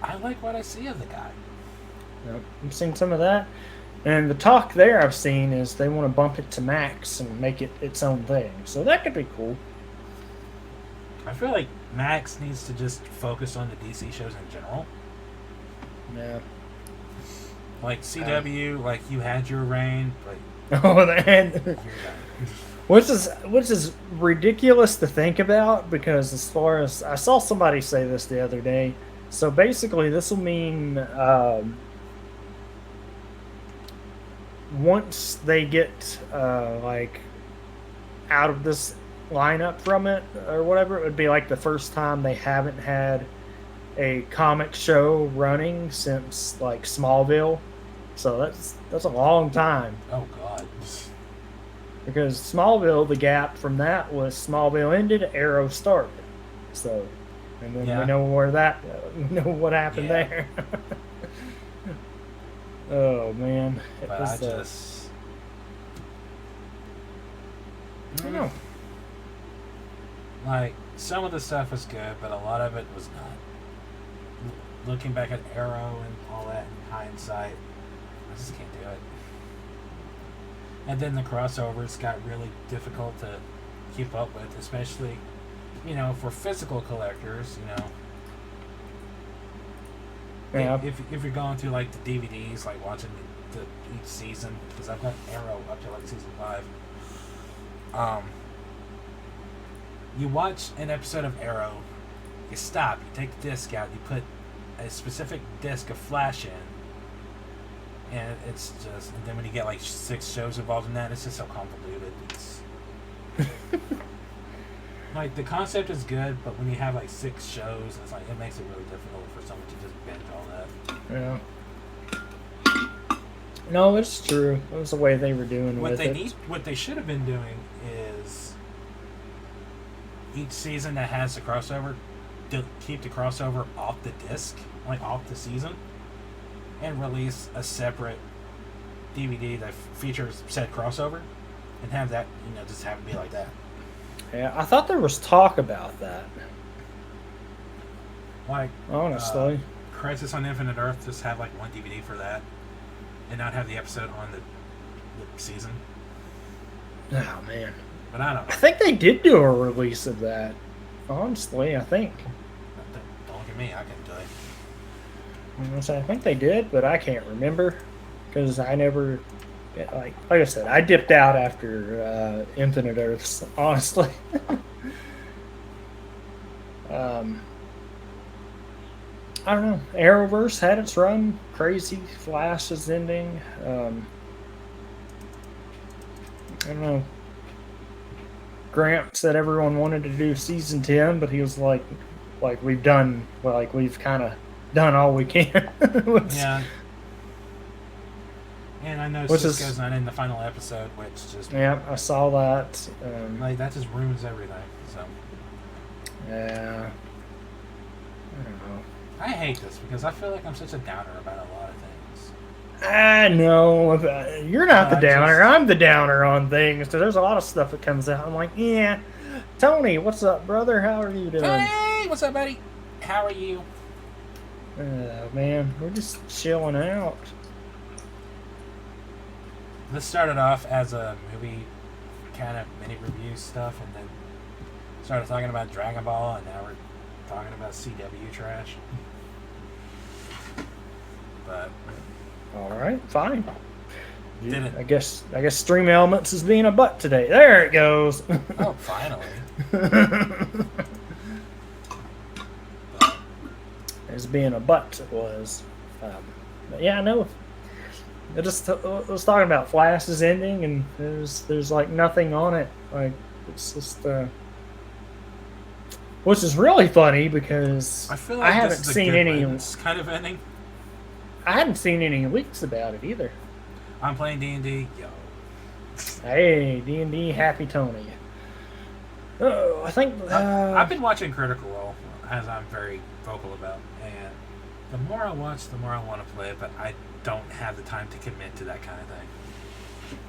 S2: I like what I see of the guy.
S1: Yep. I've seen some of that. And the talk there I've seen is they want to bump it to Max and make it its own thing. So that could be cool.
S2: I feel like Max needs to just focus on the DC shows in general.
S1: Yeah.
S2: Like CW, like you had your reign, like
S1: Oh, and
S2: you're done.
S1: which is ridiculous to think about because as far as I saw somebody say this the other day. So basically, this will mean once they get like out of this lineup from it or whatever, it would be like the first time they haven't had a comic show running since like Smallville. So that's a long time
S2: Oh God.
S1: because Smallville, the gap from that was Smallville ended, Arrow started. So, and then we know where that, we know what happened there. Oh man,
S2: But I just,
S1: I don't know.
S2: like some of the stuff was good, but a lot of it was not. Looking back at Arrow and all that in hindsight, I just can't do it. And then the crossovers got really difficult to keep up with, especially, for physical collectors,
S1: Yeah.
S2: If you're going through like the DVDs, like watching the each season, because I've got Arrow up to like season 5. You watch an episode of Arrow, you stop, you take the disc out, you put a specific disc of Flash in, and it's just, and then when you get like 6 shows involved in that, it's just so convoluted. It's like the concept is good, but when you have like 6 shows, it's like it makes it really difficult for someone to just binge all that.
S1: Yeah. No, it's true. It was the way they were doing
S2: What
S1: with
S2: they
S1: it.
S2: need, what they should have been doing is each season that has the crossover, to keep the crossover off the disc, like off the season, and release a separate DVD that features said crossover, and have that, just have it be like that.
S1: Yeah, I thought there was talk about that.
S2: Like,
S1: honestly,
S2: Crisis on Infinite Earth, just have like one DVD for that, and not have the episode on the season.
S1: Oh man,
S2: But I don't
S1: I
S2: know.
S1: think they did do a release of that. Honestly, I think.
S2: Don't look at me. I can do it.
S1: I think they did, but I can't remember because I never, like I said, I dipped out after Infinite Earths. Honestly, um, I don't know. Arrowverse had its run. Crazy Flash is ending. I don't know. Grant said everyone wanted to do season 10, but he was like we've done, well, like we've kind of done all we can. which,
S2: Yeah. And I know
S1: which
S2: Cisco's
S1: is,
S2: not in the final episode, which just
S1: yeah, I saw that.
S2: like that just ruins everything. So
S1: Yeah, I don't know.
S2: I hate this because I feel like I'm such a downer about a lot of things.
S1: I know you're not the
S2: I
S1: downer.
S2: just
S1: I'm the downer on things. So there's a lot of stuff that comes out. I'm like, yeah, Tony, what's up, brother? How are you doing?
S2: hey, what's up, buddy? How are you?
S1: Man, we're just chilling out.
S2: This started off as a movie kind of mini review stuff, and then started talking about Dragon Ball, and now we're talking about CW trash. But
S1: All right, fine.
S2: did it?
S1: I guess Stream Elements is being a butt today. There it goes.
S2: Oh, finally.
S1: As being a butt, it was. But yeah, I know. I just was talking about Flash is ending, and there's like nothing on it. Like it's just, which is really funny because
S2: I feel like
S1: haven't
S2: this is a
S1: seen
S2: good
S1: any.
S2: riddance kind of ending.
S1: I hadn't seen any leaks about it either.
S2: I'm playing D&D. Yo.
S1: Hey, D&D, happy Tony. Oh, I think
S2: I've been watching Critical Role, as I'm very vocal about, and the more I watch, the more I want to play it, but I don't have the time to commit to that kind of thing.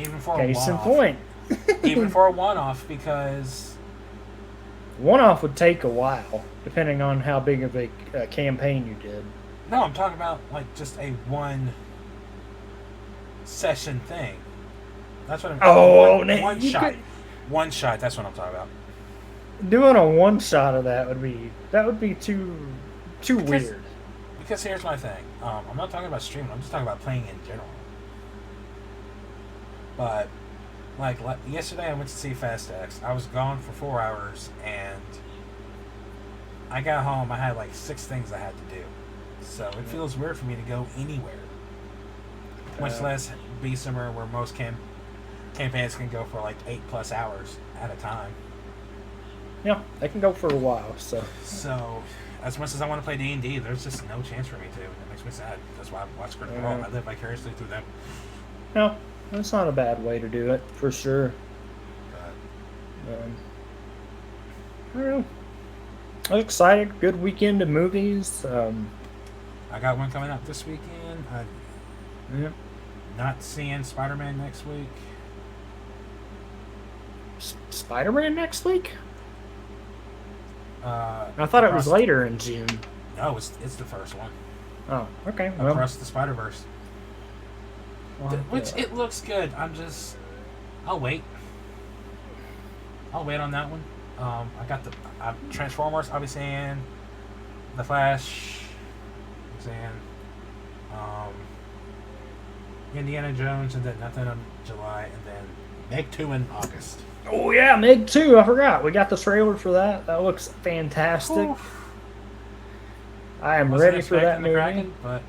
S2: Even for a
S1: case in
S2: one-off.
S1: point.
S2: Even for a one-off, because
S1: One-off would take a while, depending on how big of a campaign you did.
S2: no, I'm talking about like just a one session thing. That's what I'm.
S1: Oh,
S2: one shot. One shot. That's what I'm talking about.
S1: Doing a one shot of that would be too weird.
S2: Because here's my thing. I'm not talking about streaming. I'm just talking about playing in general. But like yesterday, I went to see Fast X. I was gone for 4 hours, and I got home. I had like 6 things I had to do, so it feels weird for me to go anywhere. Much less be somewhere where most campaigns can go for like 8+ hours at a time.
S1: Yeah, they can go for a while.
S2: So, as much as I want to play D&D, there's just no chance for me to. It makes me sad. That's why I watch Critical Role. I live vicariously through them.
S1: No, that's not a bad way to do it for sure.
S2: But
S1: I don't know. I'm excited. Good weekend of movies.
S2: I got one coming out this weekend.
S1: Yeah.
S2: Not seeing Spider-Man next week.
S1: Spider-Man next week?
S2: I
S1: I thought it was later in June.
S2: No, it's the first one.
S1: Oh, okay. Well,
S2: Across the Spider-Verse. Which it looks good. I'll wait. I'll wait on that one. I got the Transformers. I'll be seeing The Flash. I'm seeing Indiana Jones, and then nothing in July, and then Meg 2 in August.
S1: Oh yeah, Meg 2. I forgot. We got the trailer for that. That looks fantastic.
S2: Oof.
S1: I am
S2: Wasn't
S1: ready for that
S2: expecting the
S1: movie.
S2: Kraken, but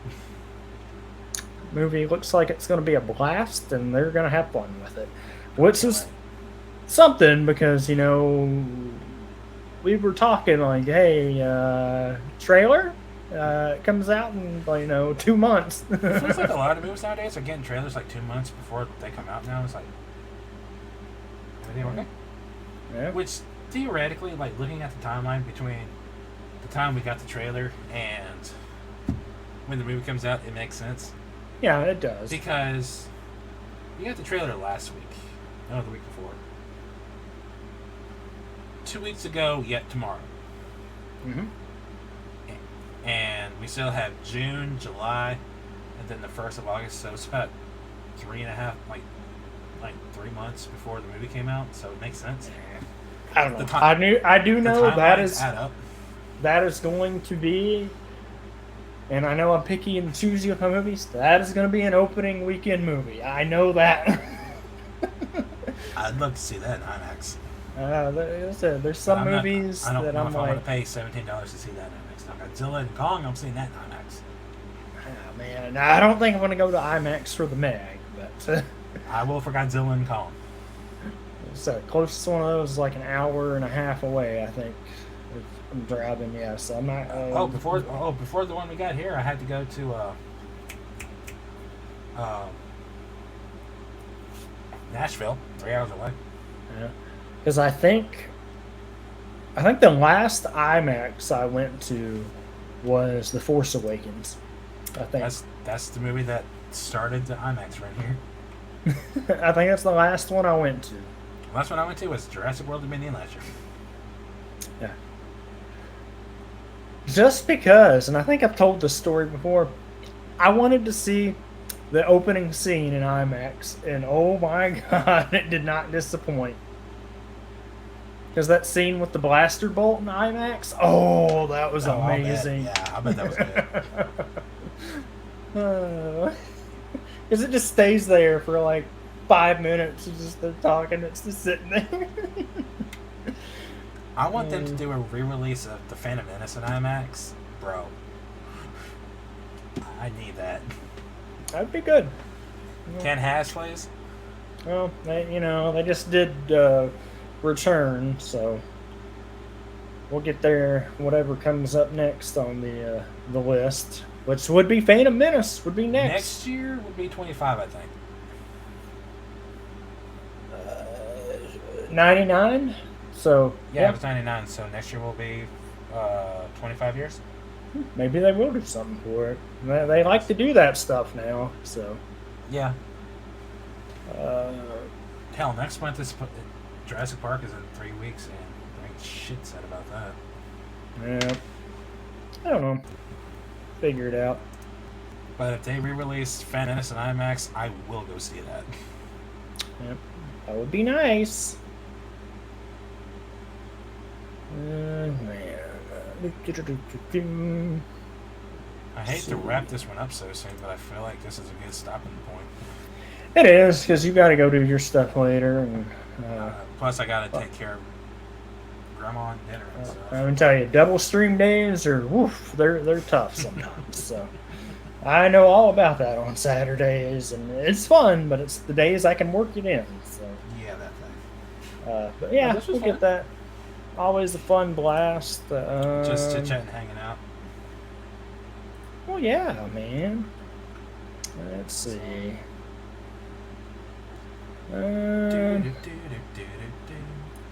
S1: Movie looks like it's going to be a blast, and they're going to have fun with it, which is something because we were talking like, hey, trailer comes out in 2 months.
S2: it feels like a lot of movies nowadays are getting trailers like 2 months before they come out now. It's like, everything okay?
S1: Yeah.
S2: Which, theoretically, like, looking at the timeline between the time we got the trailer and when the movie comes out, it makes sense.
S1: Yeah, it does.
S2: Because we got the trailer last week. No, the week before. 2 weeks ago, yet tomorrow.
S1: Mm-hmm.
S2: And we still have June, July, and then the 1st of August, so it's about 3.5, like like 3 months before the movie came out, so it makes sense.
S1: I don't know.
S2: The
S1: I do know that
S2: timelines
S1: is
S2: add up.
S1: going to be, and I know I'm picky and choosy with my movies. That is going to be an opening weekend movie. I know that.
S2: I'd love to see that in IMAX.
S1: There's some
S2: But
S1: movies
S2: I don't
S1: that
S2: know
S1: I'm
S2: if I want
S1: like,
S2: to pay $17 to see that in IMAX. Now Godzilla and Kong, I'm seeing that in IMAX.
S1: oh, man, I don't think I'm going to go to IMAX for the Meg, but
S2: I will for Godzilla and Kong.
S1: so closest one of those is like an hour and a half away, I think. If I'm driving, yeah. So I'm not.
S2: Before the one we got here, I had to go to Nashville, 3 hours away.
S1: Yeah, because I think the last IMAX I went to was The Force Awakens. I think
S2: That's the movie that started the IMAX right here.
S1: I think that's the last one I went to.
S2: The last one I went to was Jurassic World Dominion last year.
S1: Yeah. Just because, and I think I've told this story before, I wanted to see the opening scene in IMAX, and oh my god, it did not disappoint. Because that scene with the blaster bolt in IMAX, oh, that was amazing.
S2: I bet that was good.
S1: Because it just stays there for like 5 minutes. It's just they're talking, it's just sitting there.
S2: I want them to do a re-release of The Phantom Menace in IMAX, bro. I need that.
S1: That'd be good.
S2: Ken Hash plays.
S1: Well, they just did Return, so we'll get there. Whatever comes up next on the list, which would be Phantom Menace, would be next.
S2: Next year would be 25, I think.
S1: 99. So
S2: yeah, it was 99. So next year will be 25 years.
S1: Maybe they will do something for it. They like to do that stuff now. So
S2: yeah. Hell, next month is Jurassic Park is in 3 weeks, and there ain't shit said about that.
S1: Yeah. I don't know. Figure it out.
S2: But if they re-release Phantom Menace in IMAX, I will go see that.
S1: Yep. That would be nice. Man.
S2: I hate to wrap this one up so soon, but I feel like this is a good stopping point.
S1: It is, because you got to go do your stuff later, and
S2: plus I gotta take care of Grandma and dinner. And stuff.
S1: I'm gonna tell you, double stream days are they're tough sometimes. So I know all about that on Saturdays, and it's fun, but it's the days I can work it in. So
S2: yeah, that thing.
S1: But yeah,
S2: we'll
S1: fun. Get that. Always a fun blast.
S2: Just chit chat and hanging out.
S1: Well, yeah, man. Let's see.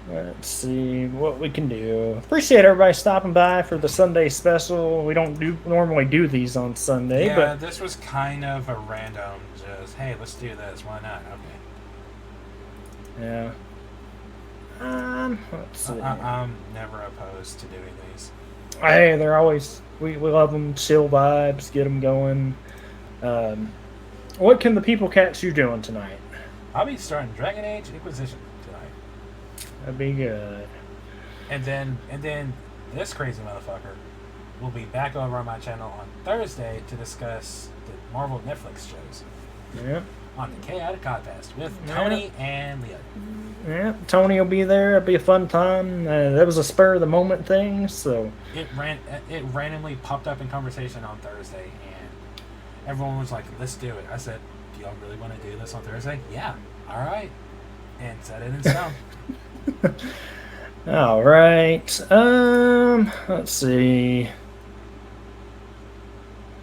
S1: Let's see what we can do. Appreciate everybody stopping by for the Sunday special. We don't normally do these on Sunday,
S2: yeah,
S1: but
S2: this was kind of a random. Just hey, let's do this. Why not? Okay.
S1: Yeah. Let's see.
S2: I'm never opposed to doing these.
S1: Hey, they're always we love them. Chill vibes, get them going. What can the people catch you doing tonight?
S2: I'll be starting Dragon Age Inquisition tonight.
S1: That'd be good.
S2: And then this crazy motherfucker will be back over on my channel on Thursday to discuss the Marvel Netflix shows.
S1: Yeah.
S2: On the Chaotic Podcast with Tony and Leo.
S1: Yeah, Tony will be there. It'll be a fun time. That was a spur of the moment thing, so
S2: it randomly popped up in conversation on Thursday, and everyone was like, "Let's do it." I said, "Do y'all really want to do this on Thursday?" Yeah. All right. And set it in stone.
S1: All right. Let's see.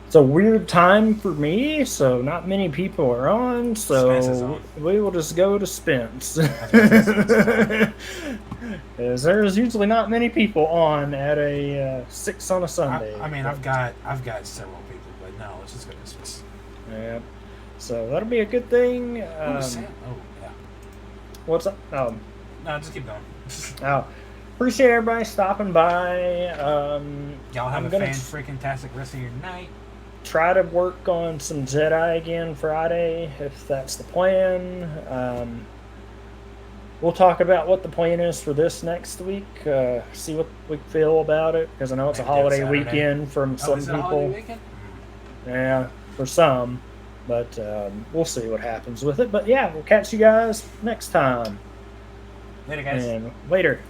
S1: It's a weird time for me, so not many people are on, so we will just go to Spence. Because there's usually not many people on at a 6 on a Sunday.
S2: I mean, I've got several people, but no, let's just go to Spence.
S1: Yeah. So that'll be a good thing.
S2: Yeah.
S1: What's up?
S2: No, just keep going.
S1: Appreciate everybody stopping by.
S2: Y'all have a fan-freaking-tastic rest of your night.
S1: try to work on some Jedi again Friday, if that's the plan. We'll talk about what the plan is for this next week. See what we feel about it, because I know it's a
S2: Maybe do it
S1: holiday
S2: Saturday.
S1: weekend from
S2: Oh,
S1: some
S2: is it a holiday
S1: people.
S2: weekend?
S1: Yeah, for some, but we'll see what happens with it. But yeah, we'll catch you guys next time.
S2: Later, guys.
S1: And later.